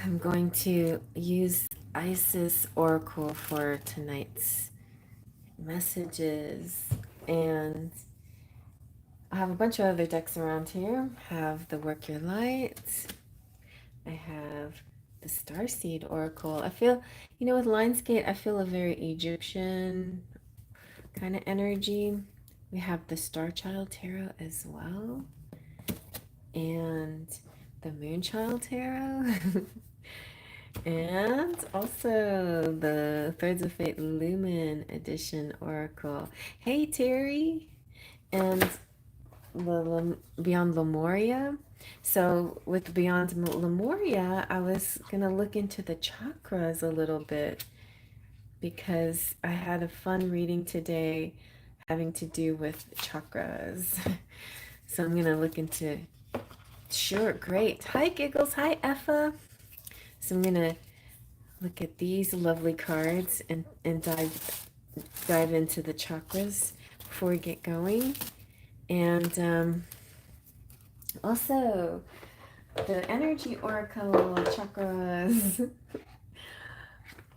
I'm going to use Isis Oracle for tonight's messages, and I have a bunch of other decks around here. I have the Work Your Light. I have the Starseed Oracle. I feel, with Lionsgate, I feel a very Egyptian kind of energy. We have the Star Child Tarot as well, and the Moonchild Tarot. And also the Threads of Fate Lumen Edition Oracle. Hey, Terry. And the Beyond Lemuria. So with Beyond Lemuria, I was going to look into the chakras a little bit because I had a fun reading today having to do with chakras. So I'm going to look into... Sure, great. Hi, Giggles. Hi, Effa. So I'm going to look at these lovely cards and dive into the chakras before we get going. And also the energy oracle chakras.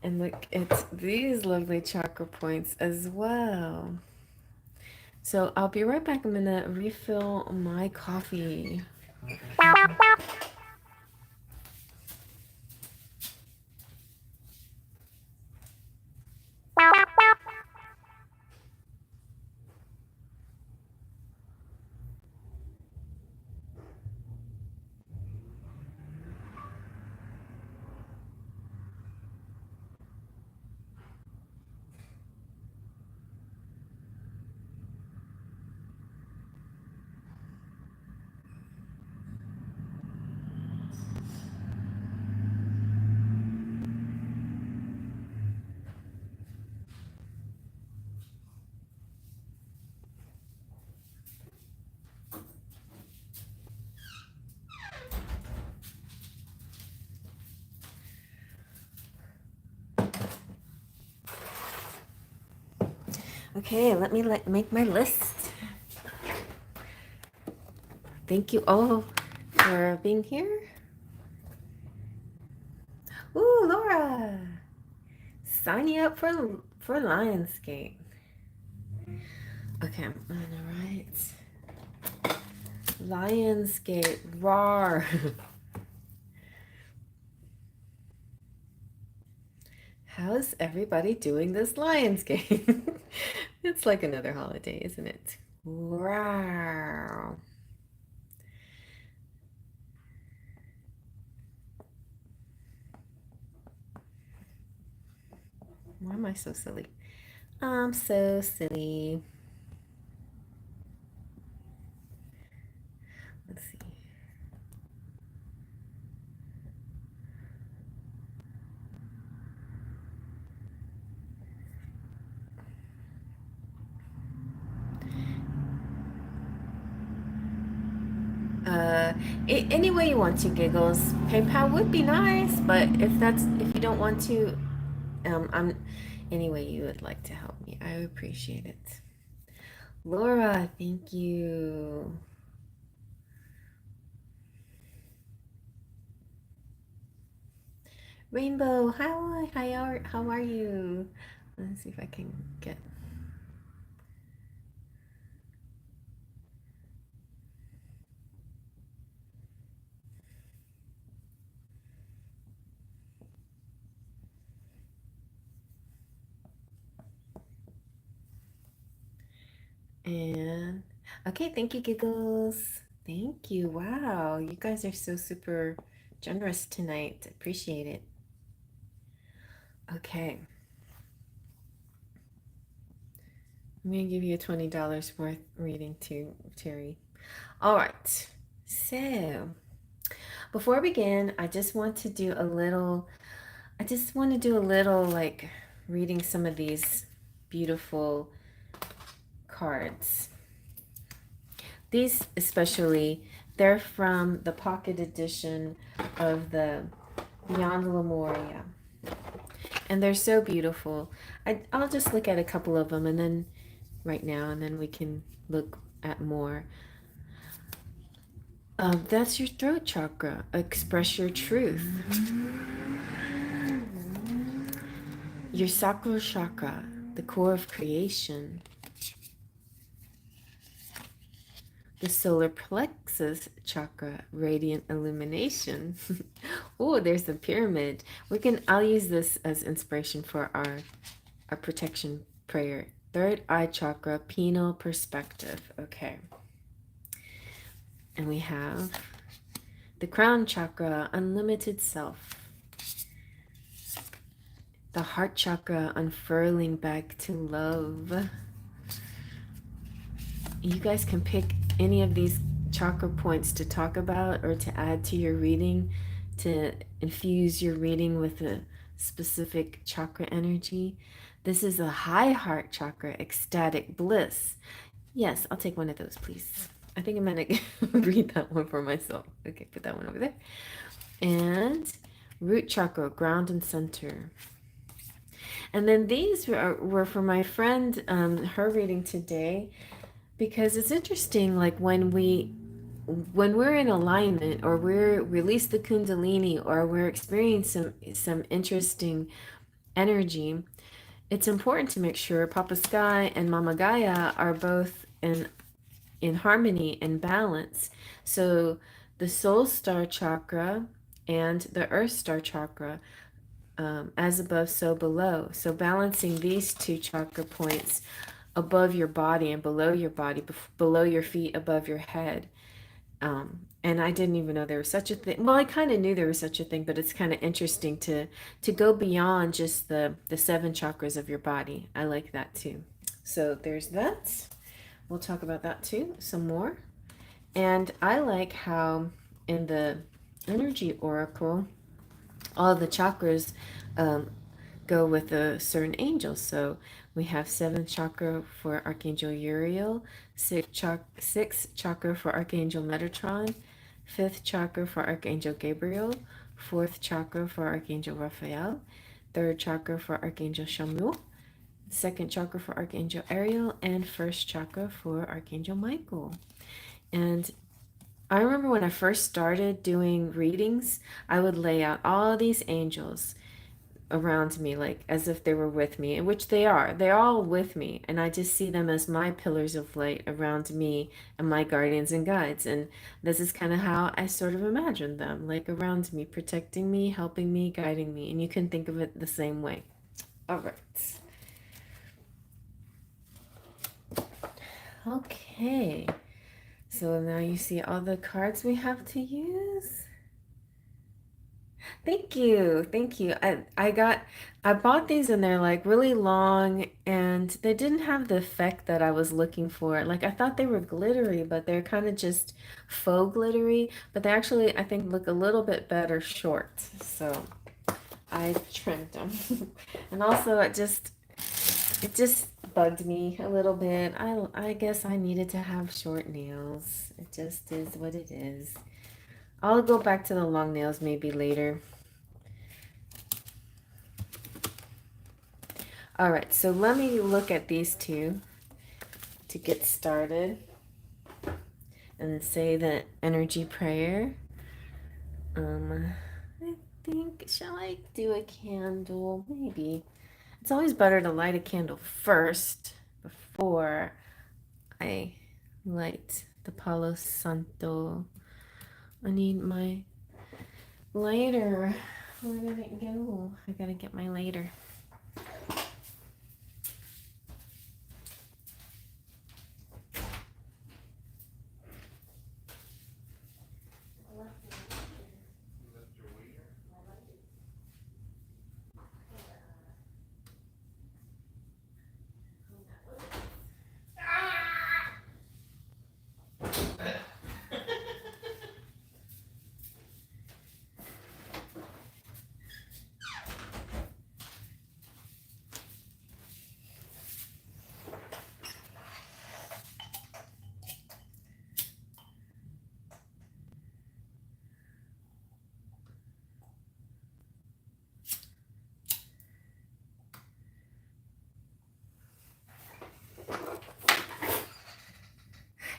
And look at these lovely chakra points as well. So I'll be right back. I'm gonna refill my coffee. Okay, let me make my list. Thank you all for being here. Ooh, Laura, sign you up for Lionsgate. Okay, I'm gonna write Lionsgate roar. How's everybody doing this Lionsgate? It's like another holiday, isn't it? Wow. Why am I so silly? I'm so silly. Let's see. Any way you want to, Giggles. PayPal would be nice, but if you don't want to, I'm any way you would like to help me, I appreciate it. Laura, thank you. Rainbow, how are you? Let's see if I can get... And okay, thank you, Giggles. Thank you. Wow, you guys are so super generous tonight. Appreciate it. Okay. I'm gonna give you a $20 worth reading too, Terry. All right. So before I begin, I just want to do a little like reading some of these beautiful cards. These especially, they're from the pocket edition of the Beyond Lemuria. And they're so beautiful. I'll just look at a couple of them and then right now, and then we can look at more. That's your throat chakra. Express your truth. Your sacral chakra, the core of creation. The solar plexus chakra, radiant illumination. Oh, there's the pyramid. I'll use this as inspiration for our protection prayer. Third eye chakra, penal perspective. Okay. And we have the crown chakra, unlimited self. The heart chakra, unfurling back to love. You guys can pick any of these chakra points to talk about or to add to your reading, to infuse your reading with a specific chakra energy. This is a high heart chakra, ecstatic bliss. Yes, I'll take one of those, please. I think I'm gonna read that one for myself. Okay, put that one over there. And root chakra, ground and center. And then these were for my friend, her reading today, because it's interesting, like when we're in alignment, or we're release the kundalini, or we're experiencing some interesting energy, it's important to make sure Papa Sky and Mama Gaia are both in harmony and balance. So the soul star chakra and the earth star chakra, as above, so below. So balancing these two chakra points above your body and below your body, below your feet, above your head. And I didn't even know there was such a thing. Well, I kind of knew there was such a thing, but it's kind of interesting to go beyond just the seven chakras of your body. I like that too. So there's that. We'll talk about that too some more. And I like how in the energy oracle, all the chakras go with a certain angel. So we have 7th chakra for Archangel Uriel, 6th chakra for Archangel Metatron, 5th chakra for Archangel Gabriel, 4th chakra for Archangel Raphael, 3rd chakra for Archangel Shamuel, 2nd chakra for Archangel Ariel, and 1st chakra for Archangel Michael. And I remember when I first started doing readings, I would lay out all these angels around me, like as if they were with me, which they are. They're all with me, and I just see them as my pillars of light around me and my guardians and guides. And this is kind of how I sort of imagine them, like around me, protecting me, helping me, guiding me. And you can think of it the same way. All right. Okay. So now you see all the cards we have to use. Thank you. Thank you. I bought these and they're like really long, and they didn't have the effect that I was looking for. Like I thought they were glittery, but they're kind of just faux glittery, but they actually I think look a little bit better short. So I trimmed them. And also it just bugged me a little bit. I guess I needed to have short nails. It just is what it is. I'll go back to the long nails maybe later. All right, so let me look at these two to get started and say the energy prayer. I think, shall I do a candle? Maybe. It's always better to light a candle first before I light the Palo Santo. I need my lighter. Where did it go? I gotta get my lighter.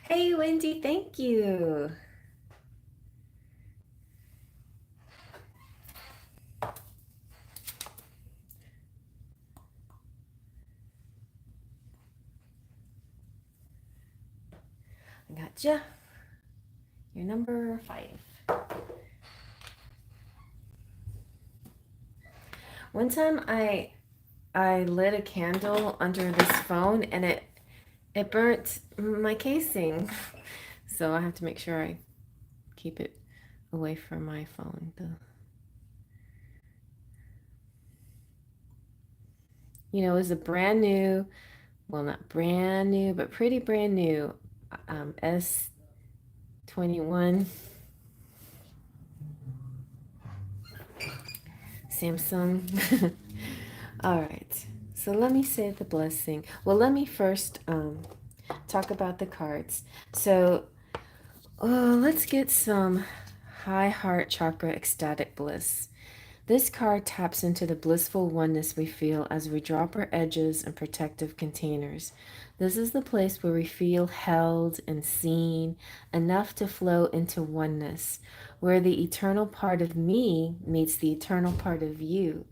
Hey, Wendy, thank you. Gotcha. You're number 5. One time I lit a candle under this phone and it burnt my casing. So I have to make sure I keep it away from my phone. It was a brand new, well, not brand new, but pretty brand new S21 Samsung. All right. So let me say the blessing. Well, let me first talk about the cards. So let's get some high heart chakra ecstatic bliss. This card taps into the blissful oneness we feel as we drop our edges and protective containers. This is the place where we feel held and seen, enough to flow into oneness, where the eternal part of me meets the eternal part of you.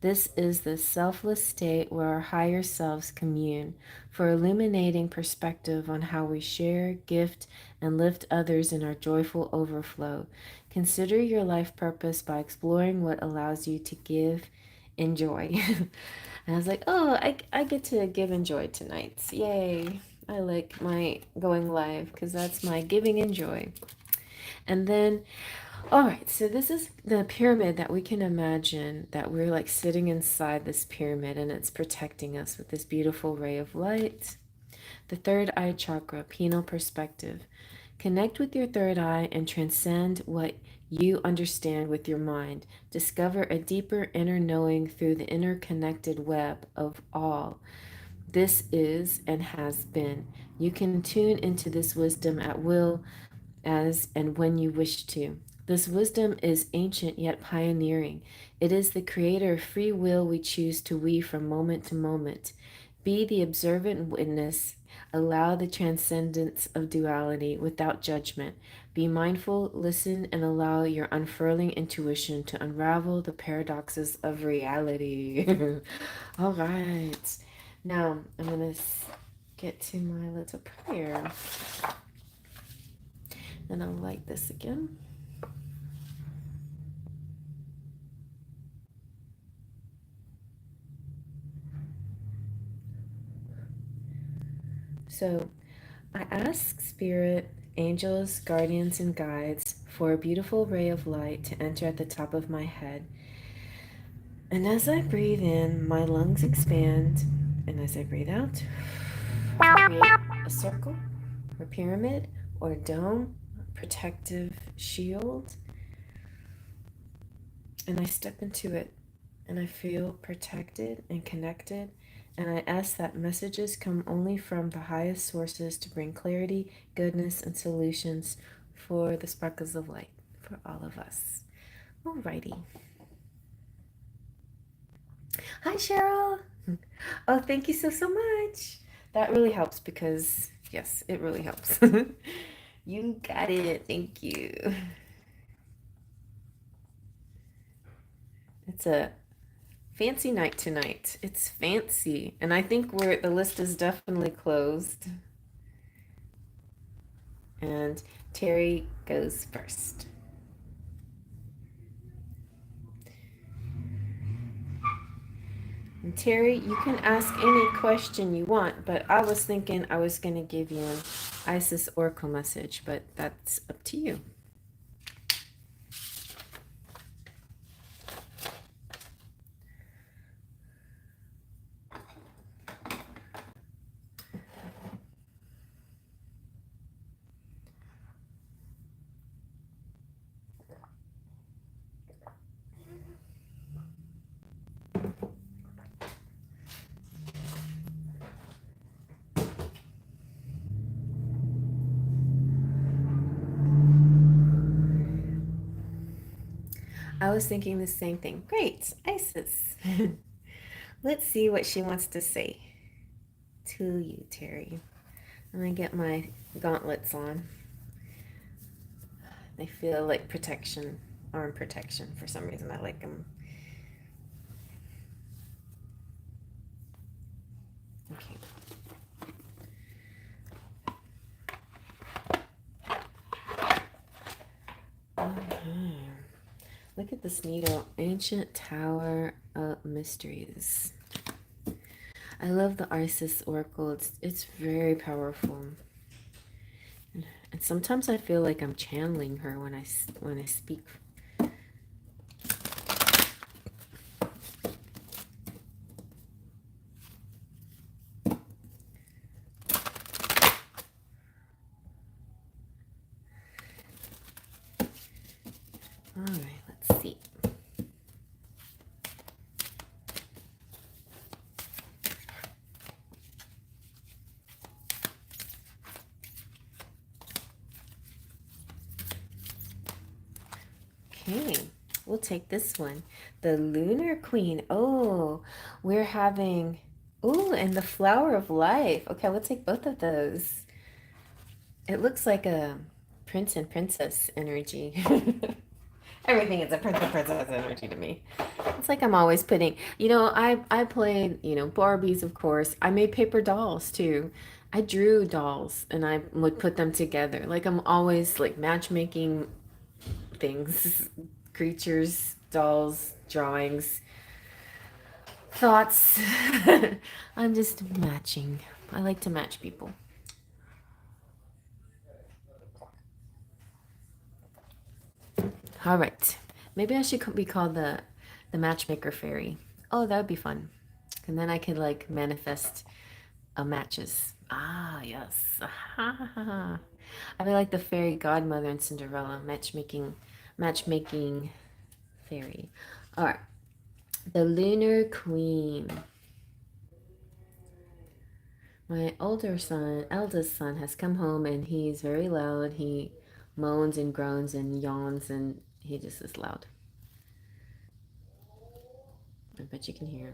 This is the selfless state where our higher selves commune, for illuminating perspective on how we share, gift, and lift others in our joyful overflow. Consider your life purpose by exploring what allows you to give and joy. And I was like, oh, I get to give and joy tonight. Yay. I like my going live because that's my giving and joy. And then all right, so this is the pyramid that we can imagine that we're like sitting inside this pyramid and it's protecting us with this beautiful ray of light. The third eye chakra, penal perspective. Connect with your third eye and transcend what you understand with your mind. Discover a deeper inner knowing through the interconnected web of all. This is and has been. You can tune into this wisdom at will as and when you wish to. This wisdom is ancient yet pioneering. It is the creator of free will we choose to weave from moment to moment. Be the observant witness. Allow the transcendence of duality without judgment. Be mindful, listen, and allow your unfurling intuition to unravel the paradoxes of reality. All right. Now, I'm going to get to my little prayer. And I'll light this again. So I ask Spirit, angels, guardians, and guides for a beautiful ray of light to enter at the top of my head. And as I breathe in, my lungs expand. And as I breathe out, I create a circle, or pyramid, or dome, protective shield. And I step into it. And I feel protected and connected. And I ask that messages come only from the highest sources to bring clarity, goodness, and solutions for the sparkles of light for all of us. Alrighty. Hi, Cheryl. Oh, thank you so much. That really helps because, yes, it really helps. You got it. Thank you. It's a fancy night tonight. It's fancy. And I think the list is definitely closed. And Terry goes first. And Terry, you can ask any question you want, but I was thinking I was going to give you an Isis Oracle message, but that's up to you. I was thinking the same thing. Great, Isis. Let's see what she wants to say to you, Terry. I'm going to get my gauntlets on. They feel like protection, arm protection. For some reason, I like them. Okay. Look at this needle. Ancient Tower of Mysteries. I love the Isis Oracle. It's very powerful. And sometimes I feel like I'm channeling her when I speak. All right, let's see. Okay, we'll take this one. The Lunar Queen. Oh, we're having... Ooh, and the Flower of Life. Okay, we'll take both of those. It looks like a prince and princess energy. Everything is a prince and princess energy to me. It's like I'm always putting, I played, Barbies, of course. I made paper dolls too. I drew dolls and I would put them together. Like I'm always like matchmaking things, creatures, dolls, drawings, thoughts. I'm just matching. I like to match people. All right. Maybe I should be called the matchmaker fairy. Oh, that would be fun. And then I could like manifest matches. Ah, yes. I'd be like the fairy godmother in Cinderella, matchmaking fairy. All right. The Lunar Queen. My eldest son, has come home and he's very loud. He moans and groans and yawns and he just is loud. I bet you can hear him.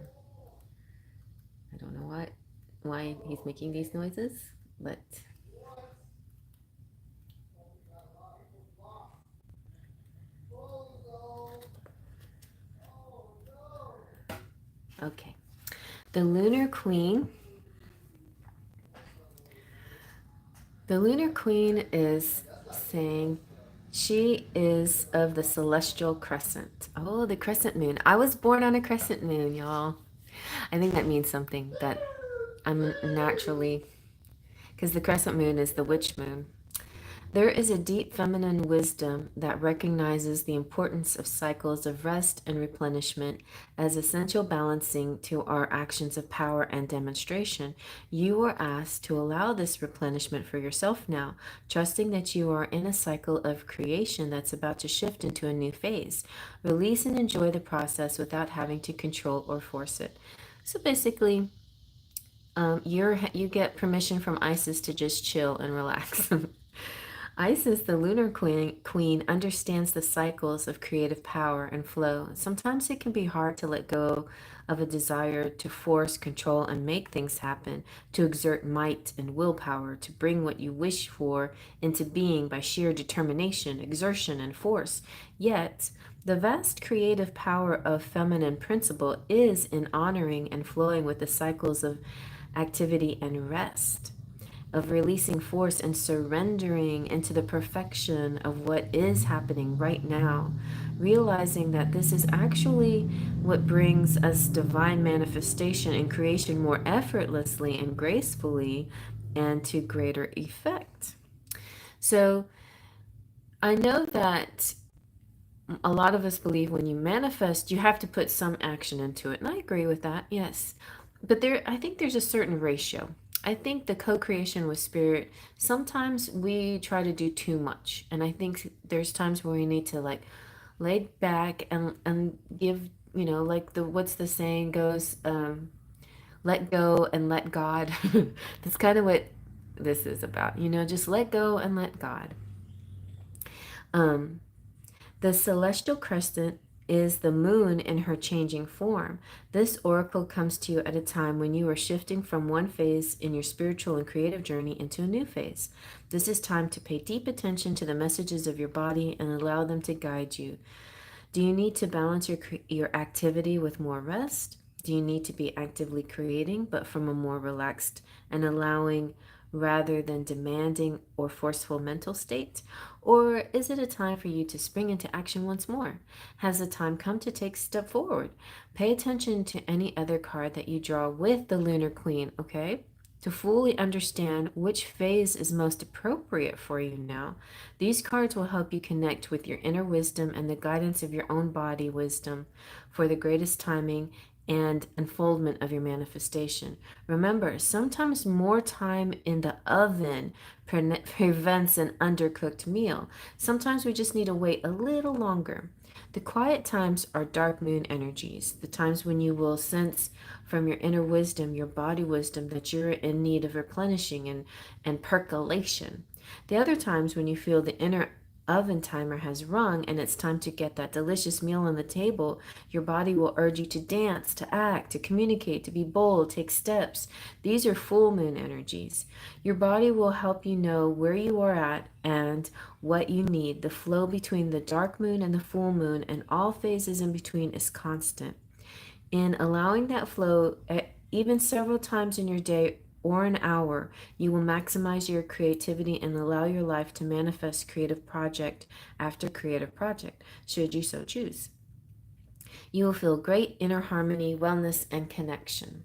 I don't know why he's making these noises, but okay. The Lunar Queen. The Lunar Queen is saying she is of the celestial crescent. Oh, the crescent moon. I was born on a crescent moon, y'all. I think that means something, that I'm naturally, because the crescent moon is the witch moon. There is a deep feminine wisdom that recognizes the importance of cycles of rest and replenishment as essential balancing to our actions of power and demonstration. You are asked to allow this replenishment for yourself now, trusting that you are in a cycle of creation that's about to shift into a new phase. Release and enjoy the process without having to control or force it. So basically, you get permission from Isis to just chill and relax. Isis, the lunar queen, understands the cycles of creative power and flow. Sometimes it can be hard to let go of a desire to force, control, and make things happen, to exert might and willpower, to bring what you wish for into being by sheer determination, exertion, and force. Yet, the vast creative power of feminine principle is in honoring and flowing with the cycles of activity and rest, of releasing force and surrendering into the perfection of what is happening right now, realizing that this is actually what brings us divine manifestation and creation more effortlessly and gracefully and to greater effect. So I know that a lot of us believe when you manifest, you have to put some action into it. And I agree with that, yes. But I think there's a certain ratio. I think the co-creation with spirit, sometimes we try to do too much. And I think there's times where we need to like lay back and give, like what's the saying goes, let go and let God. That's kind of what this is about, just let go and let God. The celestial crescent is the moon in her changing form. This oracle comes to you at a time when you are shifting from one phase in your spiritual and creative journey into a new phase. This is time to pay deep attention to the messages of your body and allow them to guide you. Do you need to balance your activity with more rest? Do you need to be actively creating, but from a more relaxed and allowing rather than demanding or forceful mental state? Or is it a time for you to spring into action once more? Has the time come to take a step forward? Pay attention to any other card that you draw with the Lunar Queen, okay? To fully understand which phase is most appropriate for you now. These cards will help you connect with your inner wisdom and the guidance of your own body wisdom for the greatest timing and unfoldment of your manifestation. Remember, sometimes more time in the oven prevents an undercooked meal. Sometimes we just need to wait a little longer. The quiet times are dark moon energies, the times when you will sense from your inner wisdom, your body wisdom, that you're in need of replenishing and percolation. The other times when you feel the inner oven timer has rung and it's time to get that delicious meal on the table, your body will urge you to dance, to act, to communicate, to be bold, take steps. These are full moon energies. Your body will help you know where you are at and what you need. The flow between the dark moon and the full moon and all phases in between is constant. In allowing that flow, even several times in your day or an hour, you will maximize your creativity and allow your life to manifest creative project after creative project, should you so choose. You will feel great inner harmony, wellness, and connection.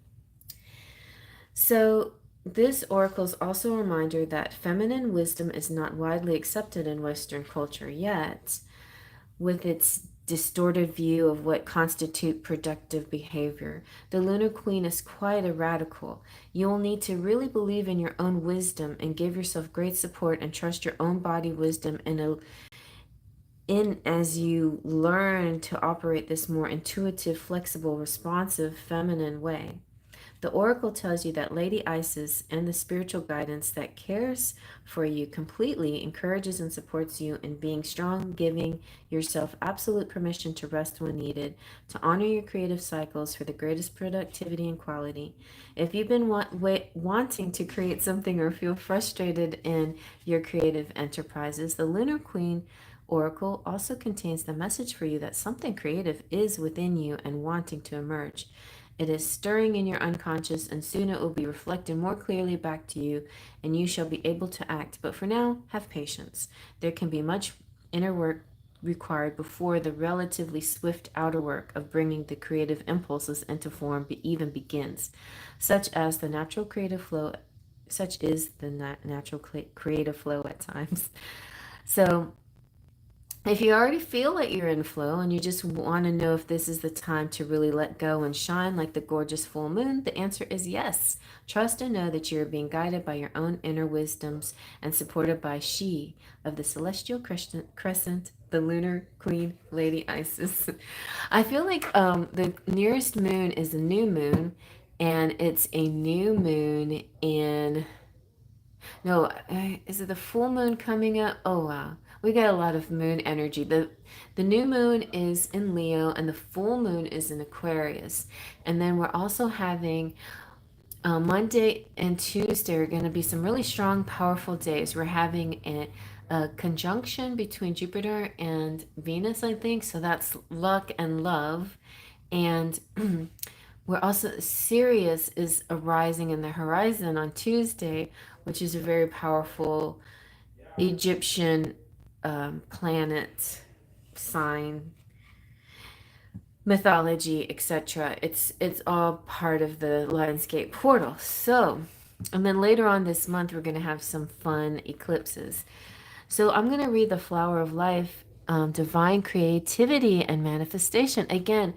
So, this oracle is also a reminder that feminine wisdom is not widely accepted in Western culture yet, with its distorted view of what constitute productive behavior. The Lunar Queen is quite a radical. You will need to really believe in your own wisdom and give yourself great support and trust your own body wisdom in as you learn to operate this more intuitive, flexible, responsive, feminine way. The oracle tells you that Lady Isis and the spiritual guidance that cares for you completely encourages and supports you in being strong, giving yourself absolute permission to rest when needed, to honor your creative cycles for the greatest productivity and quality. If you've been wanting to create something or feel frustrated in your creative enterprises, the Lunar Queen Oracle also contains the message for you that something creative is within you and wanting to emerge. It is stirring in your unconscious, and soon it will be reflected more clearly back to you, and you shall be able to act. But for now, have patience. There can be much inner work required before the relatively swift outer work of bringing the creative impulses into form even begins, such is the natural creative flow at times. So if you already feel like you're in flow and you just want to know if this is the time to really let go and shine like the gorgeous full moon, the answer is yes. Trust and know that you are being guided by your own inner wisdoms and supported by she of the celestial crescent, the lunar queen, Lady Isis. I feel like the nearest moon is a new moon, and it's a new moon in... No, is it the full moon coming up? Oh wow, we got a lot of moon energy. The new moon is in Leo, and the full moon is in Aquarius. And then we're also having Monday and Tuesday are going to be some really strong, powerful days. We're having a conjunction between Jupiter and Venus, I think. So that's luck and love. And we're also, Sirius is arising in the horizon on Tuesday, which is a very powerful Egyptian planet sign mythology, etc. It's all part of the Lionsgate portal. So, and then later on this month, we're going to have some fun eclipses. So I'm going to read the Flower of Life, Divine Creativity and Manifestation. Again,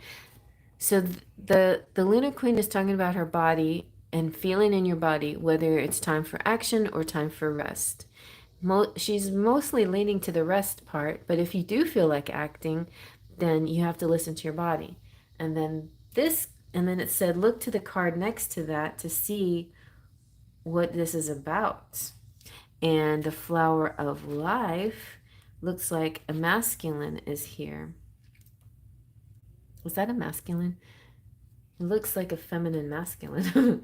so the Lunar Queen is talking about her body and feeling in your body, whether it's time for action or time for rest. She's mostly leaning to the rest part, but if you do feel like acting, then you have to listen to your body. And then it said, look to the card next to that to see what this is about. And the Flower of Life looks like a masculine is here. Was that a masculine? It looks like a feminine masculine. Who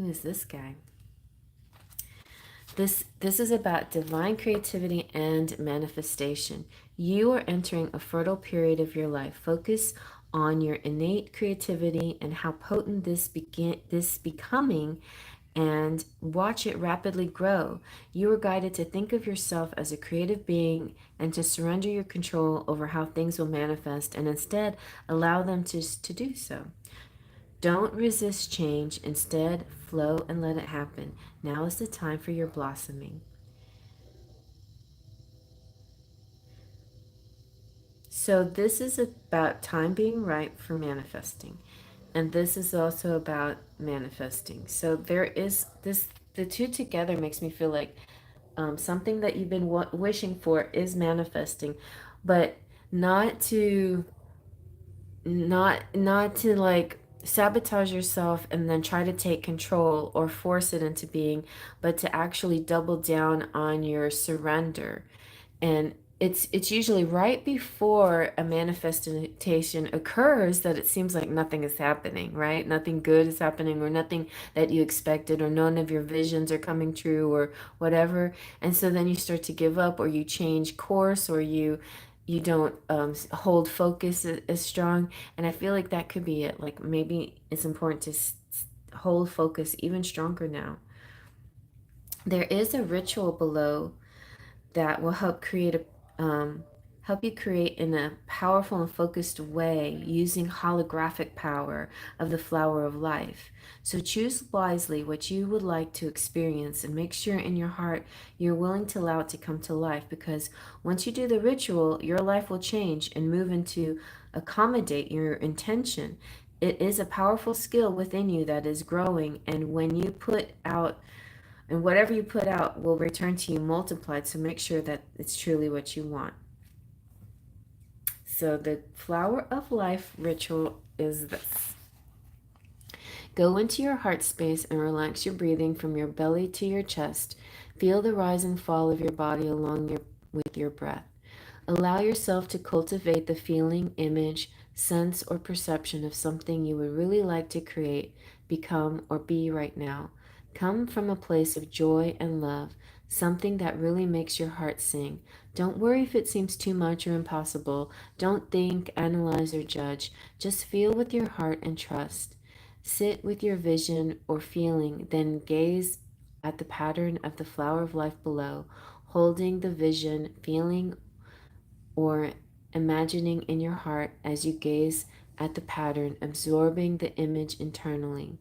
is this guy? This is about divine creativity and manifestation. You are entering a fertile period of your life. Focus on your innate creativity and how potent this becoming, and watch it rapidly grow. You are guided to think of yourself as a creative being and to surrender your control over how things will manifest and instead allow them to do so. Don't resist change, instead flow and let it happen. Now is the time for your blossoming. So this is about time being right for manifesting. And this is also about manifesting. So there is this, the two together makes me feel like something that you've been wishing for is manifesting, but not to like sabotage yourself and then try to take control or force it into being, but to actually double down on your surrender. And it's usually right before a manifestation occurs that it seems like nothing is happening, right? Nothing good is happening, or nothing that you expected, or none of your visions are coming true, or whatever. And so then you start to give up, or you change course, or you don't hold focus as strong. And I feel like that could be it. Like maybe it's important to hold focus even stronger now. There is a ritual below that will help you create in a powerful and focused way using holographic power of the flower of life. So choose wisely what you would like to experience and make sure in your heart you're willing to allow it to come to life, because once you do the ritual, your life will change and move into accommodate your intention. It is a powerful skill within you that is growing, and when you put out and whatever you put out will return to you multiplied. So make sure that it's truly what you want. So the flower of life ritual is this. Go into your heart space and relax your breathing from your belly to your chest. Feel the rise and fall of your body with your breath. Allow yourself to cultivate the feeling, image, sense, or perception of something you would really like to create, become, or be right now. Come from a place of joy and love, something that really makes your heart sing. Don't worry if it seems too much or impossible. Don't think, analyze, or judge. Just feel with your heart and trust. Sit with your vision or feeling, then gaze at the pattern of the flower of life below, holding the vision, feeling, or imagining in your heart as you gaze at the pattern, absorbing the image internally.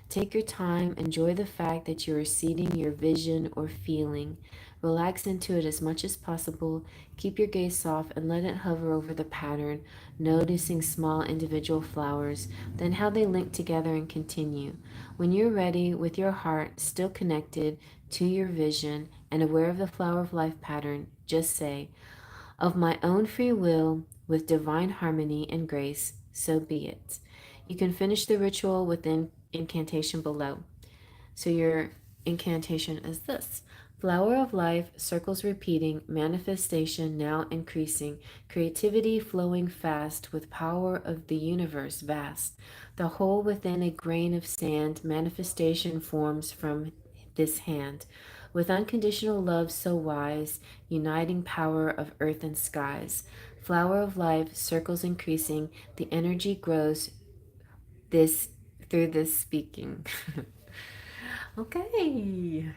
Take your time, enjoy the fact that you are seeding your vision or feeling. Relax into it as much as possible. Keep your gaze soft and let it hover over the pattern, noticing small individual flowers, then how they link together and continue. When you're ready, with your heart still connected to your vision and aware of the flower of life pattern, just say, of my own free will, with divine harmony and grace, so be it. You can finish the ritual with the incantation below. So your incantation is this. Flower of life, circles repeating, manifestation now increasing, creativity flowing fast with power of the universe vast. The whole within a grain of sand, manifestation forms from this hand. With unconditional love so wise, uniting power of earth and skies. Flower of life, circles increasing, the energy grows this through this speaking. Okay.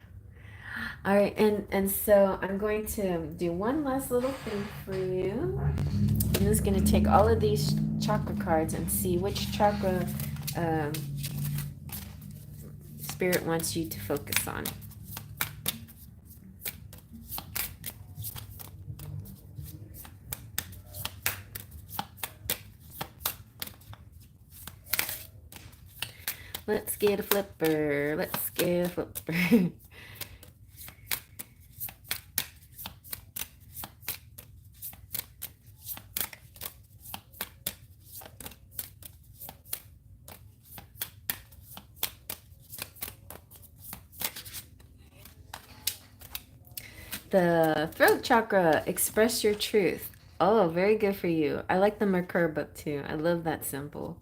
All right, and so I'm going to do one last little thing for you. I'm just going to take all of these chakra cards and see which chakra Spirit wants you to focus on. Let's get a flipper. Let's get a flipper. The throat chakra, express your truth. Oh, very good for you. I like the Merkur book too. I love that symbol.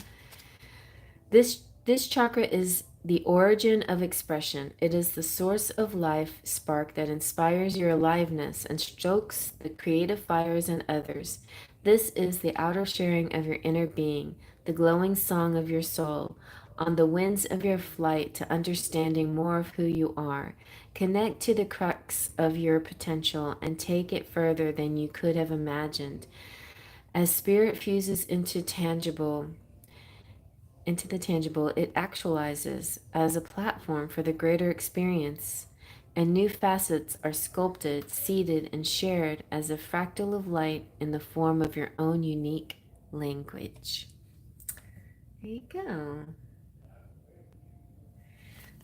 This chakra is the origin of expression. It is the source of life spark that inspires your aliveness and stokes the creative fires in others. This is the outer sharing of your inner being, the glowing song of your soul, on the winds of your flight to understanding more of who you are. Connect to the crux of your potential and take it further than you could have imagined. As spirit fuses into the tangible, it actualizes as a platform for the greater experience, and new facets are sculpted, seeded, and shared as a fractal of light in the form of your own unique language. There you go.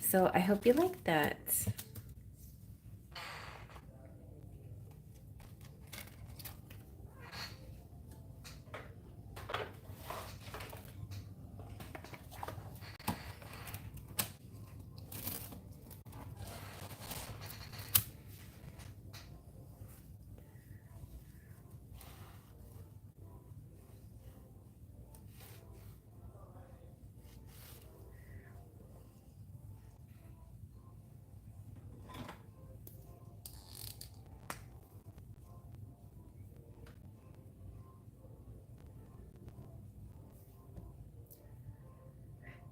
So I hope you like that.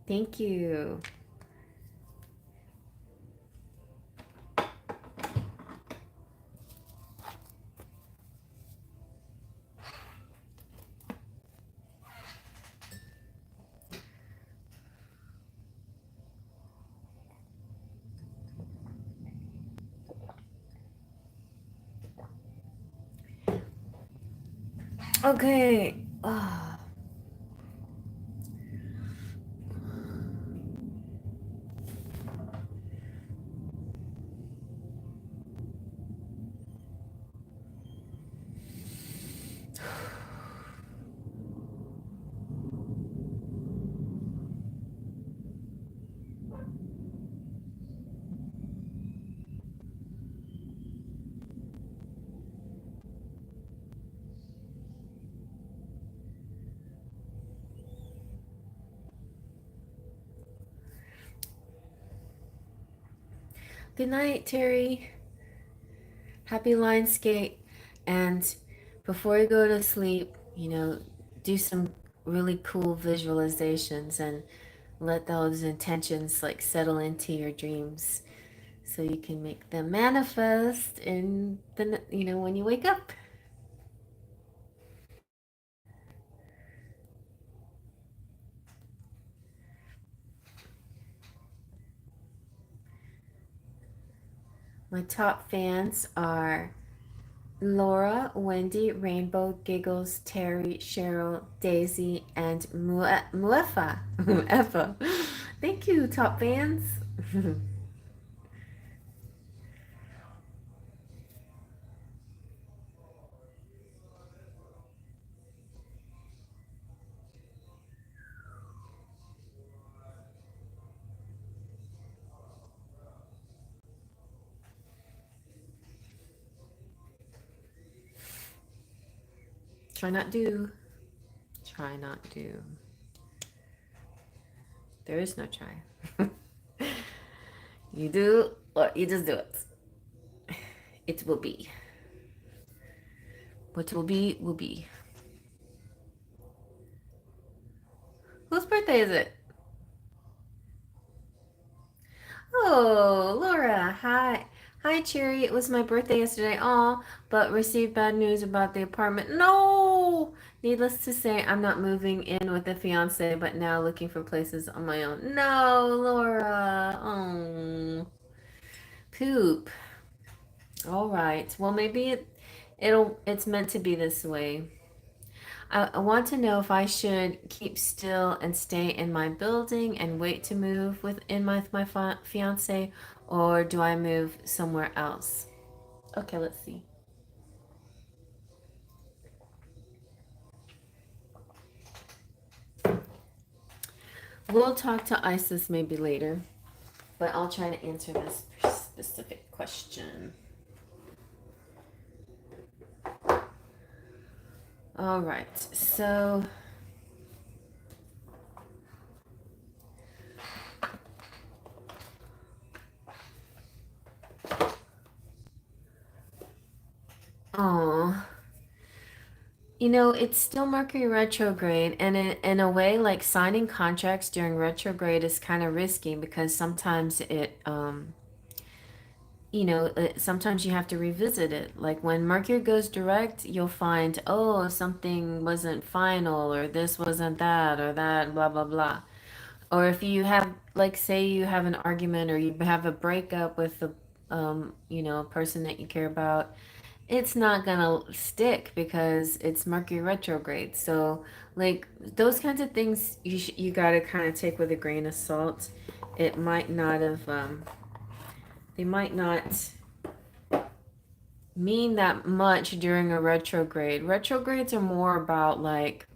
Thank you. Okay. Oh. Good night, Terry. Happy Lionsgate. And before you go to sleep, do some really cool visualizations and let those intentions like settle into your dreams so you can make them manifest in when you wake up. My top fans are Laura, Wendy, Rainbow, Giggles, Terry, Cheryl, Daisy, and Muefa. Muefa. Thank you, top fans. Try not do. Try not do. There is no try. You do, or you just do it. It will be. What will be, will be. Whose birthday is it? Oh, Laura. Hi. Hi, Cherry. It was my birthday yesterday. Oh, but received bad news about the apartment. No! Needless to say, I'm not moving in with a fiance, but now looking for places on my own. No, Laura. Oh, poop. All right. Well, maybe it's meant to be this way. I want to know if I should keep still and stay in my building and wait to move within my fiance, or do I move somewhere else? Okay, let's see. We'll talk to Isis maybe later, but I'll try to answer this specific question. All right, so You know, it's still Mercury retrograde, and in a way, like signing contracts during retrograde is kind of risky because sometimes sometimes you have to revisit it. Like when Mercury goes direct, you'll find, oh, something wasn't final, or this wasn't that, or that, blah, blah, blah. Or if you have, like, say you have an argument or you have a breakup with a person that you care about, it's not gonna stick because it's Mercury retrograde. So, like, those kinds of things you gotta kind of take with a grain of salt. It might not have, they might not mean that much during a retrograde. Retrogrades are more about like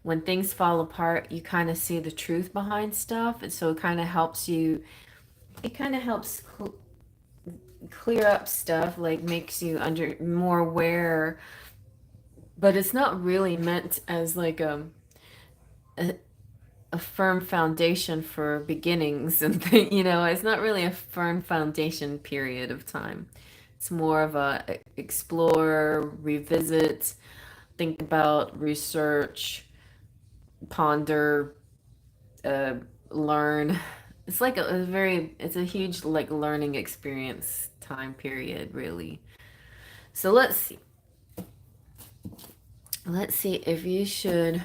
when things fall apart, you kind of see the truth behind stuff, and so it kind of helps you. It kind of helps clear up stuff, like makes you under more aware. But it's not really meant as like a, a firm foundation for beginnings and things. It's not really a firm foundation period of time. It's more of a explore, revisit, think about, research, ponder, uh, learn. It's like it's a huge like learning experience time period, really. So let's see if you should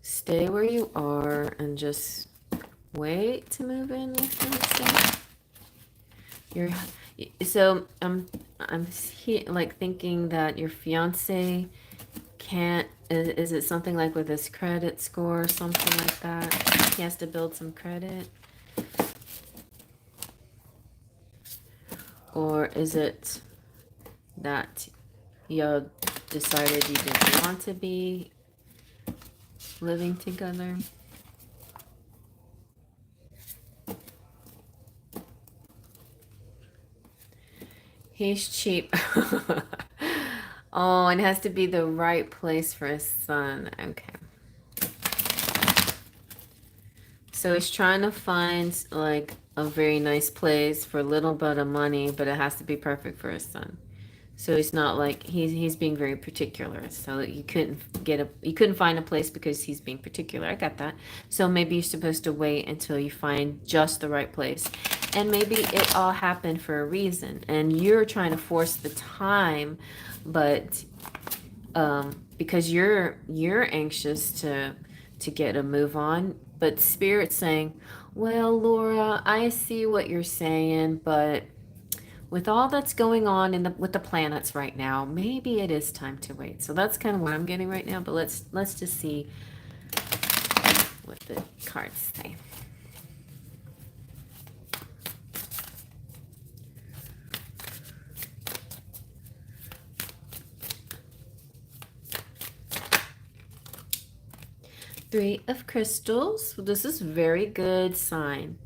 stay where you are and just wait to move in with fiance. You're so like thinking that your fiance can't is it something like with his credit score or something like that? He has to build some credit? Or is it that you decided you didn't want to be living together? He's cheap. Oh, and it has to be the right place for his son. Okay. So he's trying to find like a very nice place for a little bit of money, but it has to be perfect for his son. So he's not like he's being very particular. So you couldn't find a place because he's being particular. I got that. So maybe you're supposed to wait until you find just the right place. And maybe it all happened for a reason and you're trying to force the time, but because you're anxious to get a move on, but spirit's saying, well, Laura, I see what you're saying, but with all that's going on with the planets right now, maybe it is time to wait. So that's kind of what I'm getting right now, but let's just see what the cards say. Three of Crystals. This is very good sign.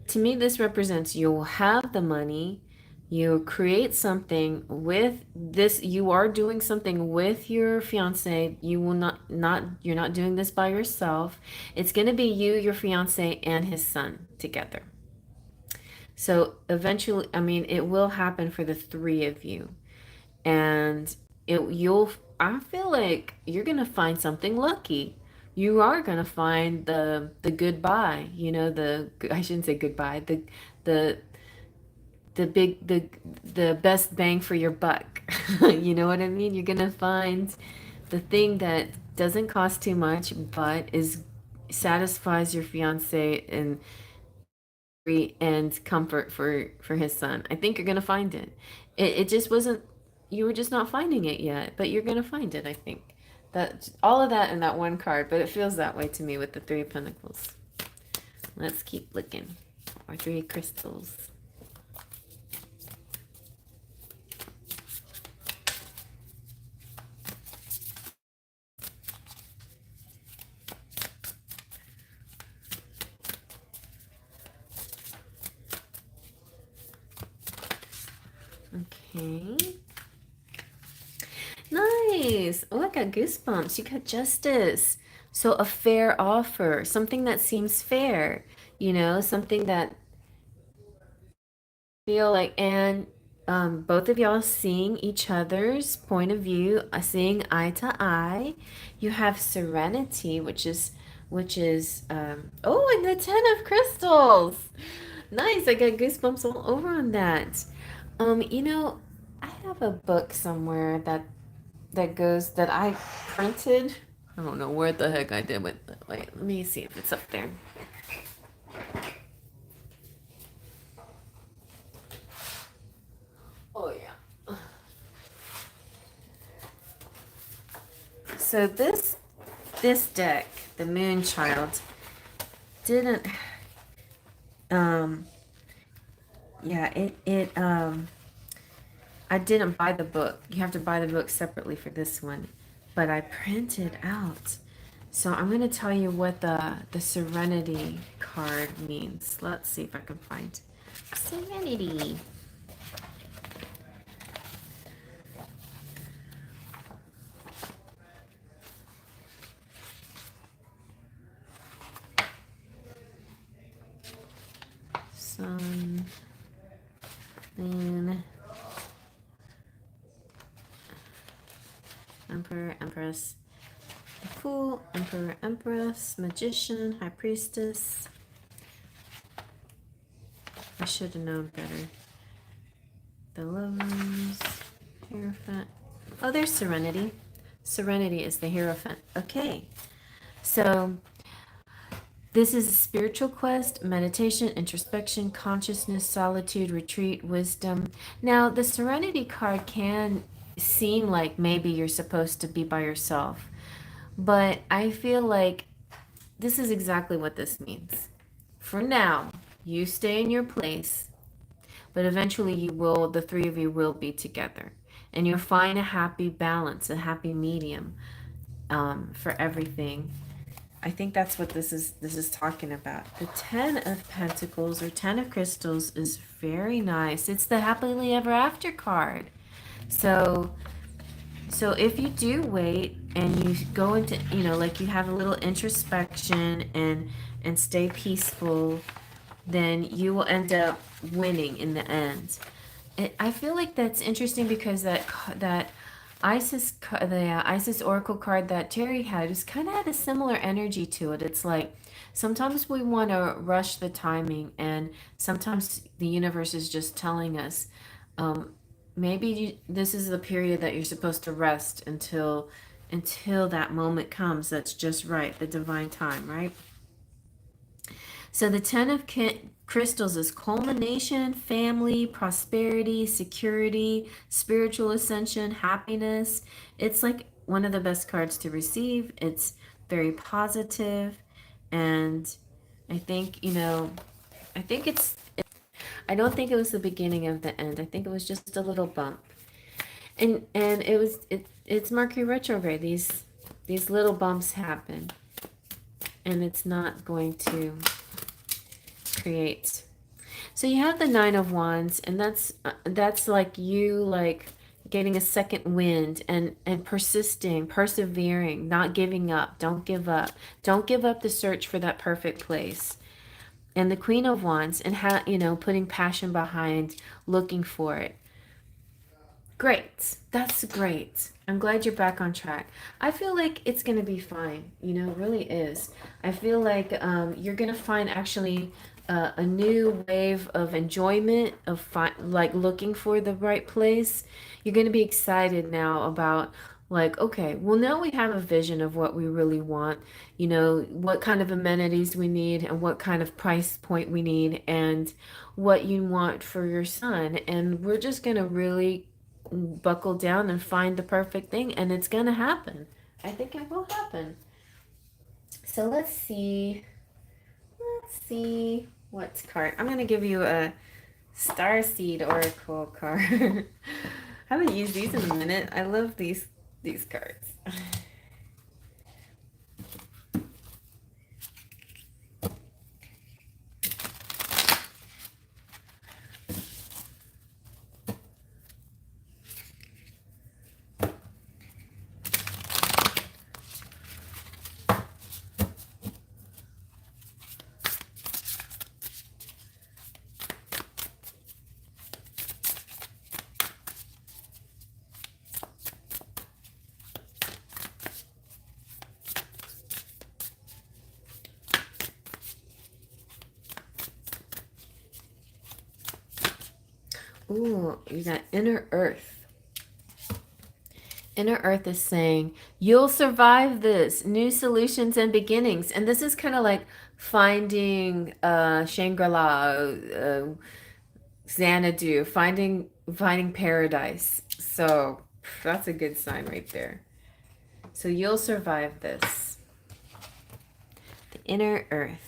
To me, this represents you'll have the money, you create something with this, you are doing something with your fiance. You will you're not doing this by yourself. It's going to be you, your fiance, and his son together. So eventually, I mean, it will happen for the three of you. And I feel like you're going to find something lucky. You are going to find the goodbye, I shouldn't say goodbye, the the big the best bang for your buck. You know what I mean? You're going to find the thing that doesn't cost too much but is satisfies your fiance and comfort for his son. I think you're gonna find it. It just wasn't. You were just not finding it yet, but you're gonna find it. I think that all of that in that one card, but it feels that way to me with the Three of Pentacles. Let's keep looking. Our Three of Crystals. Okay. Nice. Oh, I got goosebumps. You got Justice. So a fair offer, something that seems fair, something that feel like, and both of y'all seeing each other's point of view, seeing eye to eye. You have serenity, oh, and the 10 of crystals. Nice. I got goosebumps all over on that. You know, I have a book somewhere that I printed. I don't know where the heck I did with it. Wait, let me see if it's up there. Oh yeah. So this deck, the Moonchild, didn't yeah, I didn't buy the book. You have to buy the book separately for this one. But I printed out. So I'm going to tell you what the Serenity card means. Let's see if I can find Serenity. Sun, Moon, Emperor, Empress, the Fool, Emperor, Empress, Magician, High Priestess. I should have known better. The Lovers, Hierophant. Oh, there's Serenity. Serenity is the Hierophant. Okay. So this is a spiritual quest, meditation, introspection, consciousness, solitude, retreat, wisdom. Now, the Serenity card can seem like maybe you're supposed to be by yourself, but I feel like this is exactly what this means. For now, you stay in your place, but eventually the three of you will be together, and you'll find a happy balance, a happy medium for everything. I think that's what this is talking about. The 10 of Pentacles or 10 of Crystals is very nice. It's the happily ever after card. So if you do wait and you go into, like you have a little introspection and stay peaceful, then you will end up winning in the end. I feel like that's interesting because that the Isis Oracle card that Terry had just kind of had a similar energy to it. It's like sometimes we want to rush the timing, and sometimes the universe is just telling us, maybe this is the period that you're supposed to rest until that moment comes that's just right, the divine time, right? So the 10 of Crystals is culmination, family, prosperity, security, spiritual ascension, happiness. It's like one of the best cards to receive. It's very positive, and I think, I don't think it was the beginning of the end. I think it was just a little bump. And it's Mercury retrograde. These little bumps happen, and it's not going to create. So you have the 9 of Wands, and that's like you like getting a second wind and persisting, persevering, not giving up. Don't give up. Don't give up the search for that perfect place. And the Queen of Wands, and putting passion behind looking for it. Great. That's great. I'm glad you're back on track. I feel like it's going to be fine. It really is. I feel like you're going to find actually a new wave of enjoyment of like looking for the right place. You're going to be excited now about like, okay, well, now we have a vision of what we really want, what kind of amenities we need and what kind of price point we need and what you want for your son. And we're just going to really buckle down and find the perfect thing, and it's gonna happen. I think it will happen. So let's see what card. I'm gonna give you a Starseed Oracle card. I haven't used these in a minute. I love these cards. Ooh, you got Inner Earth. Inner Earth is saying, you'll survive this. New solutions and beginnings. And this is kind of like finding Shangri-La, Xanadu, finding paradise. So that's a good sign right there. So you'll survive this. The Inner Earth.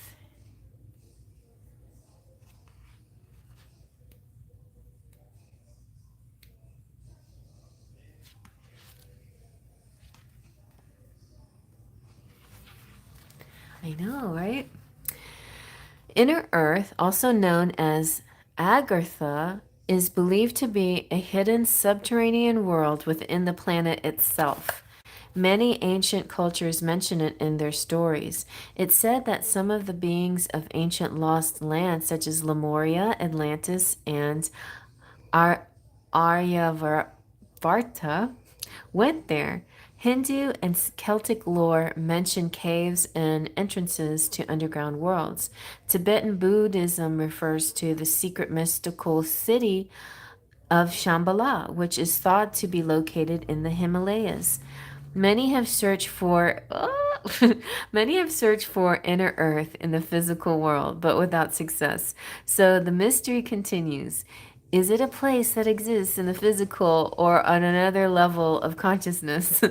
I know, right? Inner Earth, also known as Agartha, is believed to be a hidden subterranean world within the planet itself. Many ancient cultures mention it in their stories. It's said that some of the beings of ancient lost lands, such as Lemuria, Atlantis, and Aryavarta, went there. Hindu and Celtic lore mention caves and entrances to underground worlds. Tibetan Buddhism refers to the secret mystical city of Shambhala, which is thought to be located in the Himalayas. Many have searched for many have searched for inner earth in the physical world, but without success. So the mystery continues. Is it a place that exists in the physical or on another level of consciousness?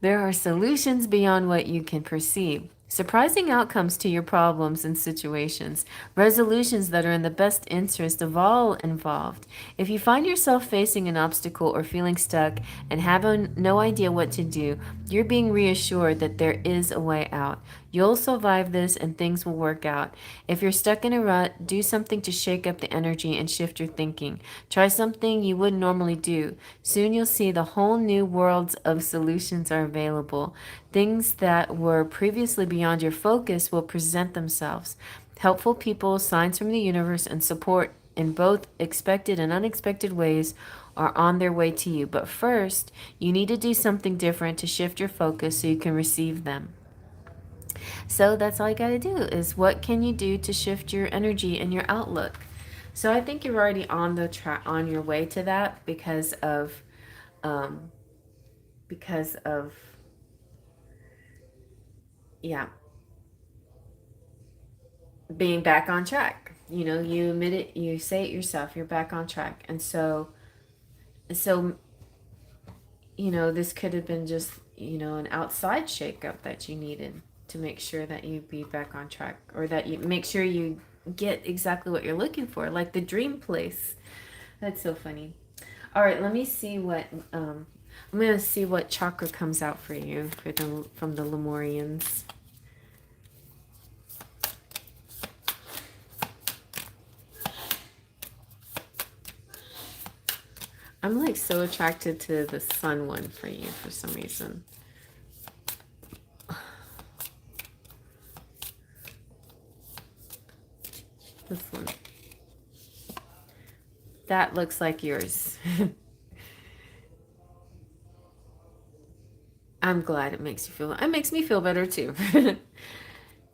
There are solutions beyond what you can perceive. Surprising outcomes to your problems and situations, resolutions that are in the best interest of all involved. If you find yourself facing an obstacle or feeling stuck and have no idea what to do, you're being reassured that there is a way out. You'll survive this and things will work out. If you're stuck in a rut, do something to shake up the energy and shift your thinking. Try something you wouldn't normally do. Soon you'll see the whole new worlds of solutions are available. Things that were previously beyond your focus will present themselves. Helpful people, signs from the universe, and support in both expected and unexpected ways are on their way to you. But first, you need to do something different to shift your focus so you can receive them. So that's all you got to do is what can you do to shift your energy and your outlook. So I think you're already on the track, on your way to that because of because of yeah, being back on track. You know, you admit it, you say it yourself, you're back on track. And so you know, this could have been just, you know, an outside shakeup that you needed to make sure that you be back on track, or that you make sure you get exactly what you're looking for, like the dream place. That's so funny. All right, let me see what I'm gonna see what chakra comes out for you for the from the Lemurians. I'm like so attracted to the sun one for you for some reason. This one. That looks like yours. I'm glad it makes you feel. It makes me feel better too.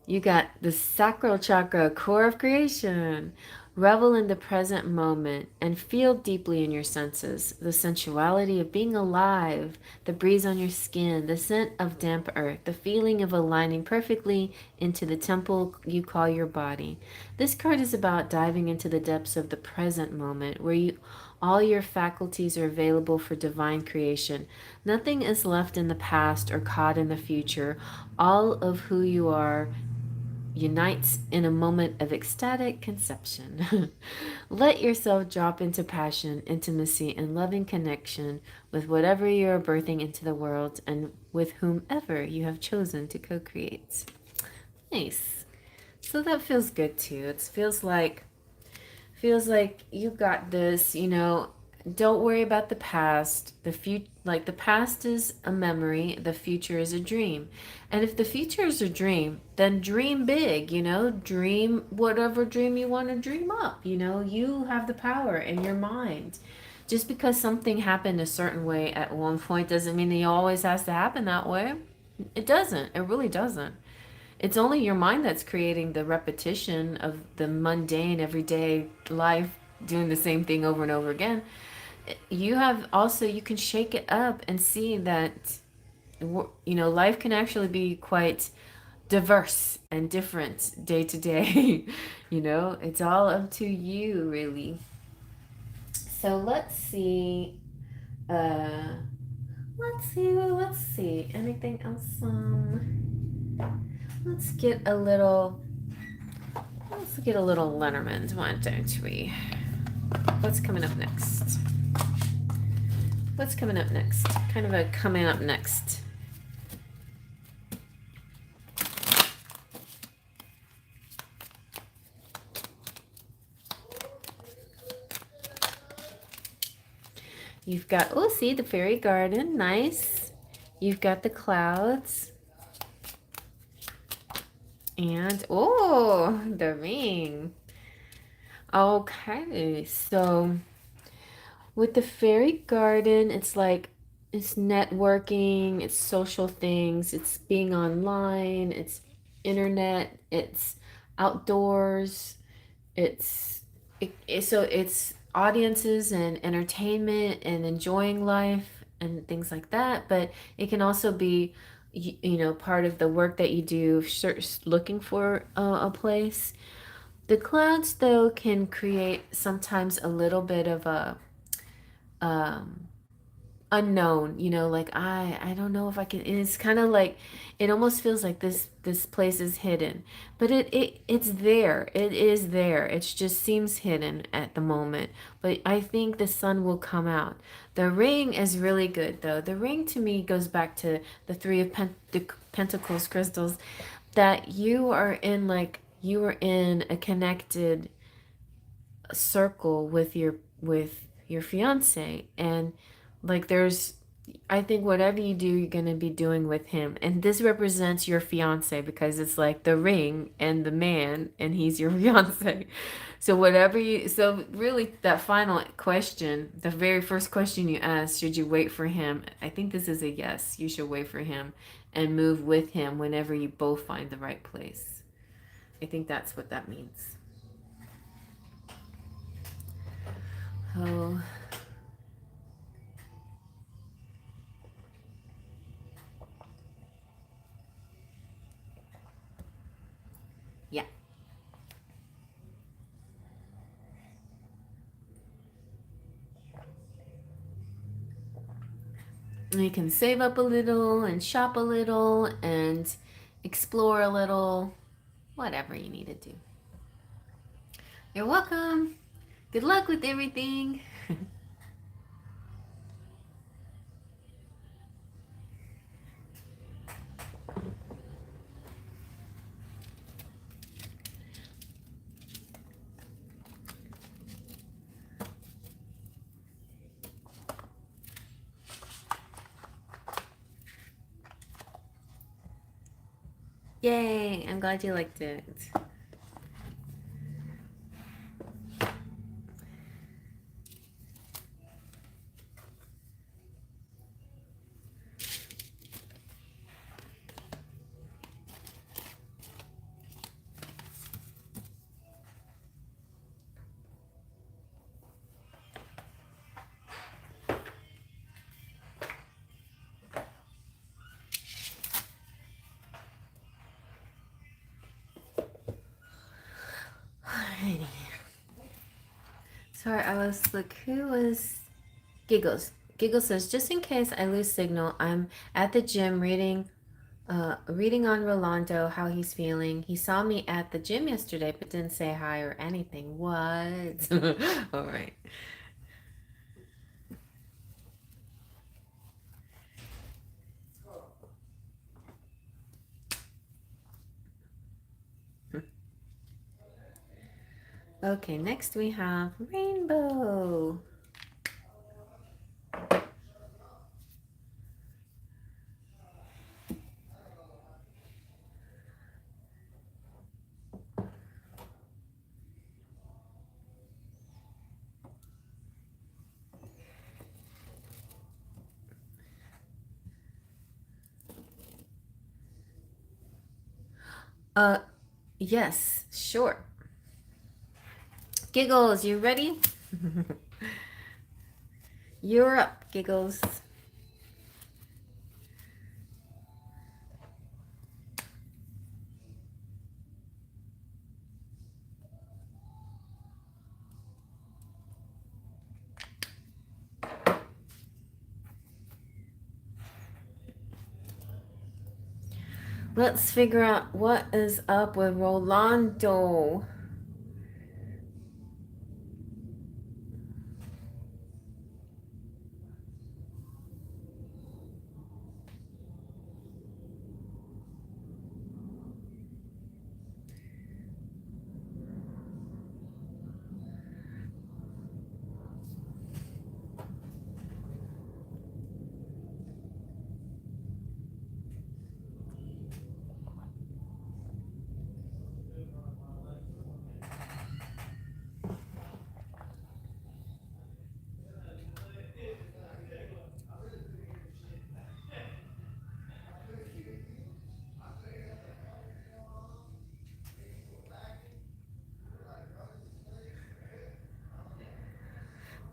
You got the sacral chakra, core of creation. Revel in the present moment and feel deeply in your senses. The sensuality of being alive, the breeze on your skin, the scent of damp earth, the feeling of aligning perfectly into the temple you call your body. This card is about diving into the depths of the present moment where all your faculties are available for divine creation. Nothing is left in the past or caught in the future. All of who you are unites in a moment of ecstatic conception. Let yourself drop into passion, intimacy, and loving connection with whatever you are birthing into the world and with whomever you have chosen to co-create. Nice. So that feels good too. It feels like you got this, you know. Don't worry about the past. The past is a memory, the future is a dream. And if the future is a dream, then dream big, you know, dream whatever dream you want to dream up, you know. You have the power in your mind. Just because something happened a certain way at one point doesn't mean that it always has to happen that way. It doesn't. It really doesn't. It's only your mind that's creating the repetition of the mundane everyday life doing the same thing over and over again. You have also, you can shake it up and see that, life can actually be quite diverse and different day to day. It's all up to you, really. So uh let's see anything else. Let's get a little Lenormand, why don't we? What's coming up next? Kind of a coming up next. You've got, oh, see, the fairy garden. Nice. You've got the clouds. And, oh, the ring. Okay, so with the fairy garden, it's like, it's networking, it's social things, it's being online, it's internet, it's outdoors, so it's audiences and entertainment and enjoying life and things like that. But it can also be, part of the work that you do, looking for a place. The clouds, though, can create sometimes a little bit of a um, unknown, like I don't know if I can. And it's kind of like, it almost feels like this place is hidden, but it's there. It is there. It just seems hidden at the moment, but I think the sun will come out. The ring is really good, though. The ring to me goes back to the three of the pentacles crystals, that you are in a connected circle with your fiance, and like there's, I think whatever you do, you're going to be doing with him, and this represents your fiance because it's like the ring and the man, and he's your fiance. So so really, that final question, the very first question you asked, should you wait for him, I think this is a yes. You should wait for him and move with him whenever you both find the right place. I think that's what that means. Oh, yeah. You can save up a little and shop a little and explore a little, whatever you need to do. You're welcome. Good luck with everything. Yay, I'm glad you liked it. Alrighty. Sorry, I was like, who was Giggles? Giggles says, just in case I lose signal, I'm at the gym reading on Rolando, how he's feeling. He saw me at the gym yesterday, but didn't say hi or anything. What? All right. Okay, next we have Rainbow. Yes, sure. Giggles, you ready? You're up, Giggles. Let's figure out what is up with Rolando.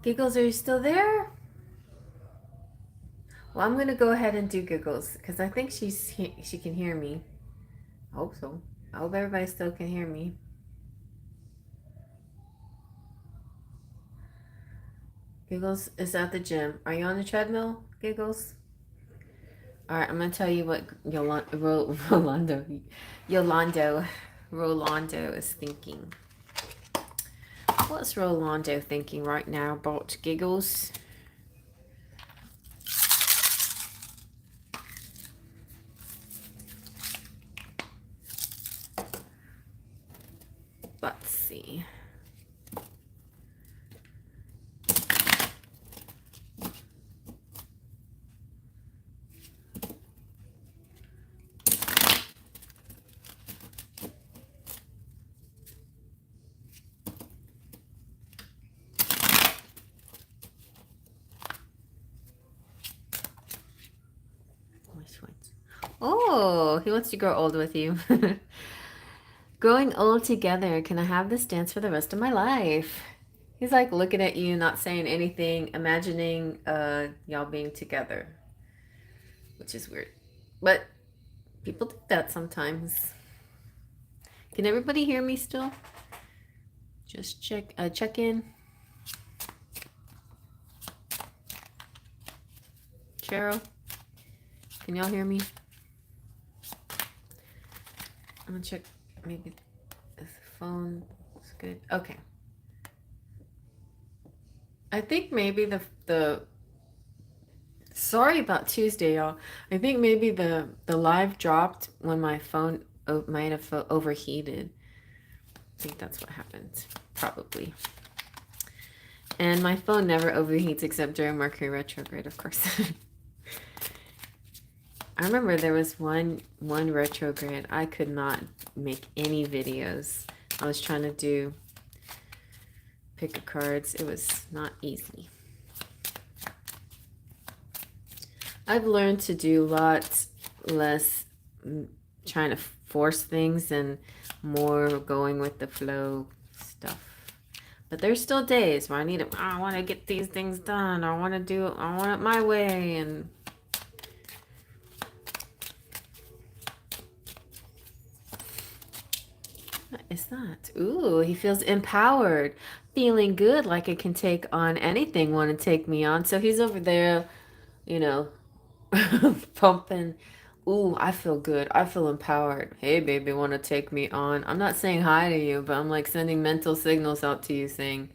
Giggles, are you still there? Well, I'm gonna go ahead and do Giggles because I think she can hear me. I hope so. I hope everybody still can hear me. Giggles is at the gym. Are you on the treadmill, Giggles? All right, I'm gonna tell you what Rolando is thinking. What's Rolando thinking right now about Giggles? Let's see. Oh, he wants to grow old with you. Growing old together. Can I have this dance for the rest of my life? He's like looking at you, not saying anything, imagining y'all being together, which is weird. But people do that sometimes. Can everybody hear me still? Just check in. Cheryl, can y'all hear me? I'm gonna check maybe the phone is good. Okay. I think maybe the sorry about Tuesday, y'all. I think maybe the live dropped when my phone might have overheated. I think that's what happened, probably. And my phone never overheats except during Mercury retrograde, of course. I remember there was one retrograde. I could not make any videos. I was trying to do pick a cards. It was not easy. I've learned to do lots less trying to force things and more going with the flow stuff. But there's still days where I want to get these things done. I want it my way. And what is that? Ooh, he feels empowered, feeling good, like it can take on anything, want to take me on. So he's over there, you know, pumping. Ooh, I feel good. I feel empowered. Hey, baby, want to take me on? I'm not saying hi to you, but I'm like sending mental signals out to you saying,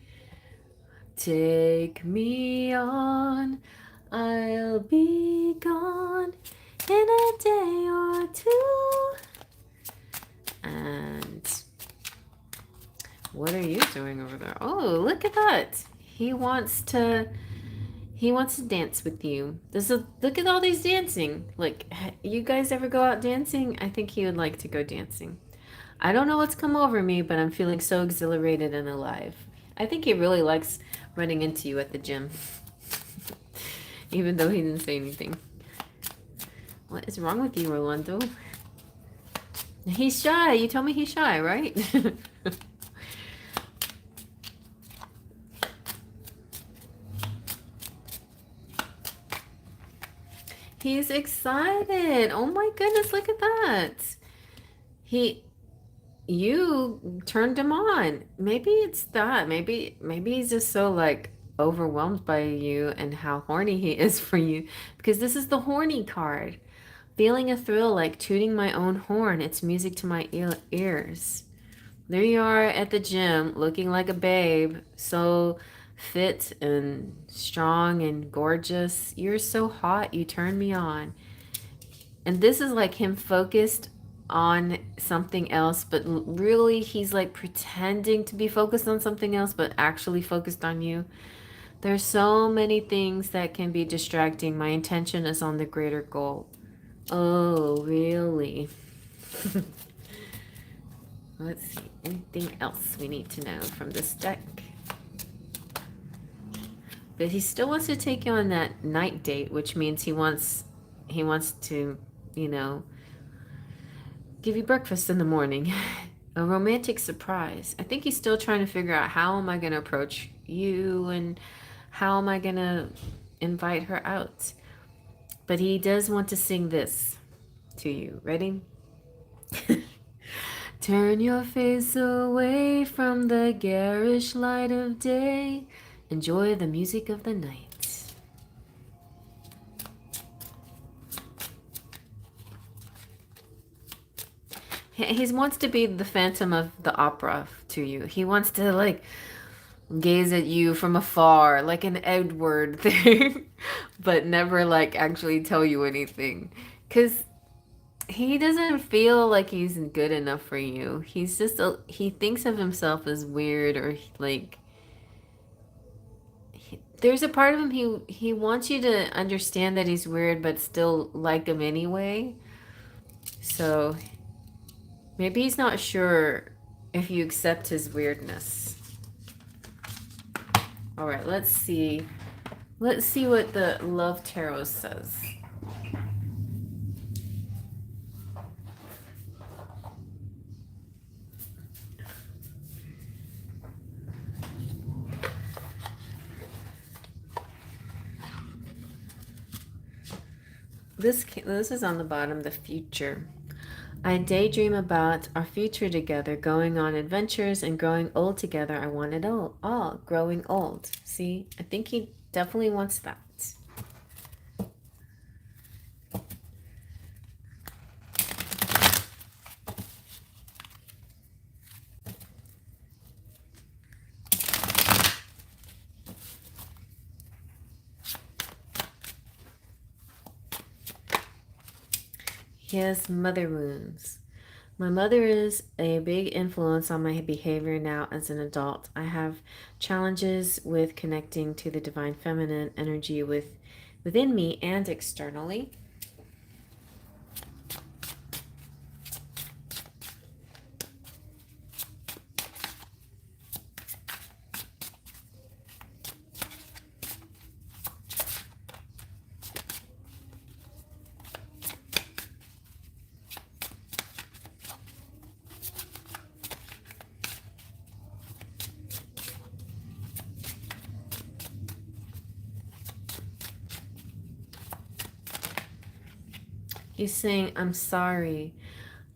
take me on. I'll be gone in a day or two. And what are you doing over there? Oh, look at that. He wants to dance with you. Look at all these dancing. Like, you guys ever go out dancing? I think he would like to go dancing. I don't know what's come over me, but I'm feeling so exhilarated and alive. I think he really likes running into you at the gym. Even though he didn't say anything. What is wrong with you, Rolando? He's shy. You told me he's shy, right? He's excited. Oh my goodness, look at that. He you turned him on. Maybe it's that. Maybe he's just so like overwhelmed by you and how horny he is for you because this is the horny card. Feeling a thrill like tooting my own horn. It's music to my ears. There you are at the gym looking like a babe, so fit and strong and gorgeous. You're so hot, you turn me on. And this is like him focused on something else, but really he's like pretending to be focused on something else, but actually focused on you. There's so many things that can be distracting. My intention is on the greater goal. Oh, really? Let's see. Anything else we need to know from this deck? But he still wants to take you on that night date, which means he wants to, you know, give you breakfast in the morning. A romantic surprise. I think he's still trying to figure out how am I going to approach you and how am I going to invite her out. But he does want to sing this to you. Ready? Turn your face away from the garish light of day. Enjoy the music of the night. He wants to be the Phantom of the Opera to you. He wants to like gaze at you from afar like an Edward thing, but never like actually tell you anything. Because he doesn't feel like he's good enough for you. He's just, he thinks of himself as weird or like, there's a part of him, he wants you to understand that he's weird, but still like him anyway. So maybe he's not sure if you accept his weirdness. All right, let's see. Let's see what the Love Tarot says. This is on the bottom, the future. I daydream about our future together, going on adventures and growing old together. I want it all growing old. See, I think he definitely wants that. He has mother wounds. My mother is a big influence on my behavior now as an adult. I have challenges with connecting to the divine feminine energy within me and externally. He's saying, I'm sorry.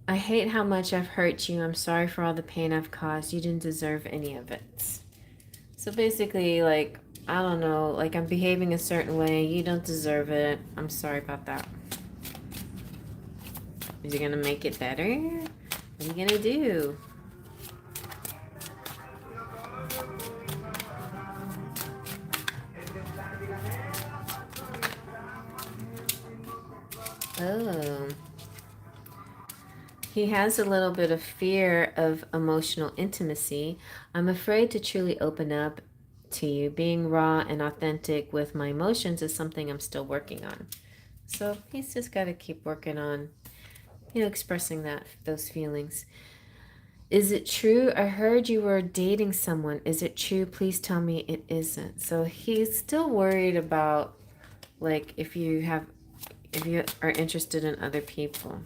I hate how much I've hurt you. I'm sorry for all the pain I've caused. You didn't deserve any of it. So basically, like, I don't know, like I'm behaving a certain way. You don't deserve it. I'm sorry about that. Is he gonna make it better? What are you gonna do? Oh. He has a little bit of fear of emotional intimacy. I'm afraid to truly open up to you. Being raw and authentic with my emotions is something I'm still working on. So he's just got to keep working on, expressing those feelings. Is it true? I heard you were dating someone. Is it true? Please tell me it isn't. So he's still worried about, like, if you are interested in other people.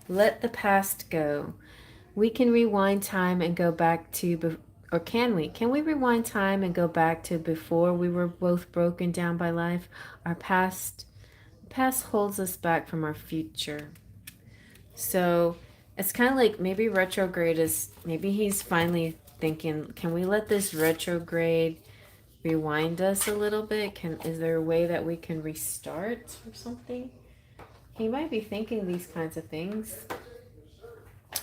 Let the past go. We can rewind time and go back to, or can we? Can we rewind time and go back to before we were both broken down by life? Our past holds us back from our future. So it's kind of like maybe retrograde is, maybe he's finally thinking, can we let this retrograde rewind us a little bit? Is there a way that we can restart or something? He might be thinking these kinds of things.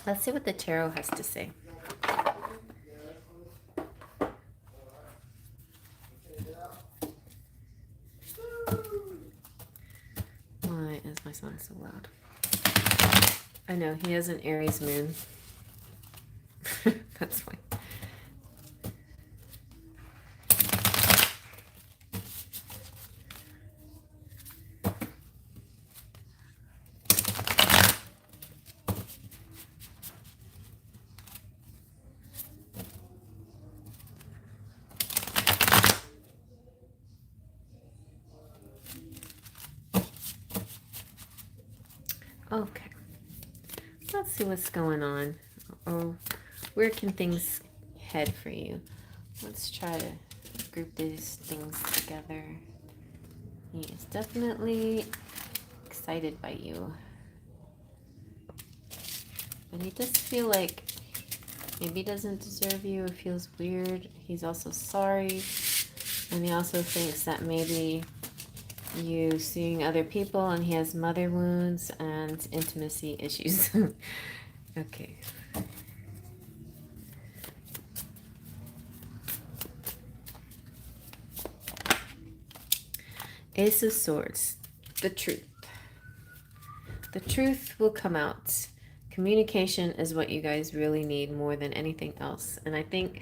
Let's see what the tarot has to say. Why is my son so loud? I know, he has an Aries moon. That's fine. Okay. Let's see what's going on. Oh, where can things head for you? Let's try to group these things together. He is definitely excited by you. But he does feel like maybe he doesn't deserve you. It feels weird. He's also sorry. And he also thinks that maybe you seeing other people and he has mother wounds and intimacy issues. Okay. Ace of Swords. The truth. The truth will come out. Communication is what you guys really need more than anything else. And I think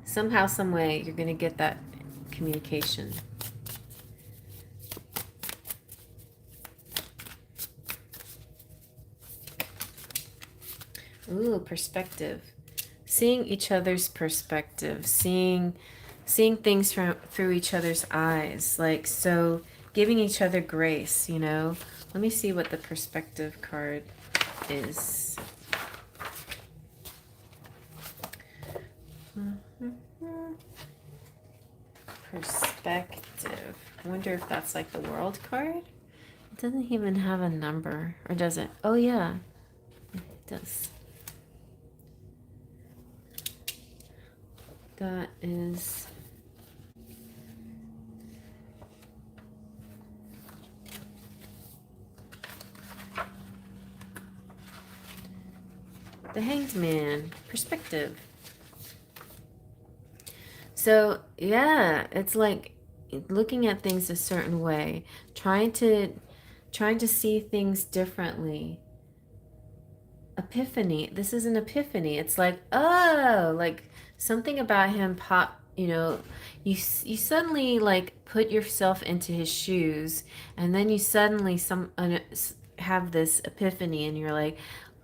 somehow, some way, you're going to get that communication. Ooh, perspective. Seeing each other's perspective. Seeing things through each other's eyes. Like, so giving each other grace, you know. Let me see what the perspective card is. Perspective. I wonder if that's like the world card. It doesn't even have a number. Or does it? Oh yeah, it does. That is... the Hanged Man. Perspective. So yeah, it's like looking at things a certain way, trying to see things differently. Epiphany. This is an epiphany. It's like, oh, like something about him pop, you know, you suddenly like put yourself into his shoes, and then you suddenly have this epiphany, and you're like,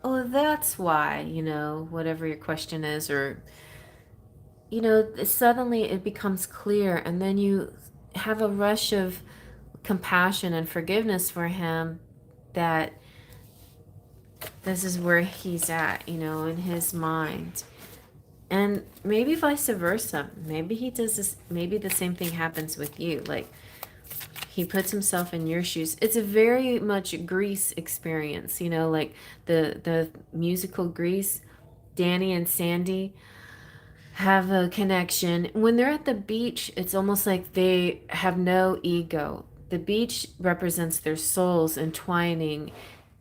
oh, that's why, you know, whatever your question is, or you know, suddenly it becomes clear, and then you have a rush of compassion and forgiveness for him, that this is where he's at, you know, in his mind. And maybe vice versa. Maybe he does this, maybe the same thing happens with you. Like, he puts himself in your shoes. It's a very much Grease experience, you know, like the musical Grease. Danny and Sandy have a connection. When they're at the beach, it's almost like they have no ego. The beach represents their souls entwining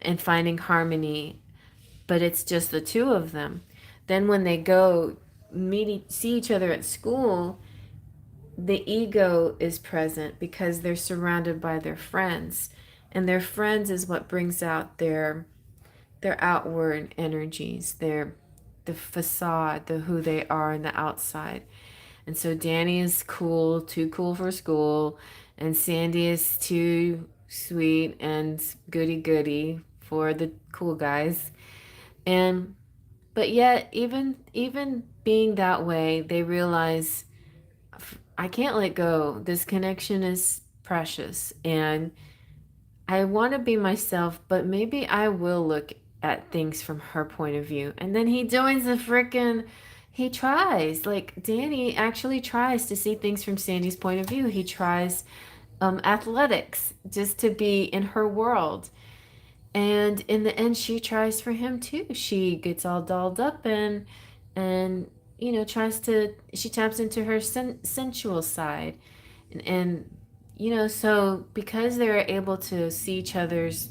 and finding harmony, but it's just the two of them. Then when they go see each other at school, the ego is present because they're surrounded by their friends, and their friends is what brings out their outward energies, the facade, the who they are on the outside. And so Danny is cool, too cool for school, and Sandy is too sweet and goody for the cool guys. And but yet, even being that way, they realize, I can't let go. This connection is precious, and I want to be myself, but maybe I will look at things from her point of view. And then he joins the frickin' he tries. Like Danny actually tries to see things from Sandy's point of view. He tries athletics just to be in her world. And in the end she tries for him too. She gets all dolled up and tries to she taps into her sensual side. And so because they're able to see each other's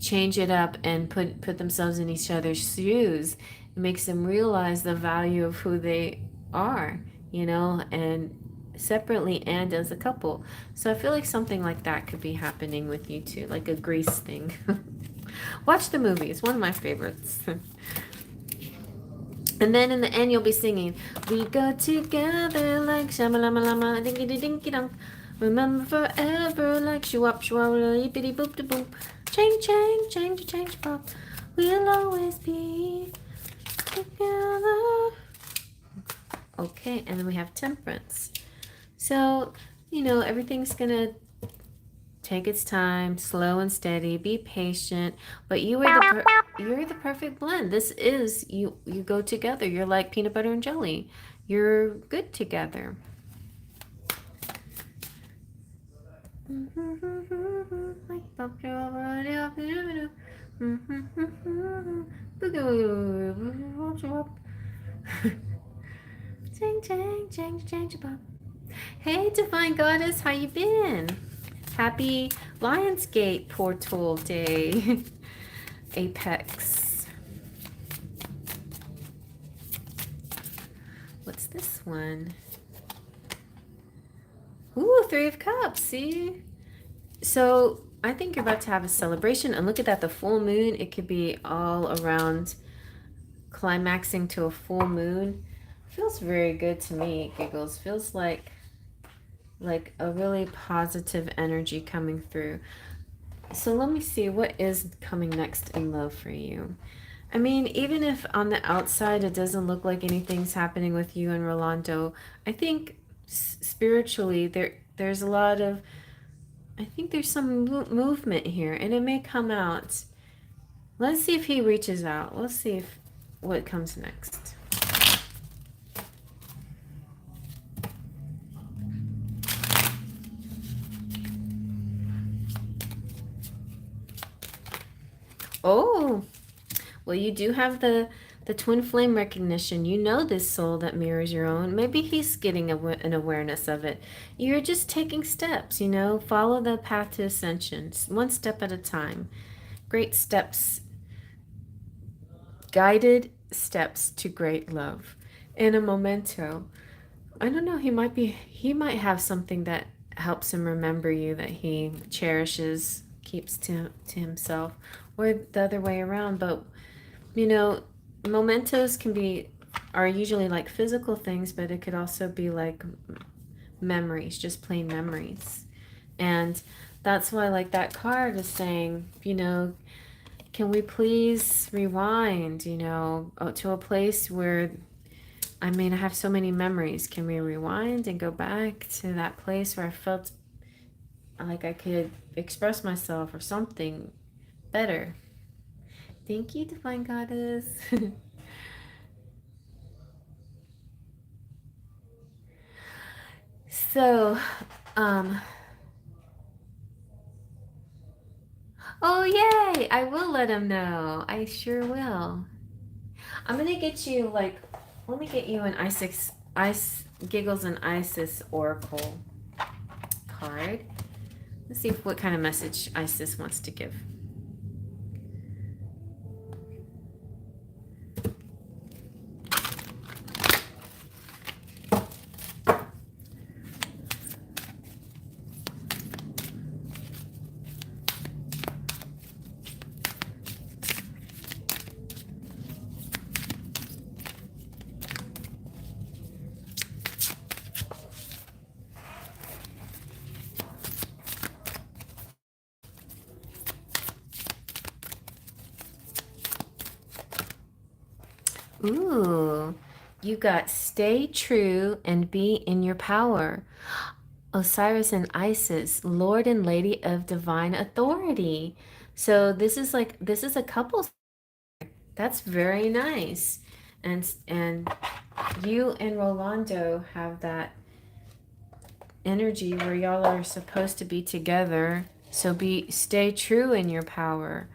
change it up and put themselves in each other's shoes, it makes them realize the value of who they are, and separately and as a couple. So I feel like something like that could be happening with you too, like a Grease thing. Watch the movie, it's one of my favorites. And then in the end, you'll be singing, we go together like shamalama dinky dinky dunk. Remember forever like shwap shwap lippity boop de boop. Chang chang, change change pop. We'll always be together. Okay, and then we have Temperance. So, everything's gonna take its time, slow and steady, be patient, but you're the perfect blend. This is you go together. You're like peanut butter and jelly. You're good together. Change. Hey, Divine Goddess, how you been? Happy Lionsgate Portal Day. Apex. What's this one? Ooh, Three of Cups, see? So I think you're about to have a celebration. And look at that, the full moon. It could be all around climaxing to a full moon. Feels very good to me, Giggles. Feels like a really positive energy coming through. So let me see, what is coming next in love for you? I mean, even if on the outside it doesn't look like anything's happening with you and Rolando, I think spiritually there's a lot of, I think there's some movement here, and it may come out. Let's see if he reaches out. Let's see what comes next. Oh, well, you do have the twin flame recognition. You know this soul that mirrors your own. Maybe he's getting an awareness of it. You're just taking steps, follow the path to ascension, one step at a time. Great steps, guided steps to great love. In a memento, I don't know, he might have something that helps him remember you, that he cherishes, keeps to himself, or the other way around. But mementos are usually like physical things, but it could also be like memories, just plain memories. And that's why, like, that card is saying, can we please rewind, to a place where, I have so many memories. Can we rewind and go back to that place where I felt like I could express myself or something better? Thank you, Divine Goddess. So, oh yay! I will let him know. I sure will. I'm gonna get you let me get you an Ice Giggles and Isis Oracle card. Let's see what kind of message Isis wants to give. Ooh, you got stay true and be in your power. Osiris and Isis, Lord and Lady of Divine Authority. So this is a couple. That's very nice. And you and Rolando have that energy where y'all are supposed to be together. So stay true in your power.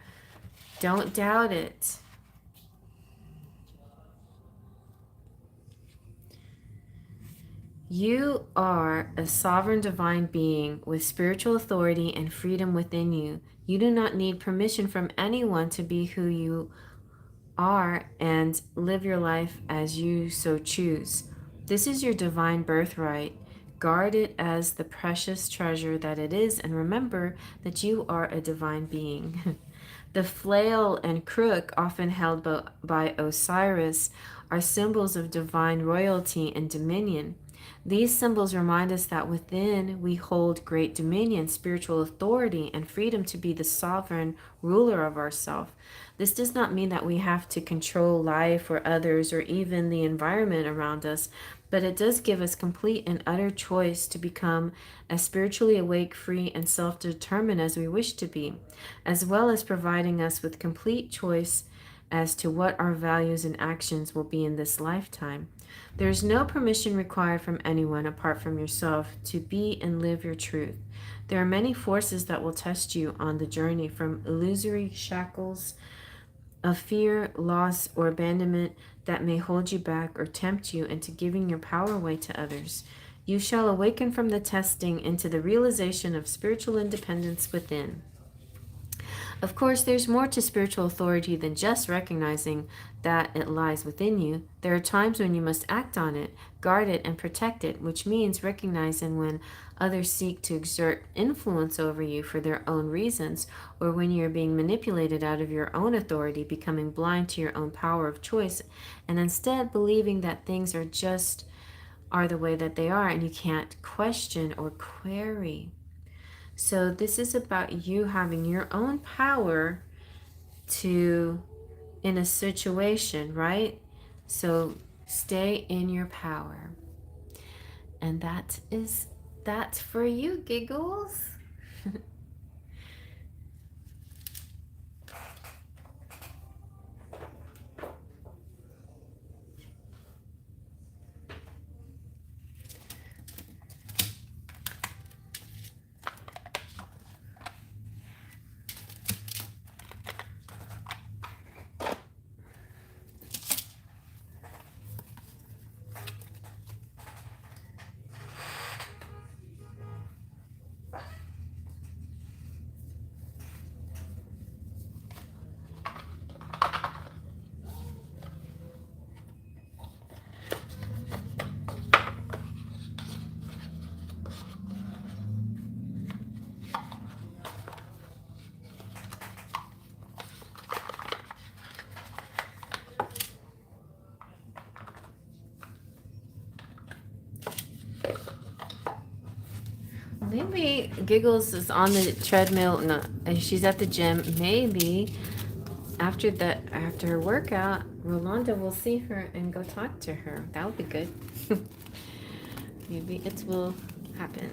Don't doubt it. You are a sovereign divine being with spiritual authority and freedom within you. You do not need permission from anyone to be who you are and live your life as you so choose. This is your divine birthright. Guard it as the precious treasure that it is, and remember that you are a divine being. The flail and crook, often held by Osiris, are symbols of divine royalty and dominion. These symbols remind us that within we hold great dominion, spiritual authority, and freedom to be the sovereign ruler of ourselves. This does not mean that we have to control life or others or even the environment around us, but it does give us complete and utter choice to become as spiritually awake, free, and self determined as we wish to be, as well as providing us with complete choice as to what our values and actions will be in this lifetime. There is no permission required from anyone apart from yourself to be and live your truth. There are many forces that will test you on the journey, from illusory shackles of fear, loss, or abandonment that may hold you back or tempt you into giving your power away to others. You shall awaken from the testing into the realization of spiritual independence within. Of course, there's more to spiritual authority than just recognizing that it lies within you. There are times when you must act on it, guard it, and protect it, which means recognizing when others seek to exert influence over you for their own reasons, or when you're being manipulated out of your own authority, becoming blind to your own power of choice, and instead believing that things are the way that they are and you can't question or query. So this is about you having your own power to in a situation, right? So stay in your power. And that's for you, Giggles. Maybe Giggles is on the treadmill. No, she's at the gym. Maybe after her workout, Rolanda will see her and go talk to her. That would be good. Maybe it will happen.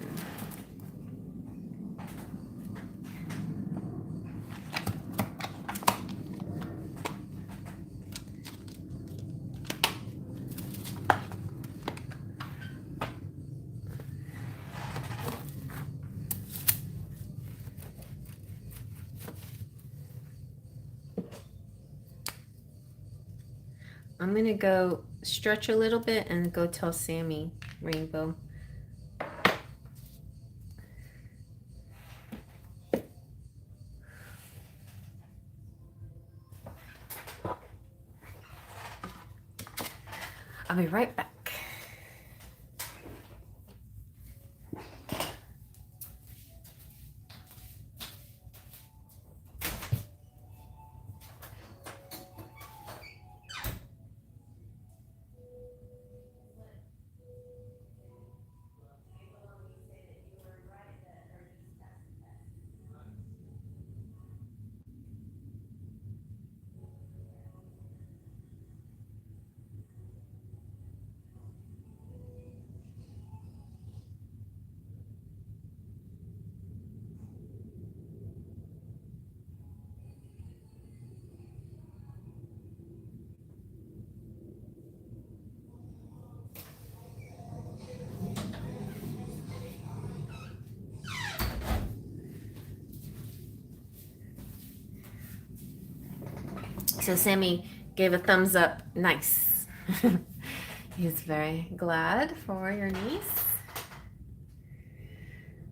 I'm gonna go stretch a little bit and go tell Sammy, Rainbow. I'll be right back. So Sammy gave a thumbs up. Nice. He's very glad for your niece.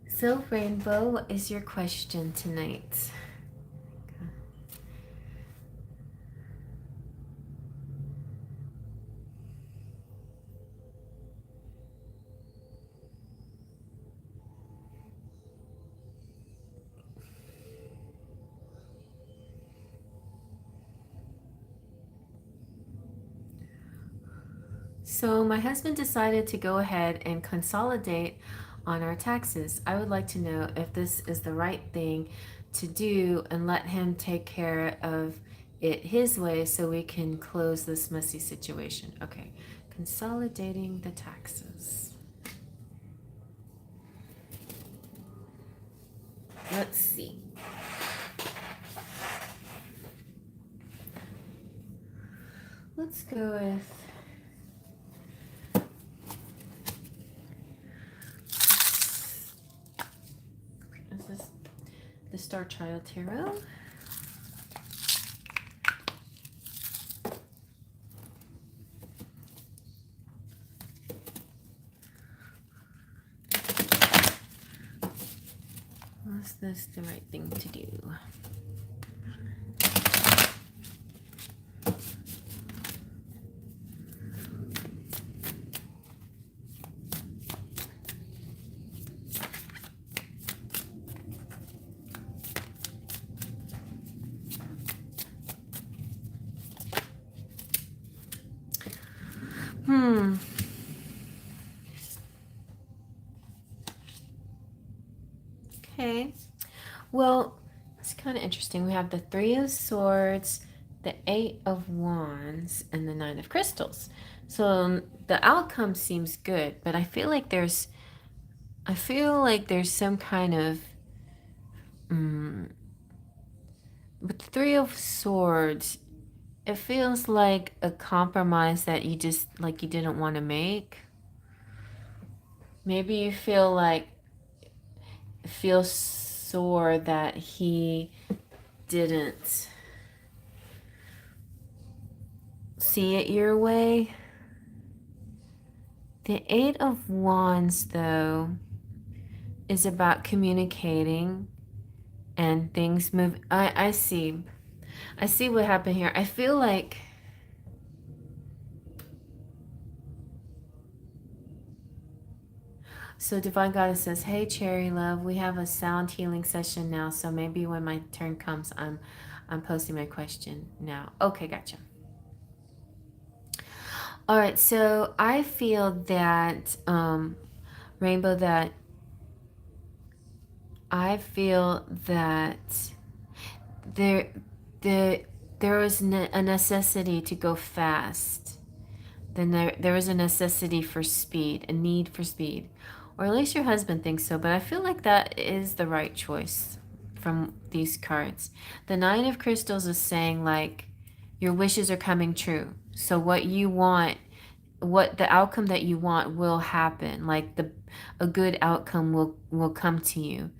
So Rainbow, what is your question tonight? So my husband decided to go ahead and consolidate on our taxes. I would like to know if this is the right thing to do and let him take care of it his way so we can close this messy situation. Okay, consolidating the taxes. Let's see. Let's go with the Star Child Tarot. Was this the right thing to do? Okay. Well, it's kind of interesting. We have the Three of Swords, the Eight of Wands, and the Nine of Crystals. So the outcome seems good, but I feel like there's some kind of with the Three of Swords, it feels like a compromise that you just like you didn't want to make. Maybe you feel sore that he didn't see it your way. The Eight of Wands, though, is about communicating and things move. I see what happened here. I feel like so Divine Goddess says, hey Cherry Love, we have a sound healing session now, so maybe when my turn comes I'm posting my question now. Okay, gotcha. All right, so I feel that Rainbow, that I feel that there is a necessity to go fast. Then there is a necessity for speed, a need for speed. Or at least your husband thinks so, but I feel like that is the right choice from these cards. The Nine of Crystals is saying like your wishes are coming true. So what you want, what the outcome that you want will happen. Like a good outcome will come to you.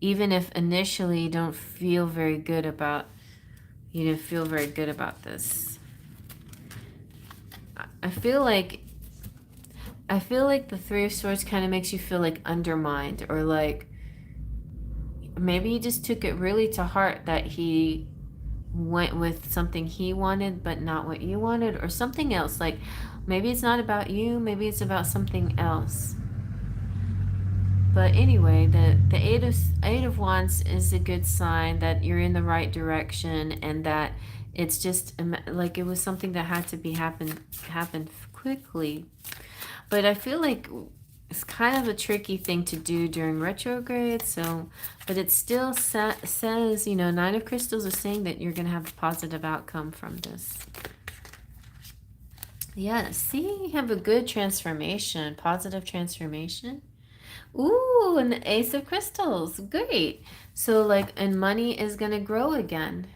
Even if initially you don't feel very good about this. I feel like the Three of Swords kind of makes you feel like undermined, or like maybe you just took it really to heart that he went with something he wanted but not what you wanted, or something else. Like maybe it's not about you, maybe it's about something else. But anyway, the Eight of Wands is a good sign that you're in the right direction, and that it's just like it was something that had to happen quickly. But I feel like it's kind of a tricky thing to do during retrograde. So, but it still says, Nine of Crystals is saying that you're going to have a positive outcome from this. Yeah, see, you have a good transformation, positive transformation. Ooh, and the Ace of Crystals. Great. So and money is going to grow again.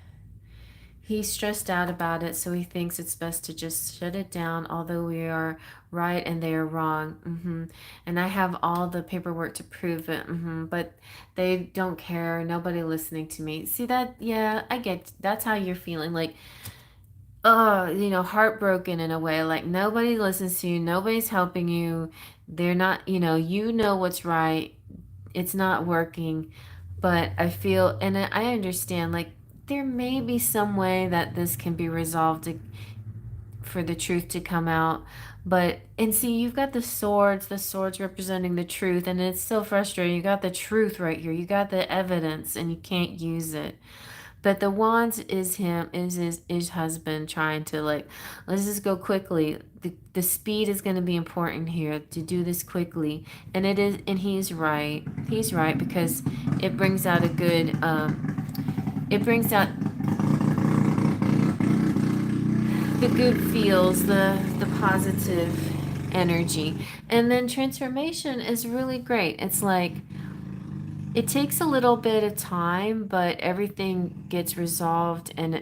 He's stressed out about it, so he thinks it's best to just shut it down, although we are right and they are wrong. And I have all the paperwork to prove it. But they don't care. Nobody listening to me. See that? Yeah, I get. That's how you're feeling. Like heartbroken in a way. Like nobody listens to you, nobody's helping you. They're not, you know what's right. It's not working. But I feel, and I understand, like, there may be some way that this can be resolved for the truth to come out. But, and see, you've got the swords representing the truth, and it's so frustrating. You got the truth right here, you got the evidence, and you can't use it. But the wands is his husband trying to, like, let's just go quickly. The speed is going to be important here to do this quickly, and it is, and he's right. He's right because it brings out a good it brings out the good feels, the positive energy. And then transformation is really great. It's like it takes a little bit of time, but everything gets resolved, and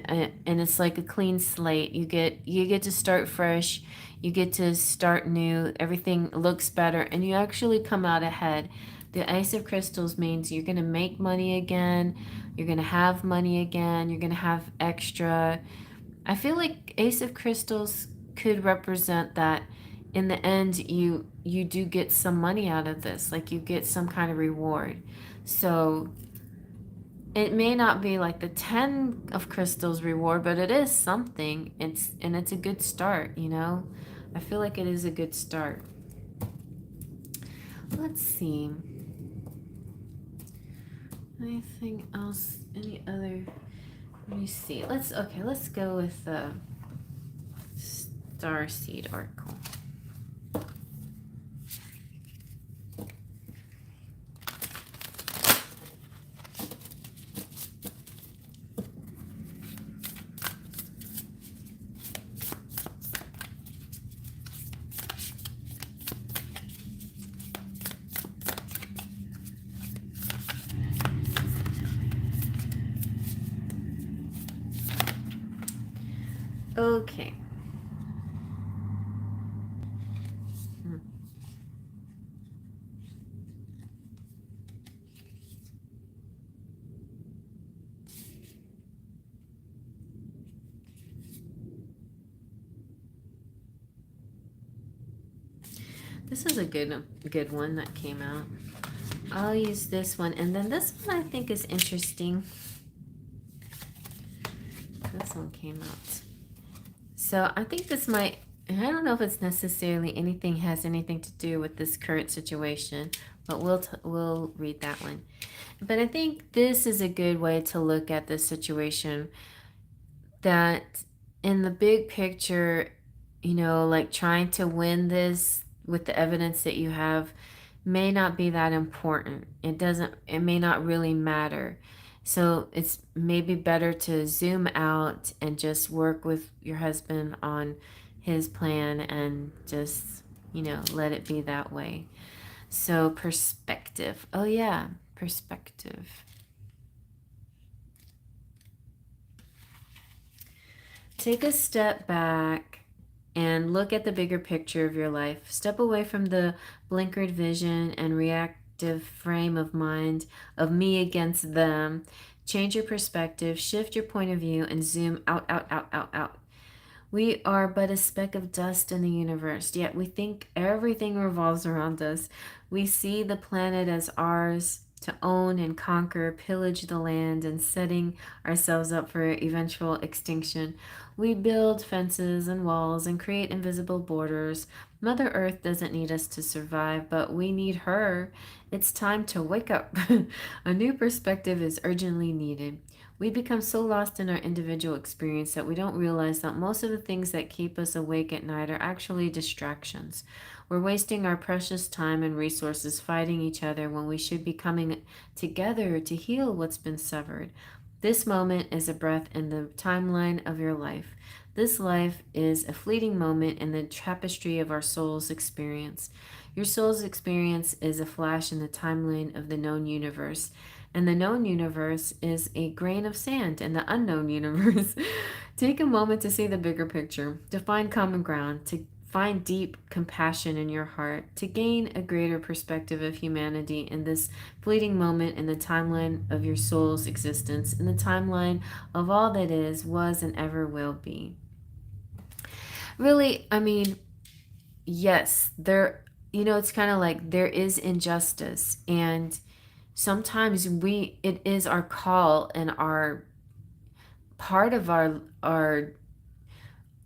it's like a clean slate. You get to start fresh, you get to start new. Everything looks better, and you actually come out ahead. The Ace of Crystals means you're gonna make money again, you're gonna have money again, you're gonna have extra. I feel like Ace of Crystals could represent that in the end you do get some money out of this, like you get some kind of reward. So it may not be like the 10 of crystals reward, but it is something. It's a good start. I feel like it is a good start. Let's see. Anything else? Any other? Let me see. Let's go with the Starseed Oracle. Okay. This is a good one that came out. I'll use this one, and then this one I think is interesting. This one came out. So I think this might, I don't know if it's necessarily has anything to do with this current situation, but we'll read that one. But I think this is a good way to look at this situation, that in the big picture, like trying to win this with the evidence that you have may not be that important. It may not really matter. So it's maybe better to zoom out and just work with your husband on his plan and just, let it be that way. So perspective. Oh yeah, perspective. Take a step back and look at the bigger picture of your life. Step away from the blinkered vision and reactive frame of mind of me against them. Change your perspective, shift your point of view, and zoom out, out, out, out, out. We are but a speck of dust in the universe, yet we think everything revolves around us. We see the planet as ours to own and conquer, pillage the land, and setting ourselves up for eventual extinction. We build fences and walls and create invisible borders. Mother Earth doesn't need us to survive, but we need her. It's time to wake up. A new perspective is urgently needed. We become so lost in our individual experience that we don't realize that most of the things that keep us awake at night are actually distractions. We're wasting our precious time and resources fighting each other when we should be coming together to heal what's been severed. This moment is a breath in the timeline of your life. This life is a fleeting moment in the tapestry of our soul's experience. Your soul's experience is a flash in the timeline of the known universe, and the known universe is a grain of sand in the unknown universe. Take a moment to see the bigger picture, to find common ground, to find deep compassion in your heart, to gain a greater perspective of humanity in this fleeting moment in the timeline of your soul's existence, in the timeline of all that is, was, and ever will be. Really, I mean, yes, there, it's kind of like there is injustice, and sometimes it is our call and our part of our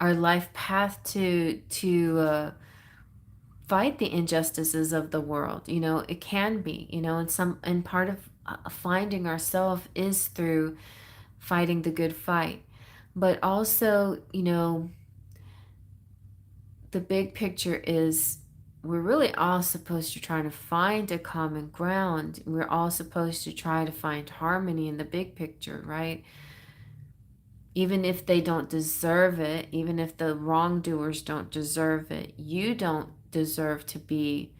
life path to fight the injustices of the world. It can be, and part of finding ourselves is through fighting the good fight. But also, the big picture is we're really all supposed to try to find a common ground. We're all supposed to try to find harmony in the big picture, right? Even if they don't deserve it, even if the wrongdoers don't deserve it, you don't deserve to be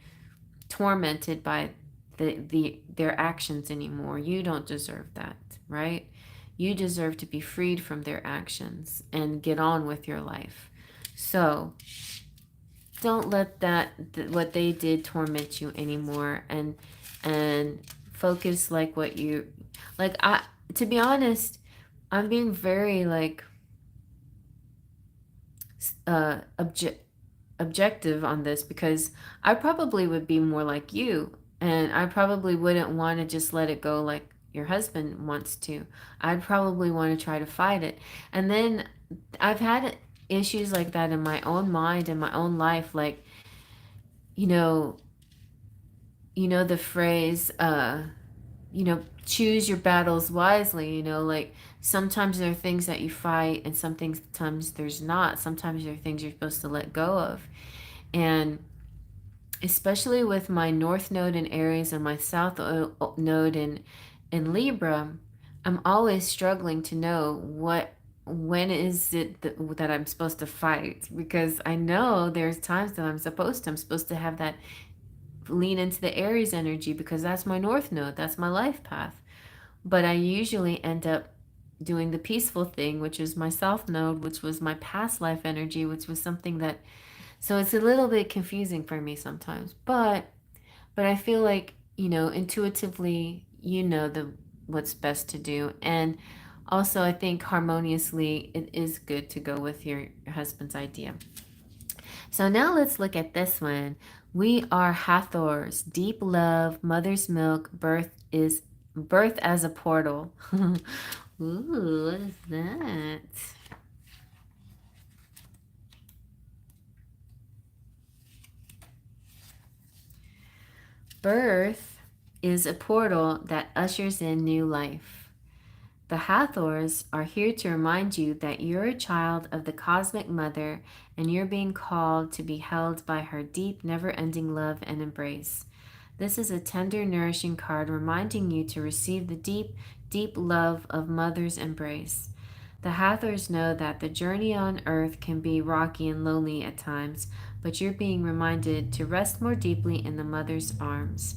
tormented by their actions anymore. You don't deserve that, right? You deserve to be freed from their actions and get on with your life. So don't let what they did torment you anymore, and focus like what you like. I To be honest, I'm being very like uh objective on this, because I probably would be more like you, and I probably wouldn't want to just let it go like your husband wants to. I'd probably want to try to fight it. And then I've had issues like that in my own mind, in my own life, like, you know the phrase, choose your battles wisely. Like, sometimes there are things that you fight, and sometimes there's not. Sometimes there are things you're supposed to let go of. And especially with my North Node in Aries and my South Node in Libra, I'm always struggling to know when is it that I'm supposed to fight, because I know there's times that I'm supposed to have that lean into the Aries energy, because that's my North Node, that's my life path. But I usually end up doing the peaceful thing, which is my South Node, which was my past life energy, which was something that, so it's a little bit confusing for me sometimes. But I feel like, intuitively, what's best to do. And also, I think harmoniously, it is good to go with your husband's idea. So now let's look at this one. We are Hathors, deep love, mother's milk, birth as a portal. Ooh, what is that? Birth is a portal that ushers in new life. The Hathors are here to remind you that you're a child of the cosmic mother, and you're being called to be held by her deep, never-ending love and embrace. This is a tender, nourishing card reminding you to receive the deep, deep love of mother's embrace. The Hathors know that the journey on earth can be rocky and lonely at times, but you're being reminded to rest more deeply in the mother's arms.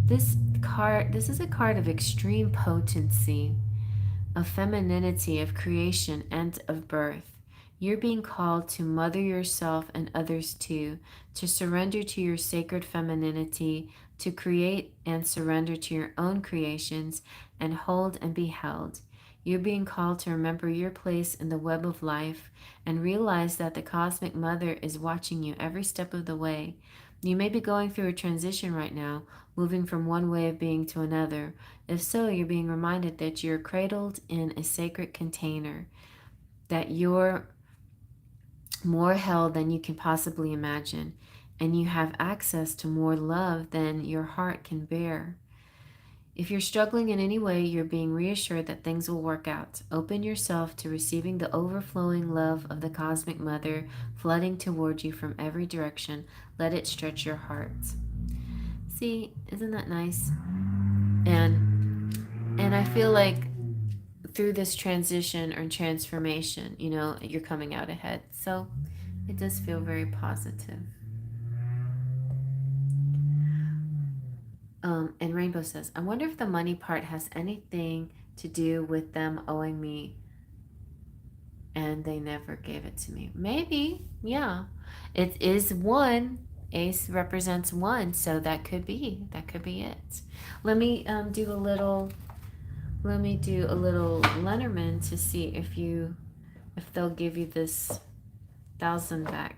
This is a card of extreme potency, of femininity, of creation, and of birth. You're being called to mother yourself and others too, to surrender to your sacred femininity, to create and surrender to your own creations, and hold and be held. You're being called to remember your place in the web of life, and realize that the cosmic mother is watching you every step of the way. You may be going through a transition right now, moving from one way of being to another. If so, you're being reminded that you're cradled in a sacred container, that you're more held than you can possibly imagine, and you have access to more love than your heart can bear. If you're struggling in any way, you're being reassured that things will work out. Open yourself to receiving the overflowing love of the Cosmic Mother flooding toward you from every direction. Let it stretch your heart. See, isn't that nice? And I feel like through this transition or transformation, you're coming out ahead. So it does feel very positive. And Rainbow says, I wonder if the money part has anything to do with them owing me and they never gave it to me. Maybe, yeah. It is one. Ace represents one, so that could be it. Let me do a little Lenormand to see if they'll give you this 1,000 back.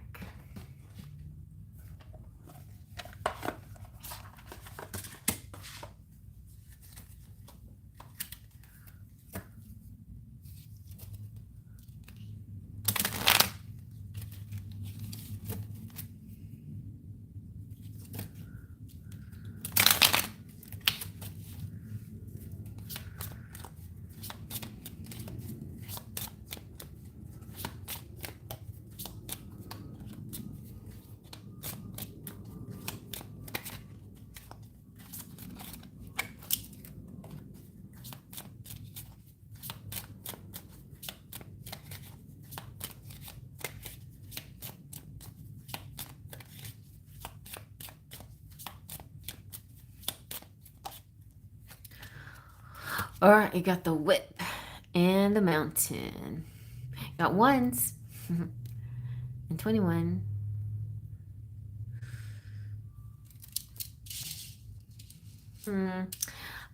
All right, you got the whip and the mountain. Got ones and 21.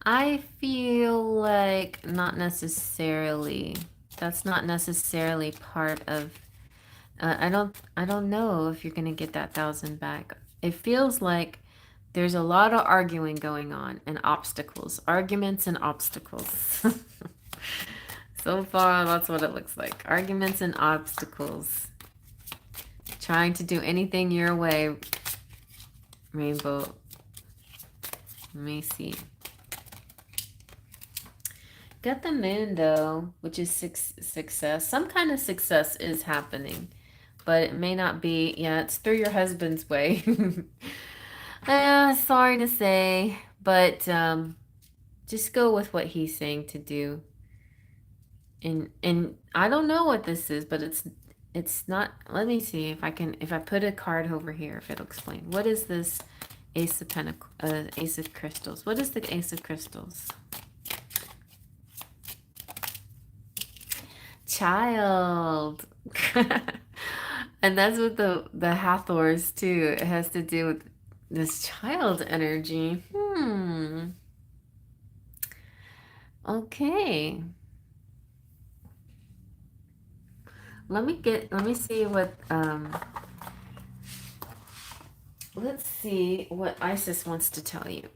I feel like not necessarily. That's not necessarily part of. I don't know if you're gonna get that 1,000 back. It feels like there's a lot of arguing going on and obstacles, arguments and obstacles. So far, that's what it looks like. Arguments and obstacles. Trying to do anything your way, Rainbow. Let me see. Got the moon, though, which is success. Some kind of success is happening, but it may not be. Yeah, it's through your husband's way. Sorry to say, but just go with what he's saying to do. And I don't know what this is, but it's not. Let me see if I put a card over here, if it'll explain. What is this Ace of Ace of Crystals? What is the Ace of Crystals? Child. And that's with the Hathors too. It has to do with this child energy. Okay. Let me see what let's see what Isis wants to tell you.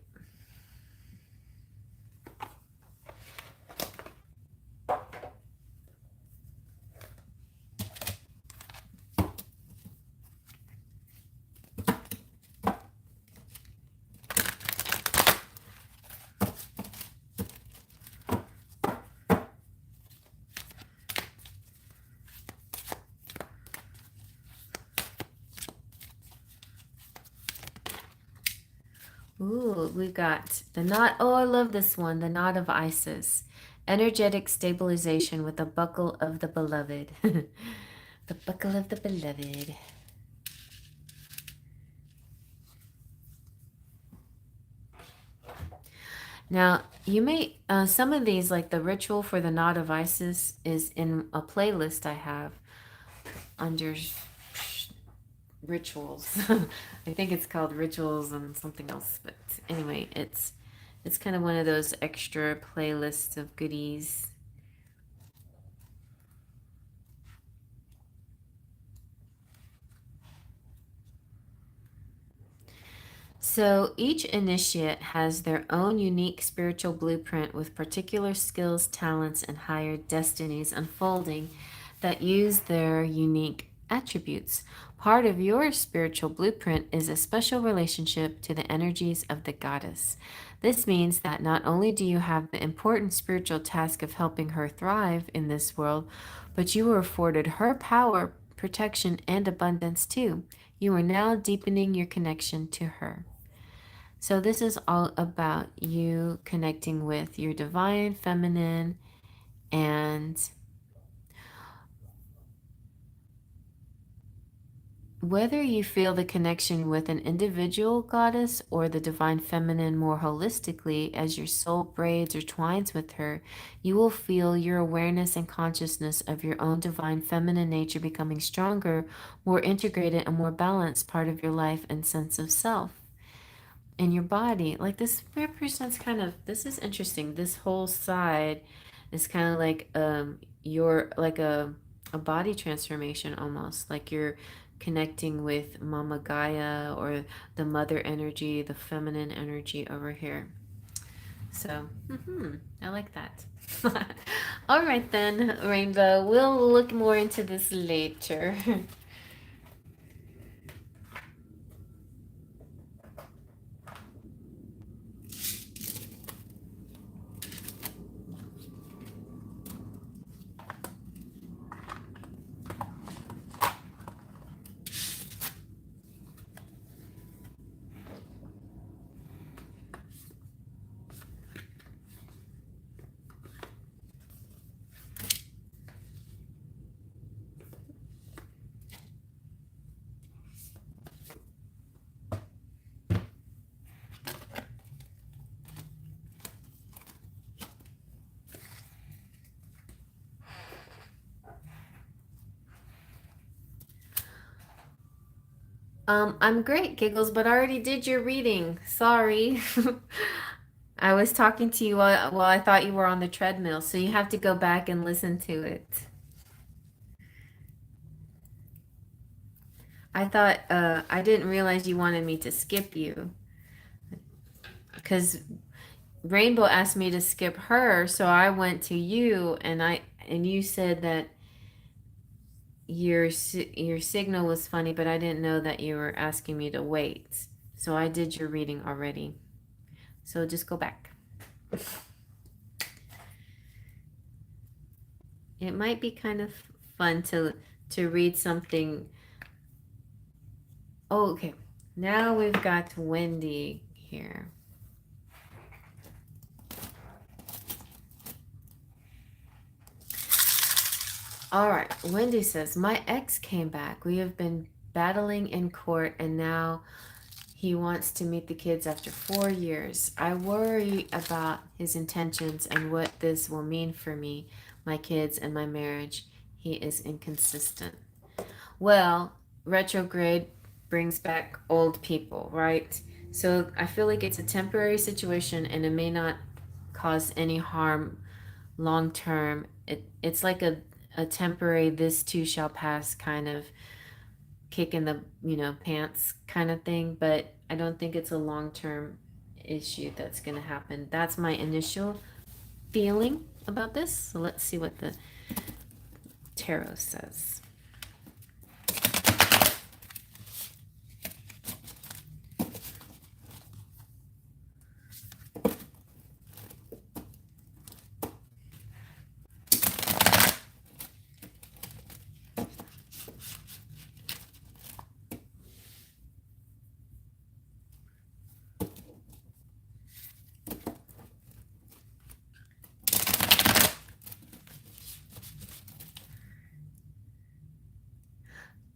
Ooh, we got the knot. Oh, I love this one. The knot of Isis. Energetic stabilization with the buckle of the beloved. The buckle of the beloved. Now, you may, some of these, like the ritual for the knot of Isis, is in a playlist I have under rituals. I think it's called rituals and something else, but anyway, it's kind of one of those extra playlists of goodies. So each initiate has their own unique spiritual blueprint with particular skills, talents, and higher destinies unfolding that use their unique attributes. Part of your spiritual blueprint is a special relationship to the energies of the goddess. This means that not only do you have the important spiritual task of helping her thrive in this world, but you are afforded her power, protection, and abundance too. You are now deepening your connection to her. So this is all about you connecting with your divine feminine, and whether you feel the connection with an individual goddess or the divine feminine more holistically as your soul braids or twines with her, you will feel your awareness and consciousness of your own divine feminine nature becoming stronger, more integrated, and more balanced part of your life and sense of self. In your body, like this represents kind of, this is interesting, this whole side is kind of like your like a a body transformation almost, like you're connecting with Mama Gaia or the mother energy, the feminine energy over here. So, I like that. All right then, Rainbow. We'll look more into this later. I'm great, Giggles, but I already did your reading. Sorry. I was talking to you while I thought you were on the treadmill, so you have to go back and listen to it. I thought I didn't realize you wanted me to skip you because Rainbow asked me to skip her, so I went to you and you said that your signal was funny, but I didn't know that you were asking me to wait. So I did your reading already. So just go back. It might be kind of fun to read something. Oh, okay. Now we've got Wendy here. All right. Wendy says, my ex came back. We have been battling in court and now he wants to meet the kids after 4 years. I worry about his intentions and what this will mean for me, my kids, and my marriage. He is inconsistent. Well, retrograde brings back old people, right? So I feel like it's a temporary situation and it may not cause any harm long term. It's like a temporary this too shall pass kind of kick in the pants kind of thing, but I don't think it's a long term issue that's going to happen. That's my initial feeling about this. So let's see what the tarot says.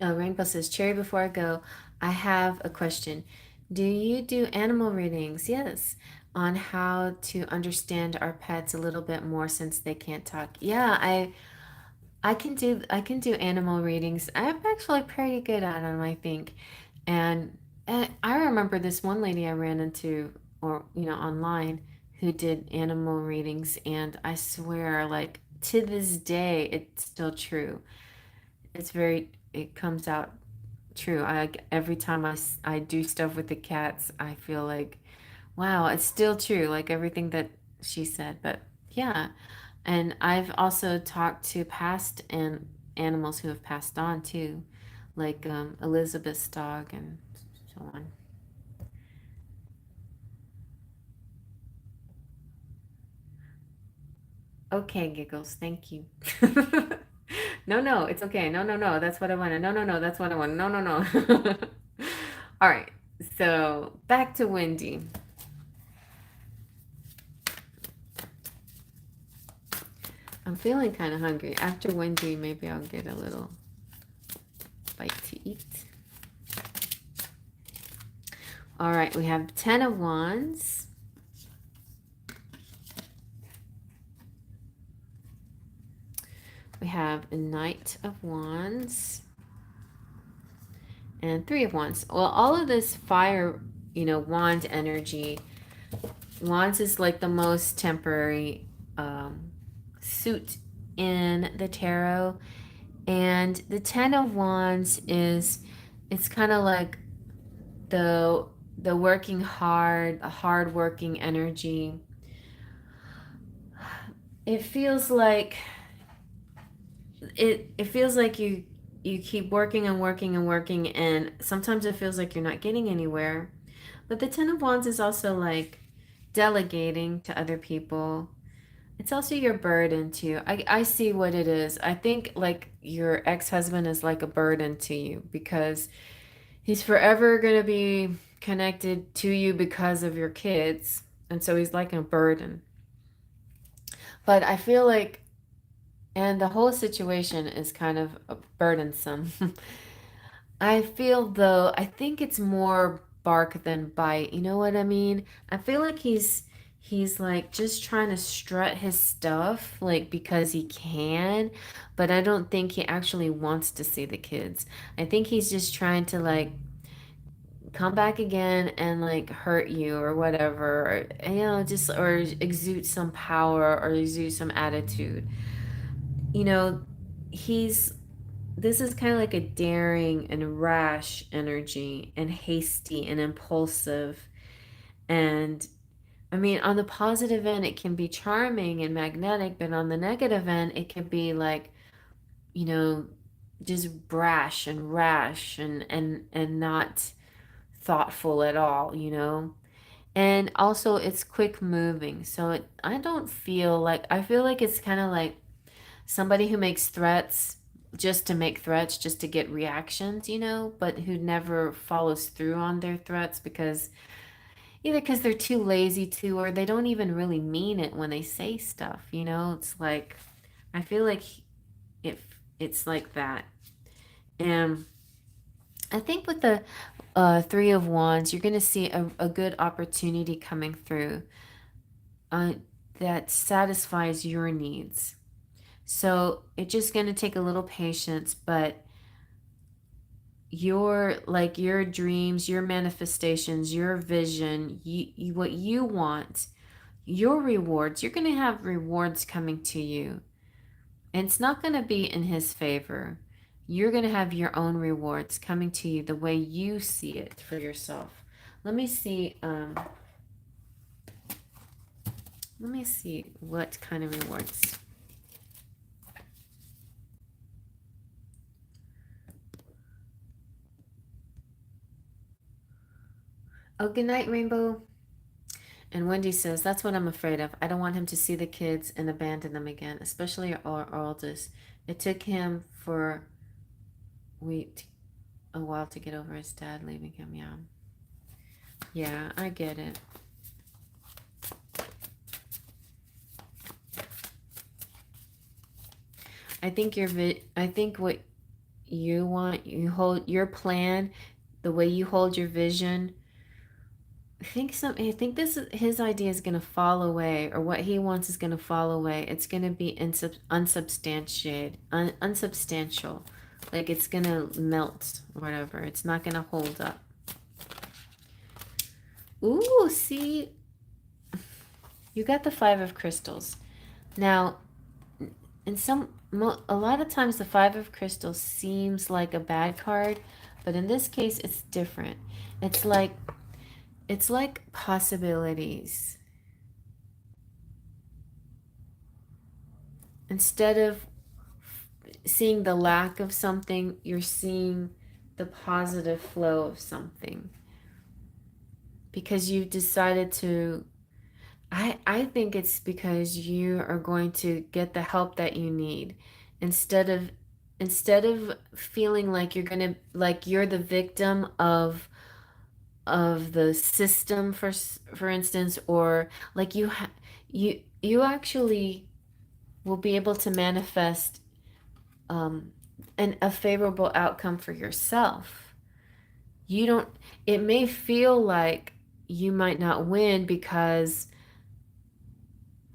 Rainbow says, Cherry, before I go, I have a question. Do you do animal readings? Yes. On how to understand our pets a little bit more since they can't talk. Yeah, I can do animal readings. I'm actually pretty good at them, I think. And I remember this one lady I ran into or online who did animal readings, and I swear, like, to this day it's still true. It comes out true. Every time I do stuff with the cats, I feel like, wow, it's still true, like everything that she said. But yeah, and I've also talked to past and animals who have passed on too, like Elizabeth's dog and so on. Okay, Giggles, thank you. No, no, it's okay. No, no, no, that's what I wanted. No, no, no, that's what I want. No, no, no. All right, so back to Wendy. I'm feeling kind of hungry. After Wendy, maybe I'll get a little bite to eat. All right, we have 10 of Wands. We have a Knight of Wands. And 3 of Wands. Well, all of this fire, wand energy. Wands is like the most temporary suit in the tarot. And the Ten of Wands is, it's kind of like the working hard, a hard working energy. It feels like it feels like you keep working and working and working, and sometimes it feels like you're not getting anywhere. But the Ten of Wands is also like delegating to other people. It's also your burden too. I see what it is. I think like your ex-husband is like a burden to you because he's forever going to be connected to you because of your kids. And so he's like a burden. But I feel like, and the whole situation is kind of burdensome. I feel though, I think it's more bark than bite. You know what I mean? I feel like he's like just trying to strut his stuff like because he can, but I don't think he actually wants to see the kids. I think he's just trying to like come back again and like hurt you or whatever, or, just or exude some power or exude some attitude. You know, he's this is kind of like a daring and rash energy and hasty and impulsive. And I mean, on the positive end, it can be charming and magnetic, but on the negative end, it can be like, you know, just brash and rash and not thoughtful at all, you know? And also it's quick moving. So I don't feel like, I feel like it's kind of like somebody who makes threats just to make threats, just to get reactions, but who never follows through on their threats because either because they're too lazy to, or they don't even really mean it when they say stuff. It's like, I feel like if it's like that. And I think with the Three of Wands, you're going to see a good opportunity coming through uh, that satisfies your needs. So it's just going to take a little patience, but your dreams, your manifestations, your vision, what you want, your rewards, you're going to have rewards coming to you. And it's not going to be in his favor. You're going to have your own rewards coming to you the way you see it for yourself. Let me see. Let me see what kind of rewards. Oh, good night, Rainbow. And Wendy says, that's what I'm afraid of. I don't want him to see the kids and abandon them again, especially our oldest. It took him a while to get over his dad leaving him. Yeah, I get it. I think what you want, you hold your plan, the way you hold your vision. I think his idea is going to fall away, or what he wants is going to fall away. It's going to be unsubstantial. Like it's going to melt, or whatever. It's not going to hold up. Ooh, see? You got the Five of Crystals. Now, a lot of times the Five of Crystals seems like a bad card, but in this case, it's different. It's like possibilities. Instead of seeing the lack of something, you're seeing the positive flow of something. Because you've decided to, I think it's because you are going to get the help that you need. Instead of feeling like you're the victim of the system, for instance, or like you actually will be able to manifest a favorable outcome for yourself. It may feel like you might not win because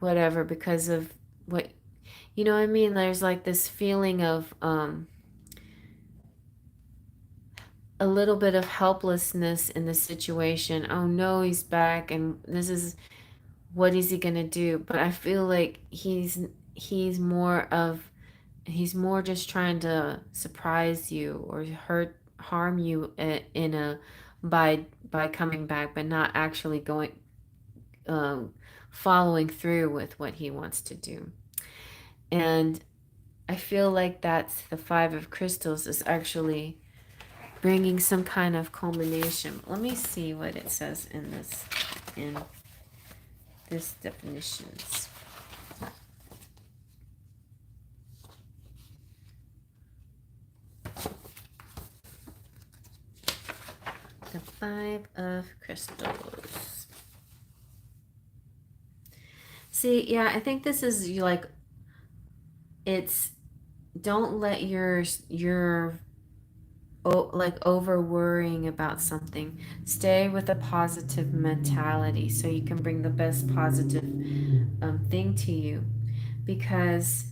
of what, you know what I mean? There's like this feeling of a little bit of helplessness in the situation. Oh no, he's back, and what is he gonna do? But I feel like he's more of He's more just trying to surprise you or harm you in a by coming back, but not actually going um, following through with what he wants to do. And I feel like that's the Five of Crystals is actually bringing some kind of culmination. Let me see what it says in this definitions. The Five of Crystals. See, yeah, I think this is like, it's, don't let your like over worrying about something. Stay with a positive mentality so you can bring the best positive thing to you, because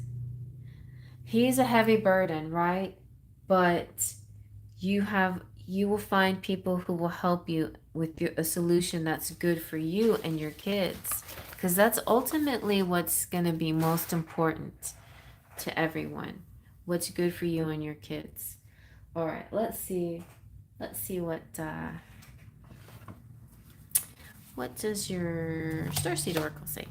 he's a heavy burden, right? But you will find people who will help you with a solution that's good for you and your kids, because that's ultimately what's going to be most important to everyone. What's good for you and your kids. All right, let's see what does your Starseed Oracle say?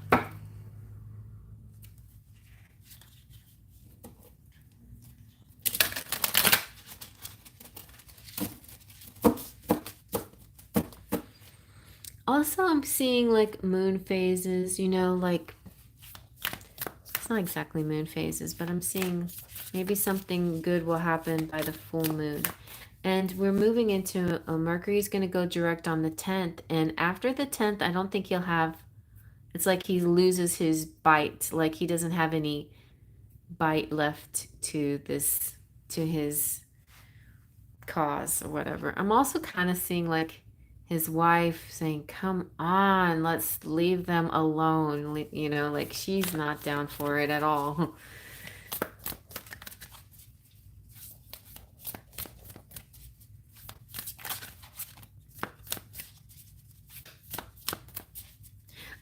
Also, I'm seeing like moon phases, like it's not exactly moon phases, but I'm seeing maybe something good will happen by the full moon. And we're moving into Mercury's going to go direct on the 10th. And after the 10th, I don't think he'll have, it's like he loses his bite. Like he doesn't have any bite left to his cause or whatever. I'm also kind of seeing like his wife saying, come on, let's leave them alone. Like she's not down for it at all.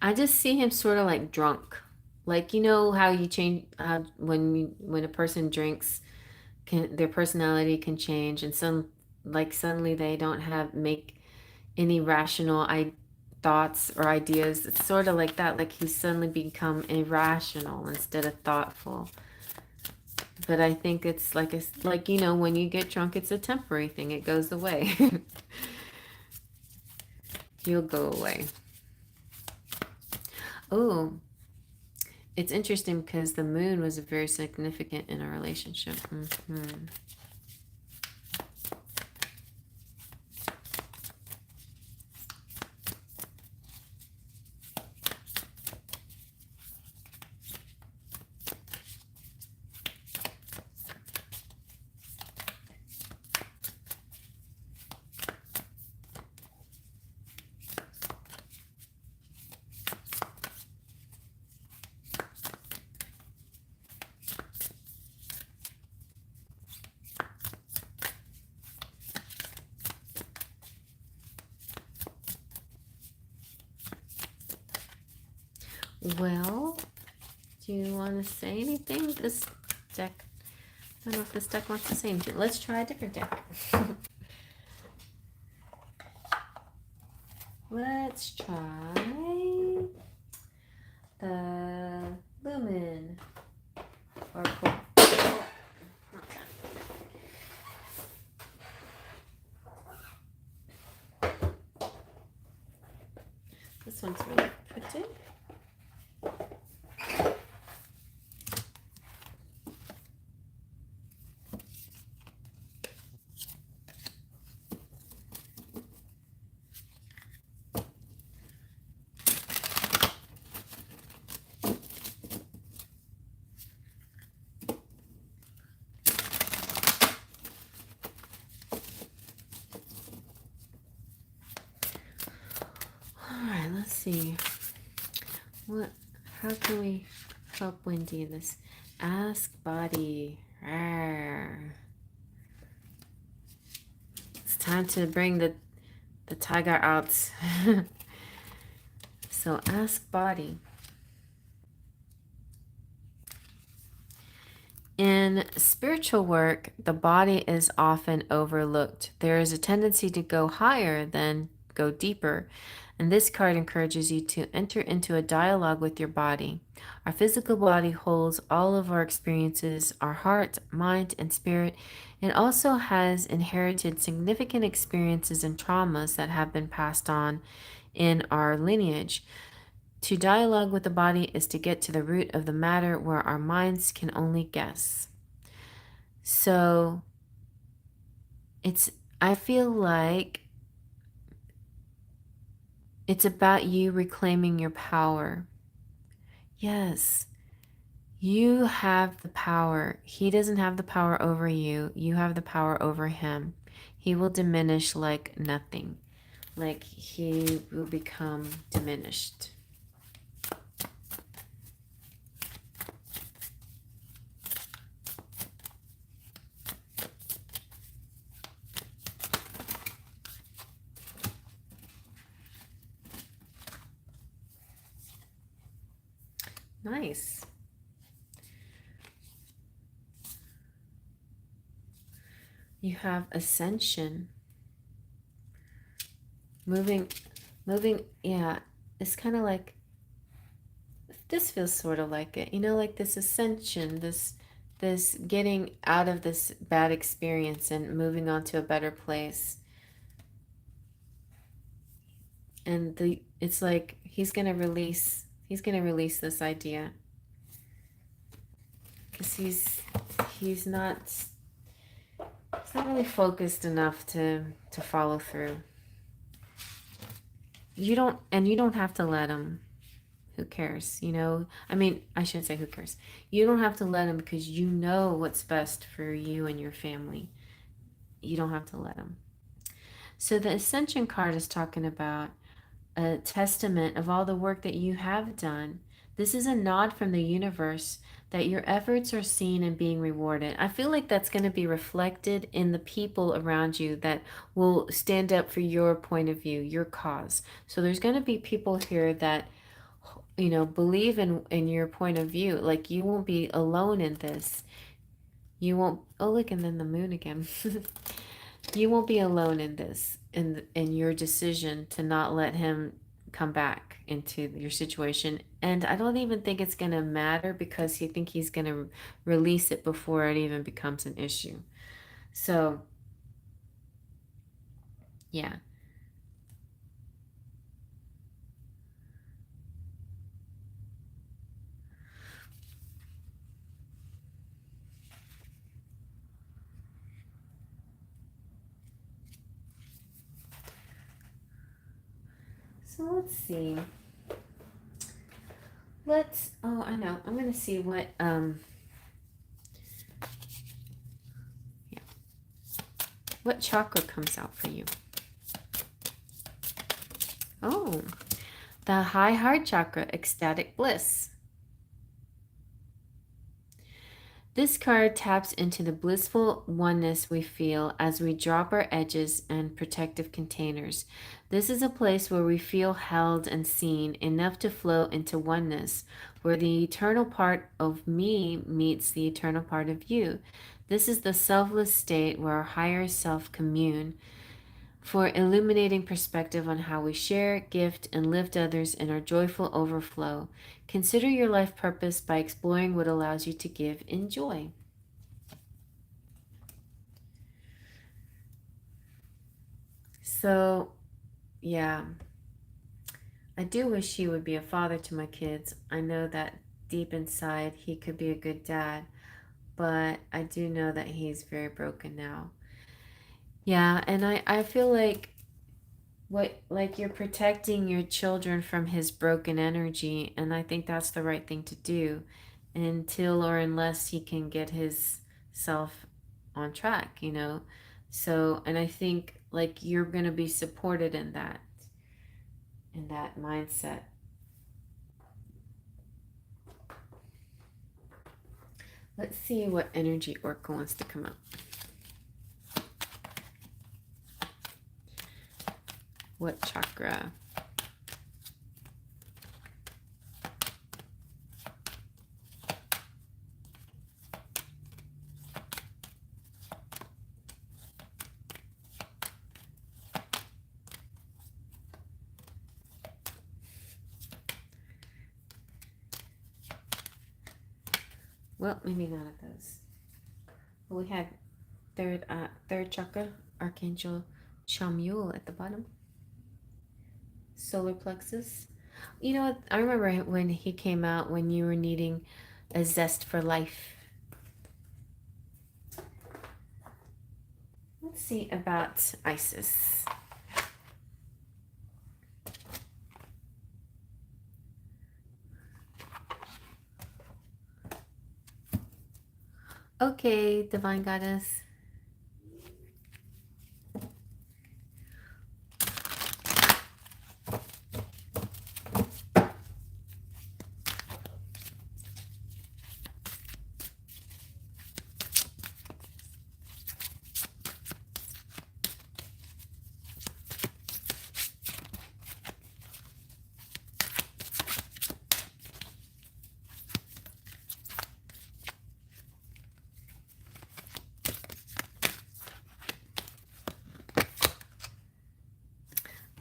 I just see him sort of like drunk. Like, how you change when a person drinks, their personality can change, and suddenly they don't make any rational thoughts or ideas. It's sort of like that, like he's suddenly become irrational instead of thoughtful. But I think it's like when you get drunk, it's a temporary thing. It goes away. You'll go away. Oh, it's interesting because the moon was very significant in a relationship. Mm-hmm. Well, do you want to say anything? This deck, I don't know if this deck wants to say anything. Let's try a different deck. Let's try the Lumen Oracle. This one's really pretty. Let's see. How can we help Wendy in this? Ask body. Rawr. It's time to bring the tiger out. So ask body. And In spiritual work, the body is often overlooked. There is a tendency to go higher than go deeper, and this card encourages you to enter into a dialogue with your body. Our physical body holds all of our experiences, our heart, mind, and spirit. It also has inherited significant experiences and traumas that have been passed on in our lineage. To dialogue with the body is to get to the root of the matter where our minds can only guess. So I feel like it's about you reclaiming your power. Yes, you have the power. He doesn't have the power over you. You have the power over him. He will diminish like nothing. Like he will become diminished. Nice. You have ascension. Moving, yeah. It's kind of like, this feels sort of like it. You know, like this ascension, this getting out of this bad experience and moving on to a better place. And it's like he's gonna release this idea. Because he's not really focused enough to follow through. You don't have to let him. Who cares? You know, I mean, I shouldn't say who cares. You don't have to let him because you know what's best for you and your family. You don't have to let him. So the Ascension card is talking about a testament of all the work that you have done. This is a nod from the universe that your efforts are seen and being rewarded. I feel like that's going to be reflected in the people around you that will stand up for your point of view, your cause. So there's going to be people here that, you know, believe in your point of view. Like you won't be alone in this. You won't, oh look, and then the moon again. You won't be alone in this, in your decision to not let him come back into your situation. And I don't even think it's going to matter because you think he's going to release it before it even becomes an issue. So, yeah. So let's see. Oh, I know. I'm going to see what, yeah, what chakra comes out for you. Oh, the high heart chakra, ecstatic bliss. This card taps into the blissful oneness we feel as we drop our edges and protective containers. This is a place where we feel held and seen enough to flow into oneness, where the eternal part of me meets the eternal part of you. This is the selfless state where our higher self commune. For illuminating perspective on how we share, gift, and lift others in our joyful overflow, consider your life purpose by exploring what allows you to give in joy. So, yeah, I do wish he would be a father to my kids. I know that deep inside he could be a good dad, but I do know that he's very broken now. Yeah, and I feel like you're protecting your children from his broken energy, and I think that's the right thing to do until or unless he can get his self on track, you know. So, and I think like you're going to be supported in that mindset. Let's see what energy Oracle wants to come up. What chakra? Well, maybe none of those. We had third chakra, Archangel Chamuel at the bottom. Solar plexus. You know what? I remember when he came out when you were needing a zest for life. Let's see about Isis. Okay, Divine Goddess.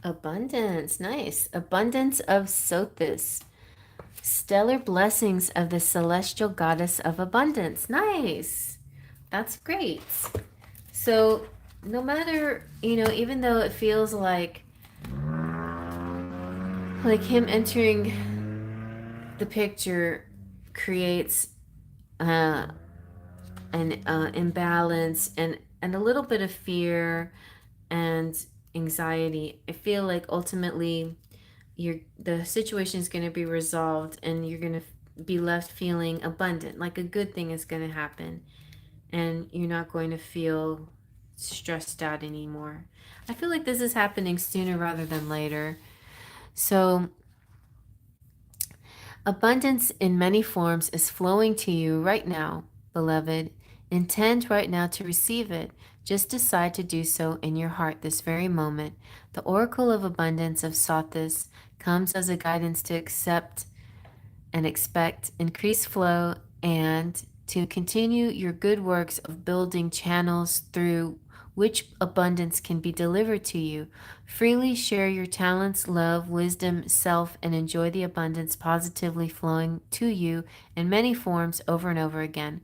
Abundance, nice. Abundance of Sothis. Stellar blessings of the celestial goddess of abundance. Nice. That's great. So, no matter, even though it feels like him entering the picture creates an imbalance and a little bit of fear and anxiety, I feel like ultimately the situation is going to be resolved and you're going to be left feeling abundant, like a good thing is going to happen, and you're not going to feel stressed out anymore. I feel like this is happening sooner rather than later. So abundance in many forms is flowing to you right now, beloved. Intend right now to receive it. Just decide to do so in your heart this very moment. The oracle of abundance of Sothis comes as a guidance to accept and expect increased flow and to continue your good works of building channels through which abundance can be delivered to you. Freely share your talents, love, wisdom, self, and enjoy the abundance positively flowing to you in many forms over and over again.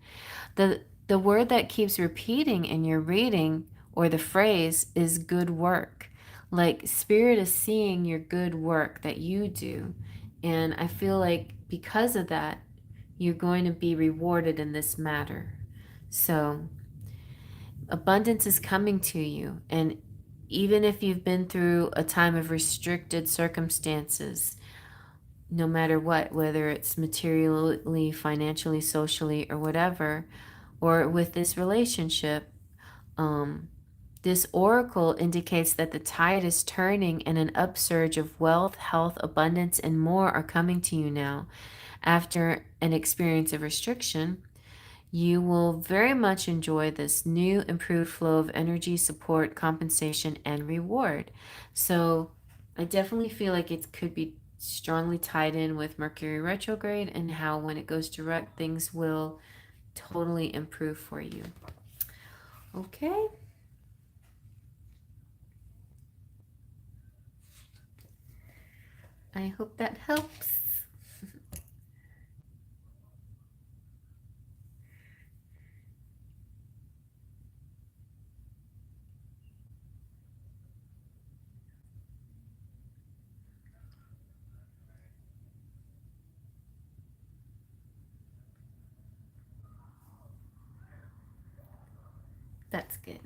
The word that keeps repeating in your reading or the phrase is good work. Like Spirit is seeing your good work that you do. And I feel like because of that, you're going to be rewarded in this matter. So abundance is coming to you. And even if you've been through a time of restricted circumstances, no matter what, whether it's materially, financially, socially, or whatever, or with this relationship, um, this oracle indicates that the tide is turning and an upsurge of wealth, health, abundance, and more are coming to you now. After an experience of restriction, you will very much enjoy this new improved flow of energy, support, compensation, and reward. So I definitely feel like it could be strongly tied in with Mercury retrograde and how when it goes direct, things will totally improve for you. Okay. I hope that helps. That's good.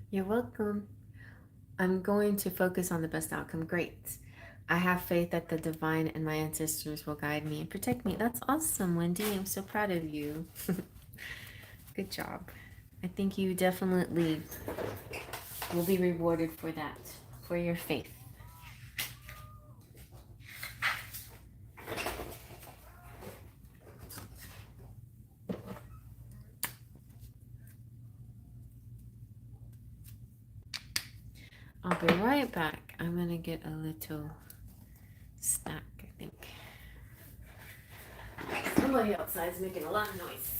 You're welcome. I'm going to focus on the best outcome. Great. I have faith that the divine and my ancestors will guide me and protect me. That's awesome, Wendy. I'm so proud of you. Good job. I think you definitely will be rewarded for that, for your faith. I'll be right back. I'm going to get a little snack, I think. Somebody outside is making a lot of noise.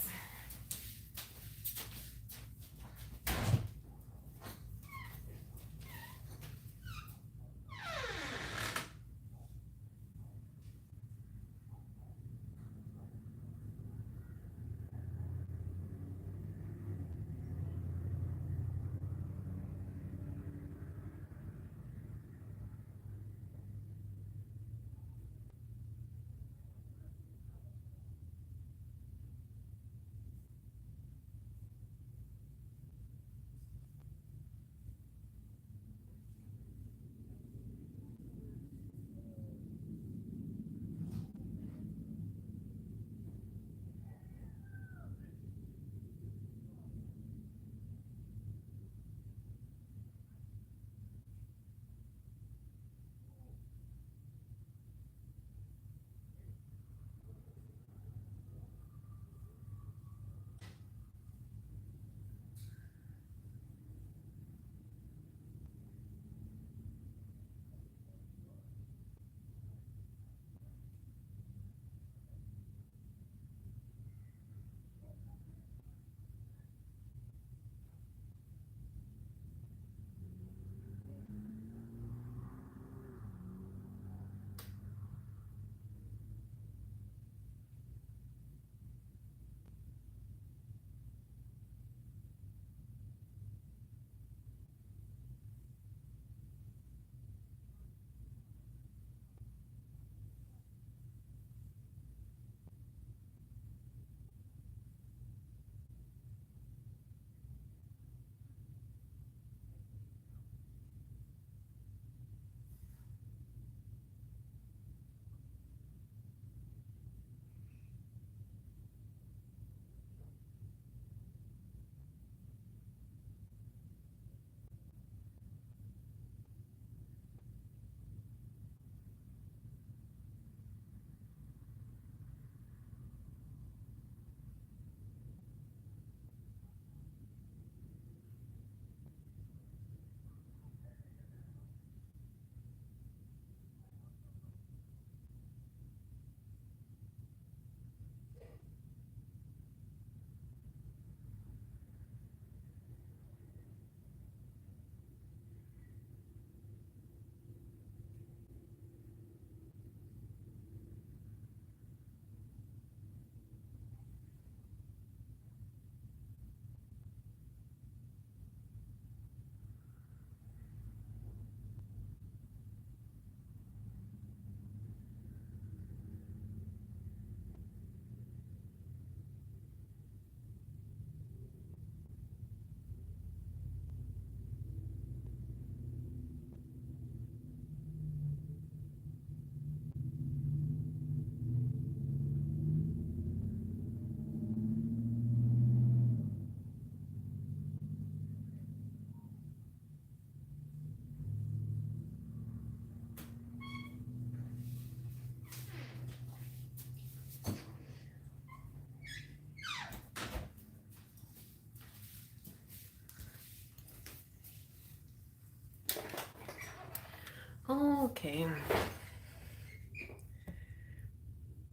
Okay.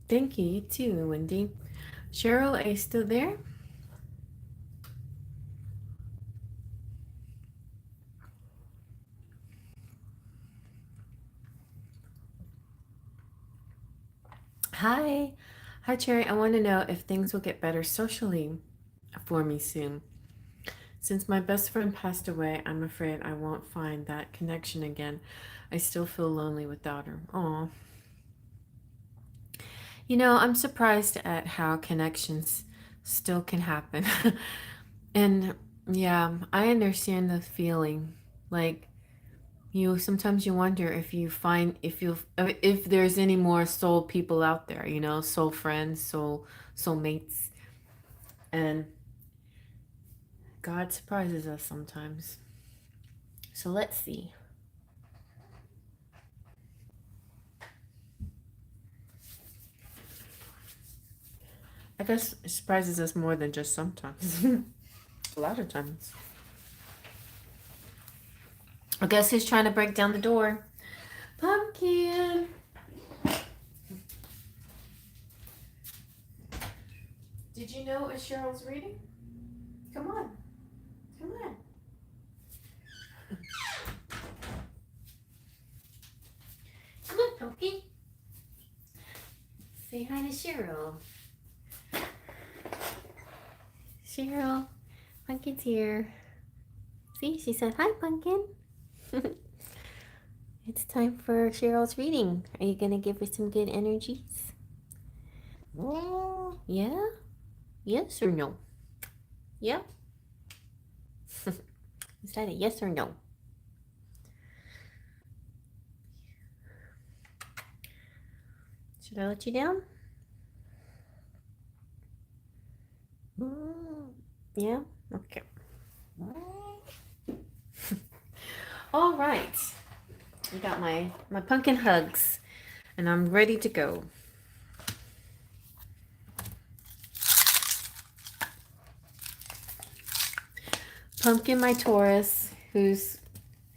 Thank you. You too, Wendy. Cheryl, are you still there? Hi. Hi, Cherry. I want to know if things will get better socially for me soon. Since my best friend passed away, I'm afraid I won't find that connection again. I still feel lonely without her. Aw. I'm surprised at how connections still can happen. And yeah, I understand the feeling. Like, sometimes you wonder if there's any more soul people out there, soul friends, soul mates. And God surprises us sometimes. So let's see. I guess it surprises us more than just sometimes. A lot of times. I guess who's trying to break down the door? Pumpkin! Did you know it was Cheryl's reading? Come on. Come on. Come on, Pumpkin. Say hi to Cheryl. Cheryl, Pumpkin's here. See, she said, hi, Pumpkin. It's time for Cheryl's reading. Are you going to give her some good energies? Yeah? Yes or no? Yeah? Is that a yes or no? Should I let you down? Yeah? Okay. All right. I got my pumpkin hugs, and I'm ready to go. Pumpkin, my Taurus, who's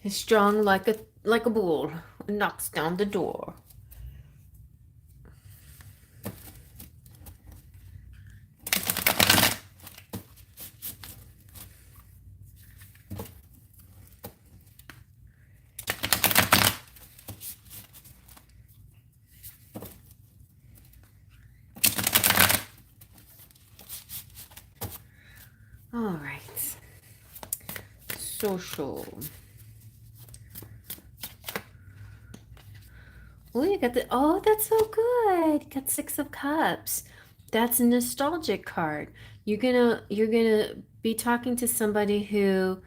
strong like a bull, knocks down the door. All right. Social. Oh, you got that's so good. You got 6 of Cups. That's a nostalgic card. You're gonna be talking to somebody who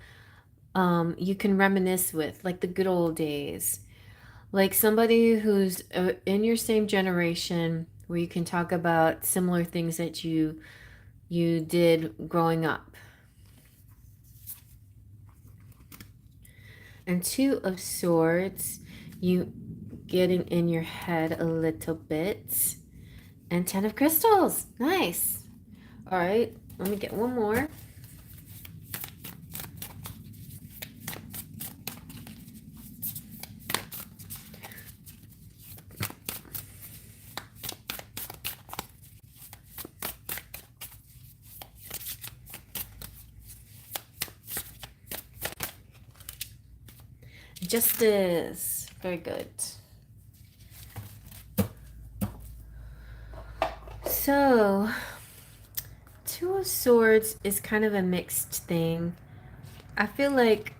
you can reminisce with, like the good old days. Like somebody who's in your same generation where you can talk about similar things that you did growing up. And 2 of Swords, you getting in your head a little bit. And 10 of Crystals. Nice. All right, let me get one more. Justice. Very good. So, 2 of Swords is kind of a mixed thing. I feel like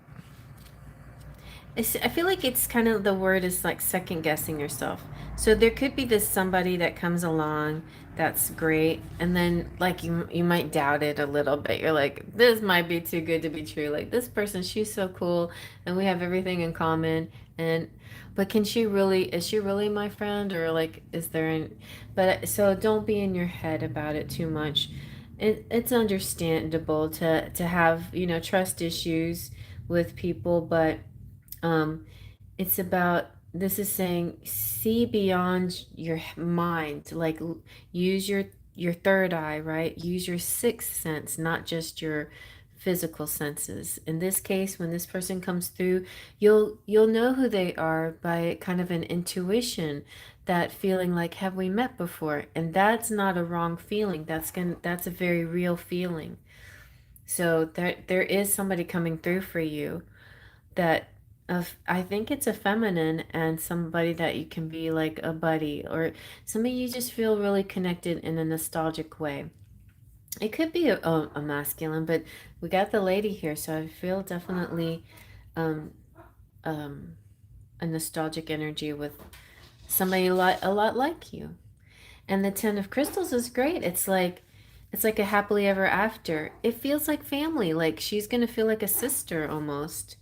it's kind of, the word is like second guessing yourself. So there could be this somebody that comes along that's great, and then like you might doubt it a little bit. You're like, this might be too good to be true. Like, this person, she's so cool and we have everything in common, and but is she really my friend, or like is there an but so don't be in your head about it too much. It's understandable to have, trust issues with people, but um, it's about, this is saying, see beyond your mind, like use your third eye, right? Use your sixth sense, not just your physical senses. In this case, when this person comes through, you'll know who they are by kind of an intuition, that feeling like, have we met before? And that's not a wrong feeling. That's a very real feeling. So there is somebody coming through for you that of, I think it's a feminine, and somebody that you can be like a buddy, or somebody you just feel really connected in a nostalgic way. It could be a masculine, but we got the lady here, so I feel definitely um, um, a nostalgic energy with somebody a lot like you. And the 10 of Crystals is great. It's like a happily ever after. It feels like family. Like she's gonna feel like a sister almost.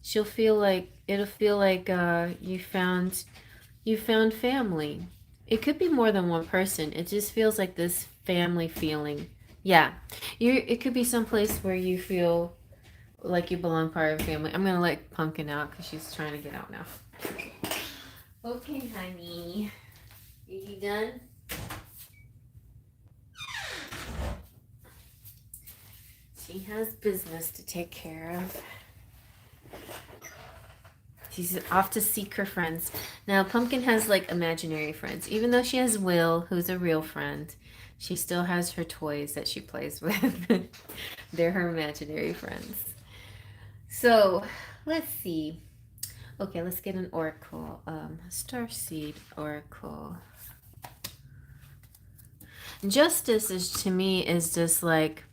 It'll feel like you found family. It could be more than one person. It just feels like this family feeling Yeah. It could be someplace where you feel like you belong part of a family. I'm gonna let Pumpkin out because she's trying to get out now. Okay, honey. Are you done? She has business to take care of. She's off to seek her friends. Now, Pumpkin has like imaginary friends. Even though she has Will, who's a real friend, she still has her toys that she plays with. They're her imaginary friends. So, let's see. Okay, let's get an oracle. Starseed oracle. Justice is to me is just like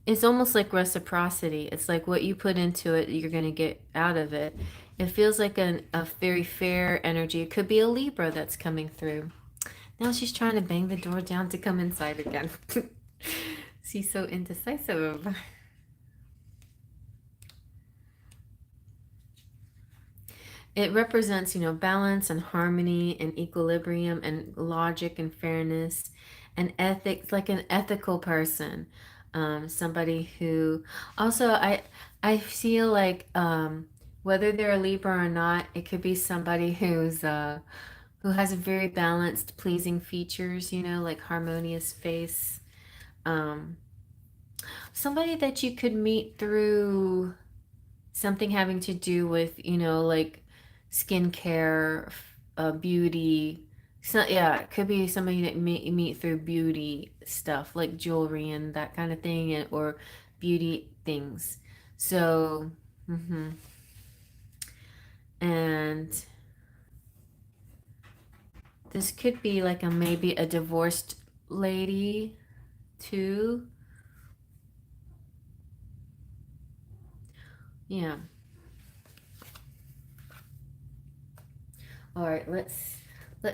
it's almost like reciprocity. It's like what you put into it, you're gonna get out of it. It feels like a very fair energy. It could be a Libra that's coming through. Now she's trying to bang the door down to come inside again. She's so indecisive. It represents, balance and harmony and equilibrium and logic and fairness and ethics, like an ethical person. Somebody who also I feel like whether they're a Libra or not, it could be somebody who has a very balanced, pleasing features, like harmonious face. Um, Somebody that you could meet through something having to do with, like skincare, beauty. So yeah, it could be somebody that you meet through beauty stuff, like jewelry and that kind of thing, or beauty things. So, and this could be like maybe a divorced lady too. Yeah. All right, let's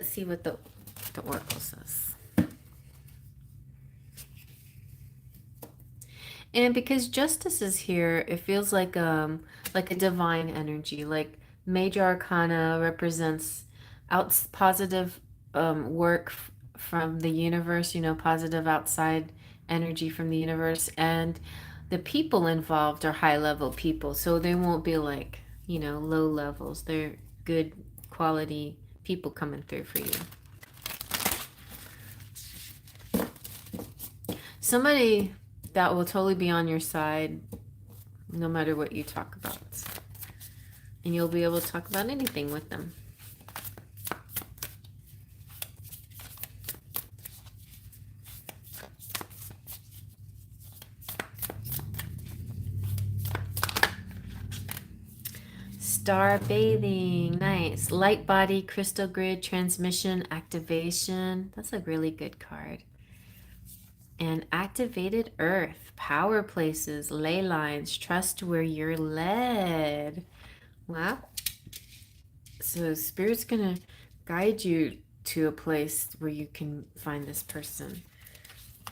see what the oracle says. And because justice is here, it feels like a divine energy. Like major arcana represents out positive work from the universe, positive outside energy from the universe, and the people involved are high level people, so they won't be like, low levels. They're good quality people coming through for you. Somebody that will totally be on your side no matter what you talk about. And you'll be able to talk about anything with them. Star bathing, nice. Light body, crystal grid, transmission, activation. That's a really good card. And activated earth, power places, ley lines, trust where you're led. Wow. So Spirit's gonna guide you to a place where you can find this person.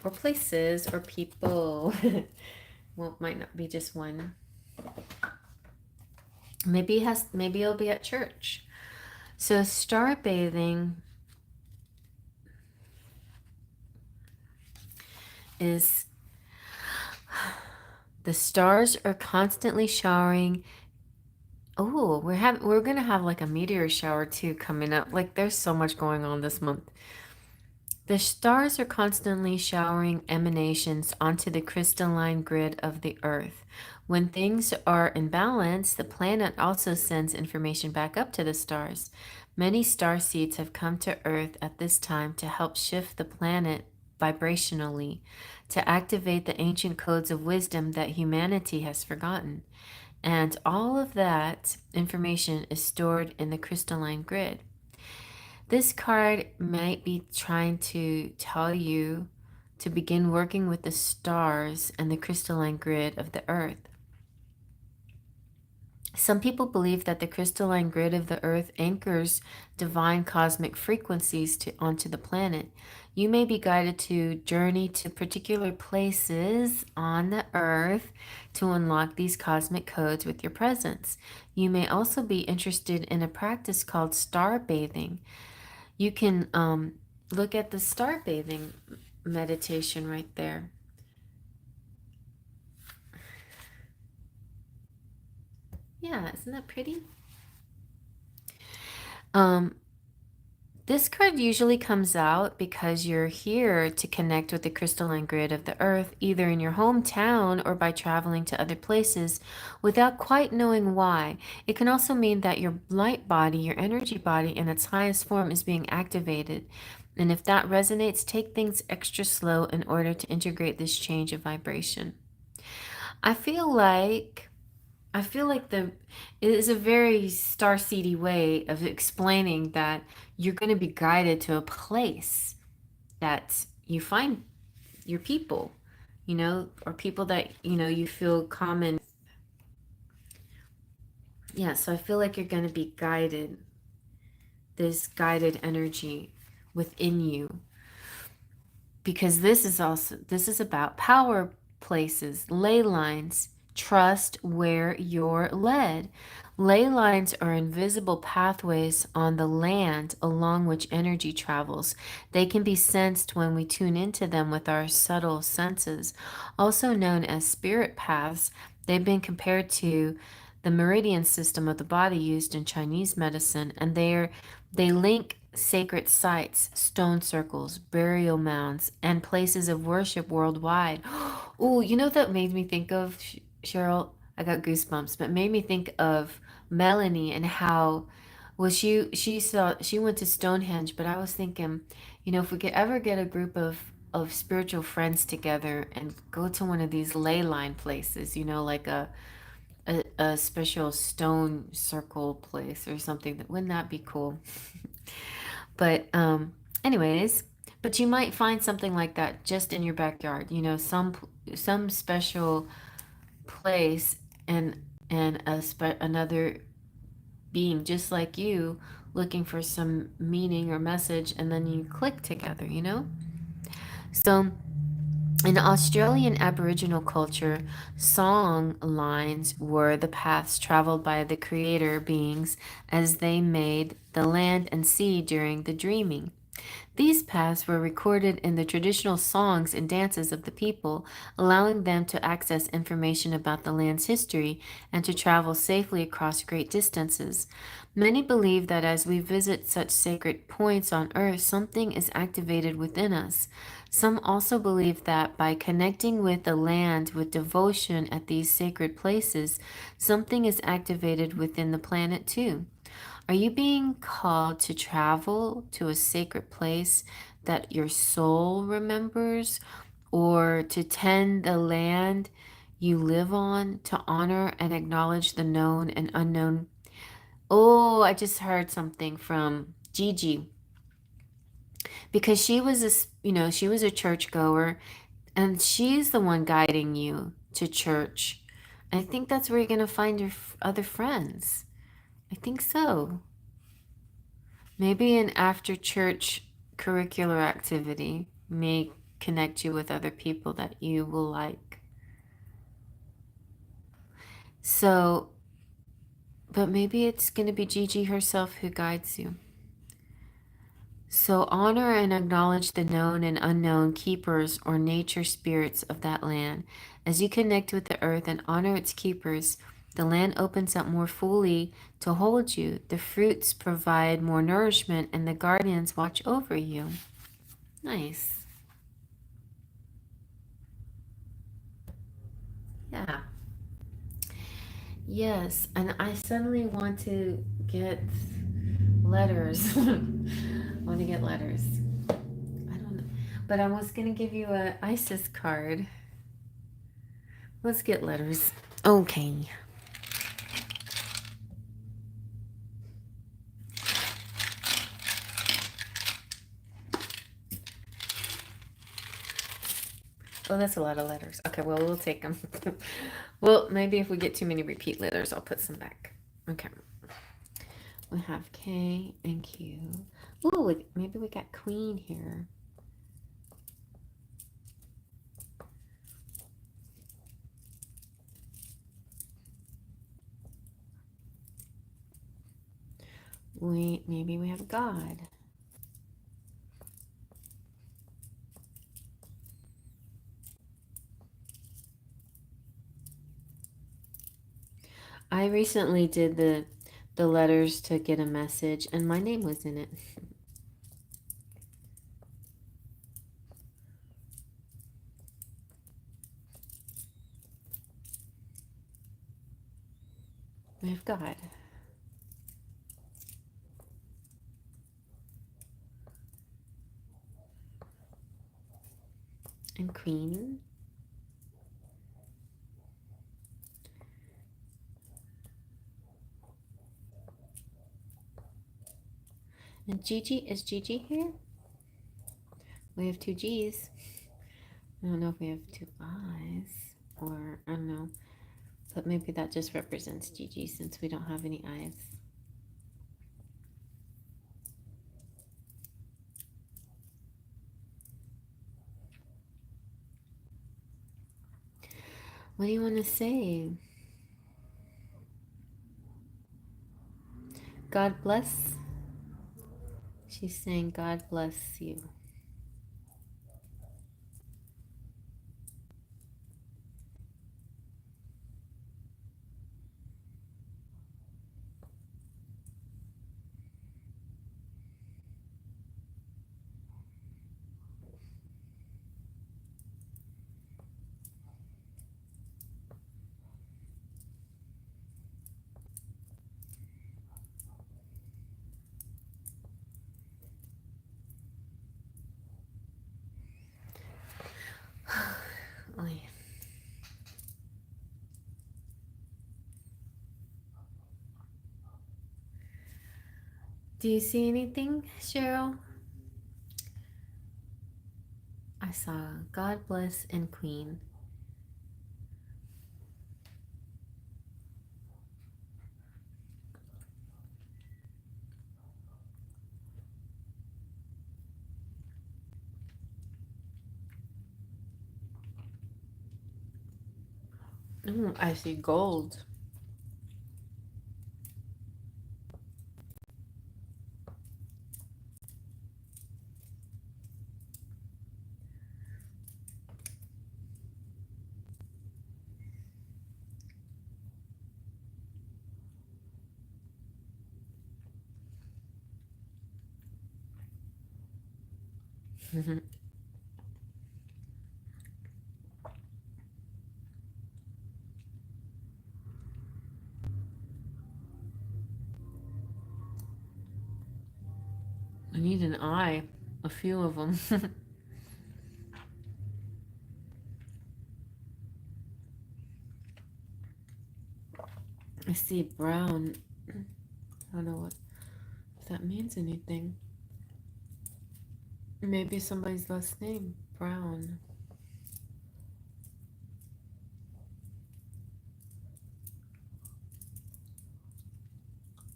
Or places or people. Well, might not be just one. Maybe it'll be at church. So star bathing is the stars are constantly showering. Oh, we're gonna have like a meteor shower too coming up. Like there's so much going on this month. The stars are constantly showering emanations onto the crystalline grid of the Earth. When things are in balance, the planet also sends information back up to the stars. Many star seeds have come to Earth at this time to help shift the planet vibrationally, to activate the ancient codes of wisdom that humanity has forgotten. And all of that information is stored in the crystalline grid. This card might be trying to tell you to begin working with the stars and the crystalline grid of the earth. Some people believe that the crystalline grid of the earth anchors divine cosmic frequencies onto the planet. You may be guided to journey to particular places on the earth to unlock these cosmic codes with your presence. You may also be interested in a practice called star bathing. You can look at the star bathing meditation right there. Yeah, isn't that pretty? Um, This card usually comes out because you're here to connect with the crystalline grid of the earth, either in your hometown or by traveling to other places without quite knowing why. It can also mean that your light body, your energy body in its highest form, is being activated. And if that resonates, take things extra slow in order to integrate this change of vibration. I feel like I feel like it is a very starseedy way of explaining that you're going to be guided to a place that you find your people, or people that, you feel common. Yeah, so I feel like you're going to be guided, this guided energy within you, because this is about power places, ley lines. Trust where you're led. Ley lines are invisible pathways on the land along which energy travels. They can be sensed when we tune into them with our subtle senses. Also known as spirit paths, they've been compared to the meridian system of the body used in Chinese medicine, and they link sacred sites, stone circles, burial mounds, and places of worship worldwide. Oh, that made me think of Cheryl. I got goosebumps, but made me think of Melanie and how, well, she went to Stonehenge, but I was thinking, if we could ever get a group of spiritual friends together and go to one of these ley line places, like a special stone circle place or something, that wouldn't that be cool? But anyways, but you might find something like that just in your backyard. Some special place, and another being just like you looking for some meaning or message, and then you click together. So in Australian Aboriginal culture, song lines were the paths traveled by the creator beings as they made the land and sea during the dreaming. These paths were recorded in the traditional songs and dances of the people, allowing them to access information about the land's history and to travel safely across great distances. Many believe that as we visit such sacred points on earth, something is activated within us. Some also believe that by connecting with the land with devotion at these sacred places, something is activated within the planet too. Are you being called to travel to a sacred place that your soul remembers, or to tend the land you live on, to honor and acknowledge the known and unknown? Oh, I just heard something from Gigi, because she was a churchgoer, and she's the one guiding you to church. I think that's where you're going to find your other friends. I think so. Maybe an after church curricular activity may connect you with other people that you will like. So, but maybe it's going to be Gigi herself who guides you. So honor and acknowledge the known and unknown keepers or nature spirits of that land. As you connect with the earth and honor its keepers, the land opens up more fully to hold you. The fruits provide more nourishment, and the guardians watch over you. Nice. Yeah. Yes, and I suddenly want to get letters. Want to get letters. I don't know. But I was going to give you a ISIS card. Let's get letters. Okay. Oh, that's a lot of letters. Okay, well, we'll take them. Well, maybe if we get too many repeat letters, I'll put some back. Okay. We have K and Q. Ooh, maybe we got Queen here. Maybe we have God. I recently did the letters to get a message, and my name was in it. We've got and Queen. And Gigi, is Gigi here? We have two G's. I don't know if we have two I's, or I don't know. But maybe that just represents Gigi since we don't have any I's. What do you want to say? God bless. She's saying God bless you. Oh, yeah. Do you see anything, Cheryl? I saw God bless and Queen. Ooh, I see gold. I need an eye. A few of them. I see brown. I don't know what if that means anything. Maybe somebody's last name. Brown.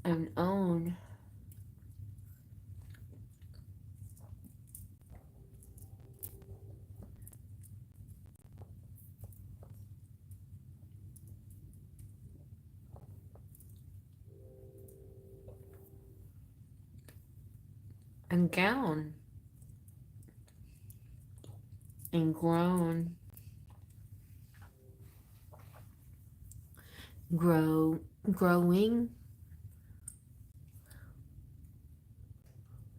And own. And gown. And grown. Growing.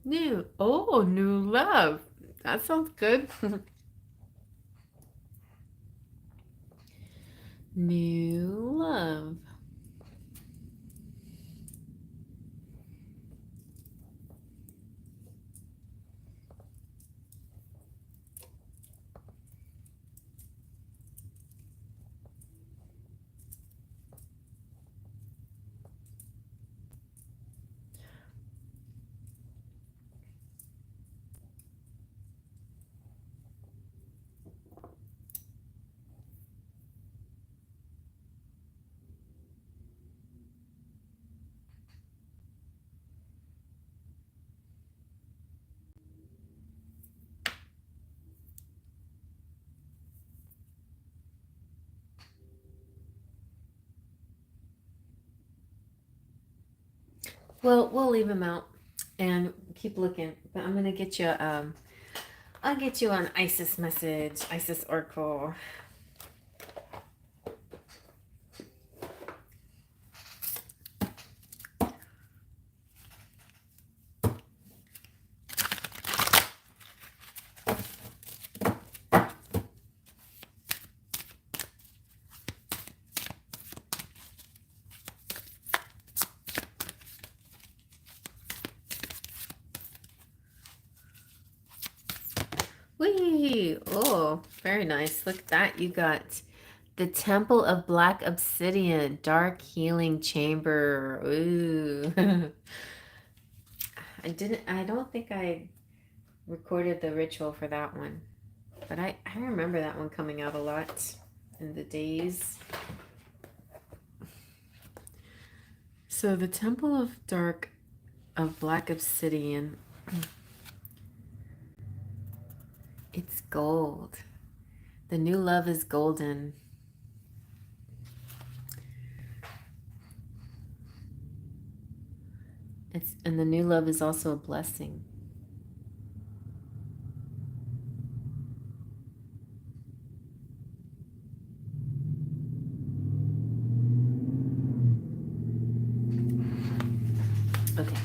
New. Oh, new love. That sounds good. New love. Well, we'll leave him out and keep looking. But I'm gonna get you I'll get you an Isis message, Isis Oracle. Whee! Oh, very nice. Look at that. You got the Temple of Black Obsidian, Dark Healing Chamber. Ooh. I don't think I recorded the ritual for that one. But I remember that one coming out a lot in the days. So the Temple of Black Obsidian, it's gold. The new love is golden. And the new love is also a blessing. Okay.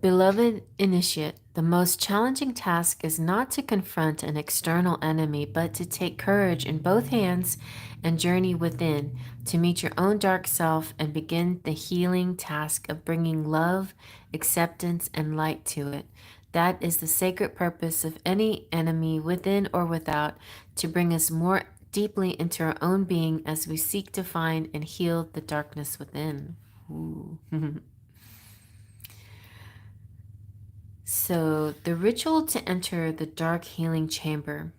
Beloved initiate, the most challenging task is not to confront an external enemy, but to take courage in both hands and journey within to meet your own dark self and begin the healing task of bringing love, acceptance, and light to it. That is the sacred purpose of any enemy, within or without, to bring us more deeply into our own being as we seek to find and heal the darkness within. Ooh. So, the ritual to enter the dark healing chamber.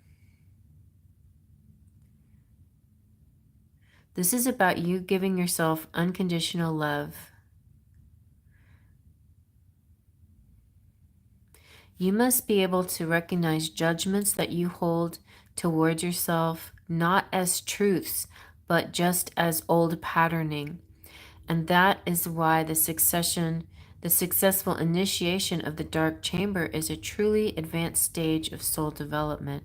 This is about you giving yourself unconditional love. You must be able to recognize judgments that you hold towards yourself, not as truths, but just as old patterning. And that is why the successful initiation of the dark chamber is a truly advanced stage of soul development.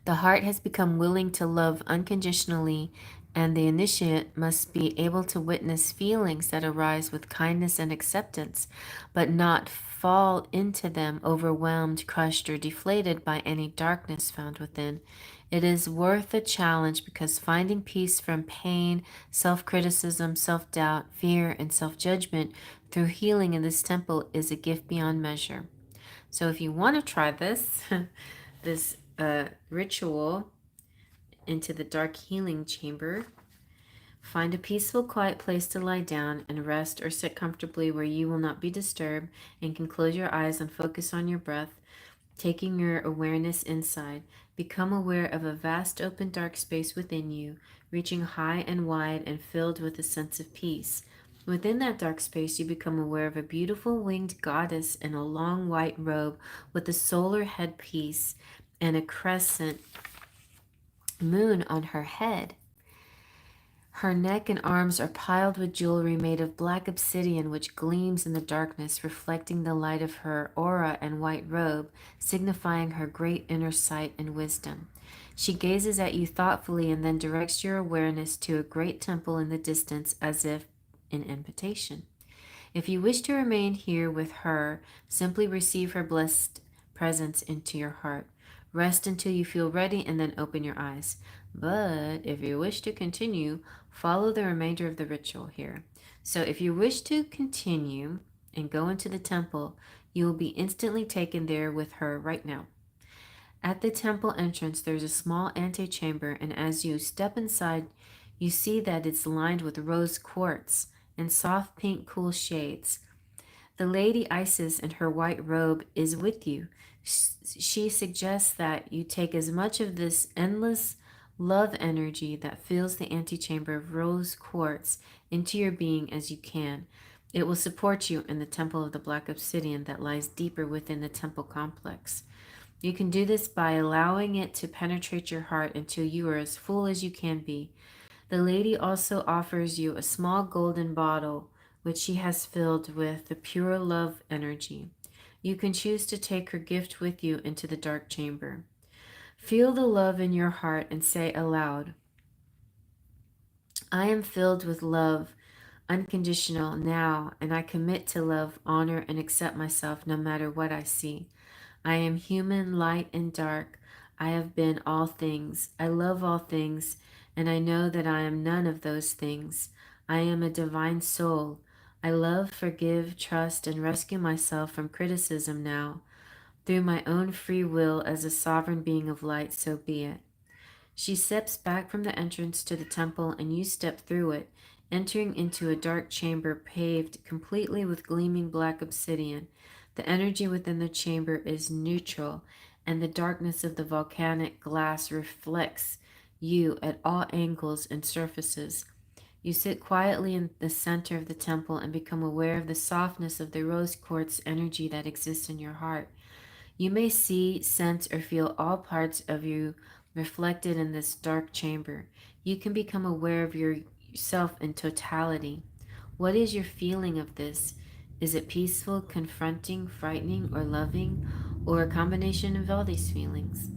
The heart has become willing to love unconditionally, and the initiate must be able to witness feelings that arise with kindness and acceptance, but not fall into them overwhelmed, crushed, or deflated by any darkness found within. It is worth a challenge because finding peace from pain, self criticism, self doubt, fear, and self judgment through healing in this temple is a gift beyond measure. So, if you want to try this, this ritual into the dark healing chamber, find a peaceful, quiet place to lie down and rest or sit comfortably where you will not be disturbed and can close your eyes and focus on your breath, taking your awareness inside. Become aware of a vast, open, dark space within you, reaching high and wide and filled with a sense of peace. Within that dark space, you become aware of a beautiful winged goddess in a long white robe with a solar headpiece and a crescent moon on her head. Her neck and arms are piled with jewelry made of black obsidian, which gleams in the darkness, reflecting the light of her aura and white robe, signifying her great inner sight and wisdom. She gazes at you thoughtfully and then directs your awareness to a great temple in the distance as if an invitation. If you wish to remain here with her, simply receive her blessed presence into your heart. Rest until you feel ready and then open your eyes. But if you wish to continue, follow the remainder of the ritual here. So if you wish to continue and go into the temple, you will be instantly taken there with her right now. At the temple entrance, there's a small antechamber, and as you step inside, you see that it's lined with rose quartz and soft pink cool shades. The Lady Isis in her white robe is with you. She suggests that you take as much of this endless love energy that fills the antechamber of rose quartz into your being as you can. It will support you in the temple of the black obsidian that lies deeper within the temple complex. You can do this by allowing it to penetrate your heart until you are as full as you can be. The lady also offers you a small golden bottle, which she has filled with the pure love energy. You can choose to take her gift with you into the dark chamber. Feel the love in your heart and say aloud, I am filled with love, unconditional now, and I commit to love, honor, and accept myself no matter what I see. I am human, light, and dark. I have been all things. I love all things, and I know that I am none of those things. I am a divine soul. I love, forgive, trust, and rescue myself from criticism now. Through my own free will as a sovereign being of light, so be it. She steps back from the entrance to the temple, and you step through it, entering into a dark chamber paved completely with gleaming black obsidian. The energy within the chamber is neutral, and the darkness of the volcanic glass reflects you at all angles and surfaces. You sit quietly in the center of the temple and become aware of the softness of the rose quartz energy that exists in your heart. You may see, sense, or feel all parts of you reflected in this dark chamber. You can become aware of yourself in totality. What is your feeling of this? Is it peaceful, confronting, frightening, or loving, or a combination of all these feelings?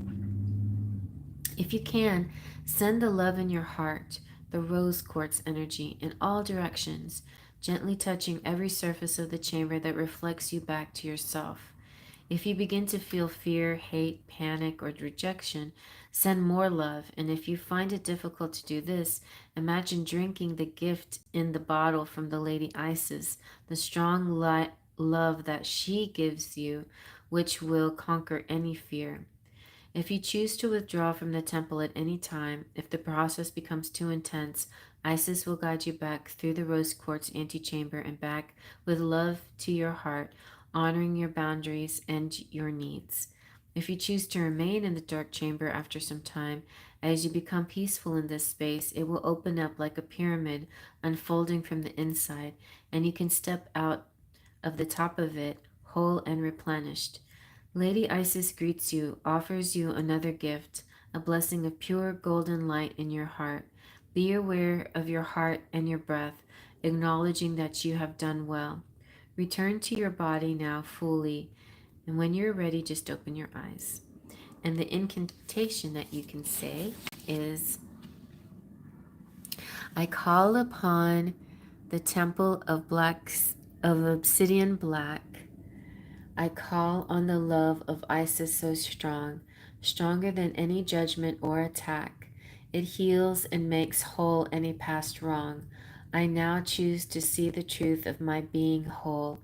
If you can, send the love in your heart, the rose quartz energy, in all directions, gently touching every surface of the chamber that reflects you back to yourself. If you begin to feel fear, hate, panic, or rejection, send more love. And if you find it difficult to do this, imagine drinking the gift in the bottle from the Lady Isis, the strong love that she gives you, which will conquer any fear. If you choose to withdraw from the temple at any time, if the process becomes too intense, Isis will guide you back through the rose quartz antechamber and back with love to your heart, honoring your boundaries and your needs. If you choose to remain in the dark chamber after some time, as you become peaceful in this space, it will open up like a pyramid unfolding from the inside, and you can step out of the top of it whole and replenished. Lady Isis greets you, offers you another gift, a blessing of pure golden light in your heart. Be aware of your heart and your breath, acknowledging that you have done well. Return to your body now fully, and when you're ready, just open your eyes. And the incantation that you can say is, I call upon the temple of obsidian black. I call on the love of Isis so strong, stronger than any judgment or attack. It heals and makes whole any past wrong. I now choose to see the truth of my being whole.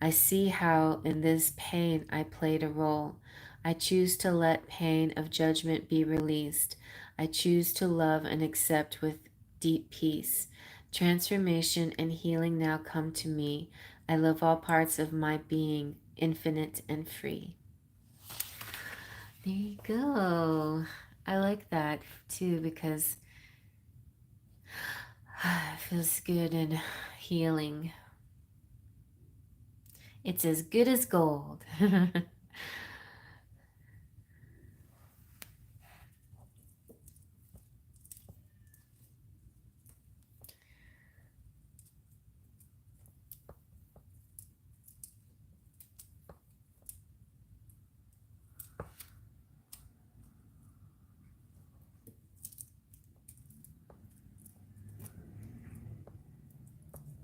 I see how in this pain I played a role. I choose to let pain of judgment be released. I choose to love and accept with deep peace. Transformation and healing now come to me. I love all parts of my being, infinite and free. There you go. I like that too because it feels good and healing. It's as good as gold.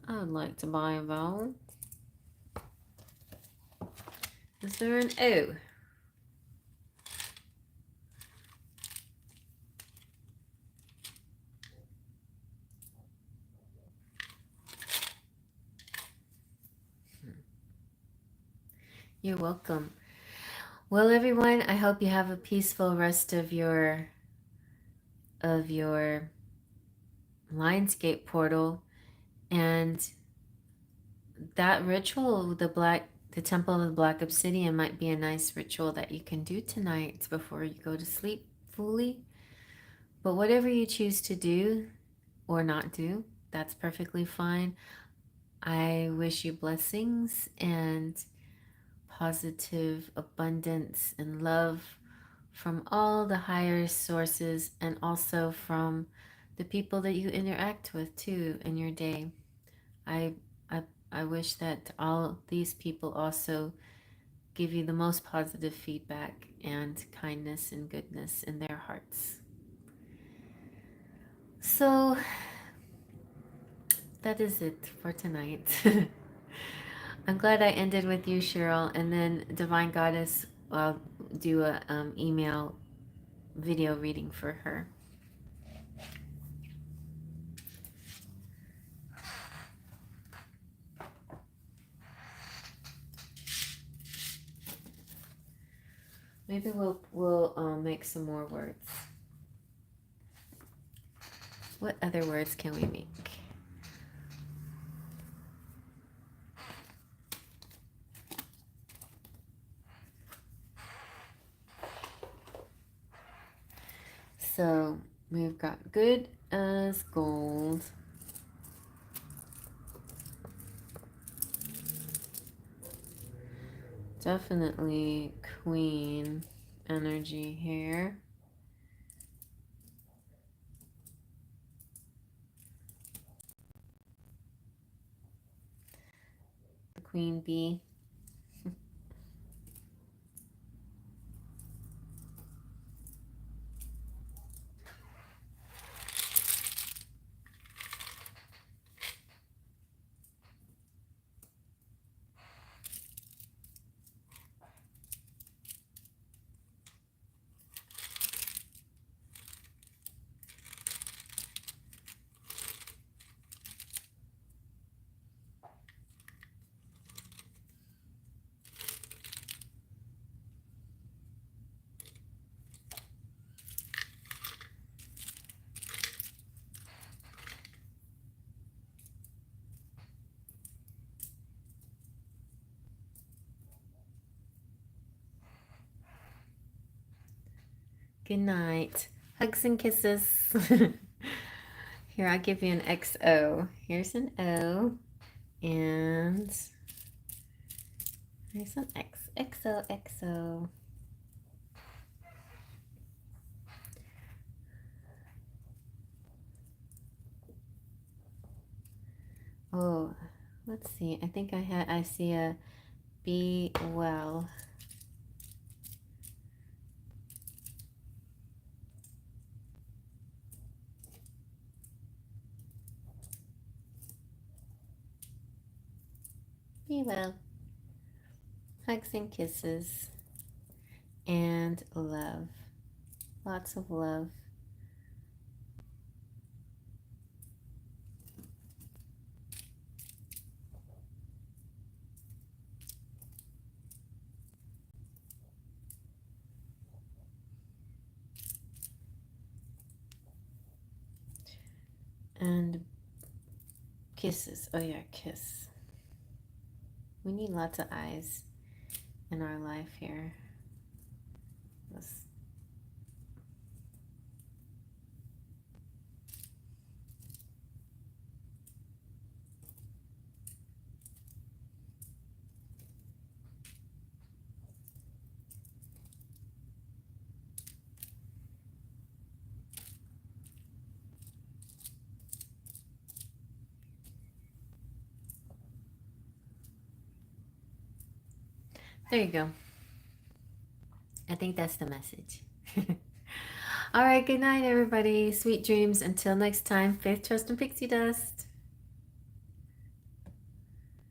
I would like to buy a vowel. Is there an O? You're welcome. Well, everyone, I hope you have a peaceful rest of your Lionsgate portal, and that ritual, the Temple of the Black Obsidian, might be a nice ritual that you can do tonight before you go to sleep fully. But whatever you choose to do or not do, that's perfectly fine. I wish you blessings and positive abundance and love from all the higher sources, and also from the people that you interact with too in your day. I I, I wish that all these people also give you the most positive feedback and kindness and goodness in their hearts. So that is it for tonight. I'm glad I ended with you, Cheryl, and then Divine Goddess, I'll do a email video reading for her. Maybe we'll make some more words. What other words can we make? So we've got good as gold. Definitely queen energy here. The queen bee. Good night. Hugs and kisses. Here, I'll give you an XO. Here's an O. And here's an X. XO, XO. Oh, let's see. I think I see a be well. Be well. Hugs and kisses. And love. Lots of love. And kisses. Oh yeah, kiss. We need lots of eyes in our life here. There you go. I think that's the message. All right, good night, everybody. Sweet dreams. Until next time, faith, trust, and pixie dust.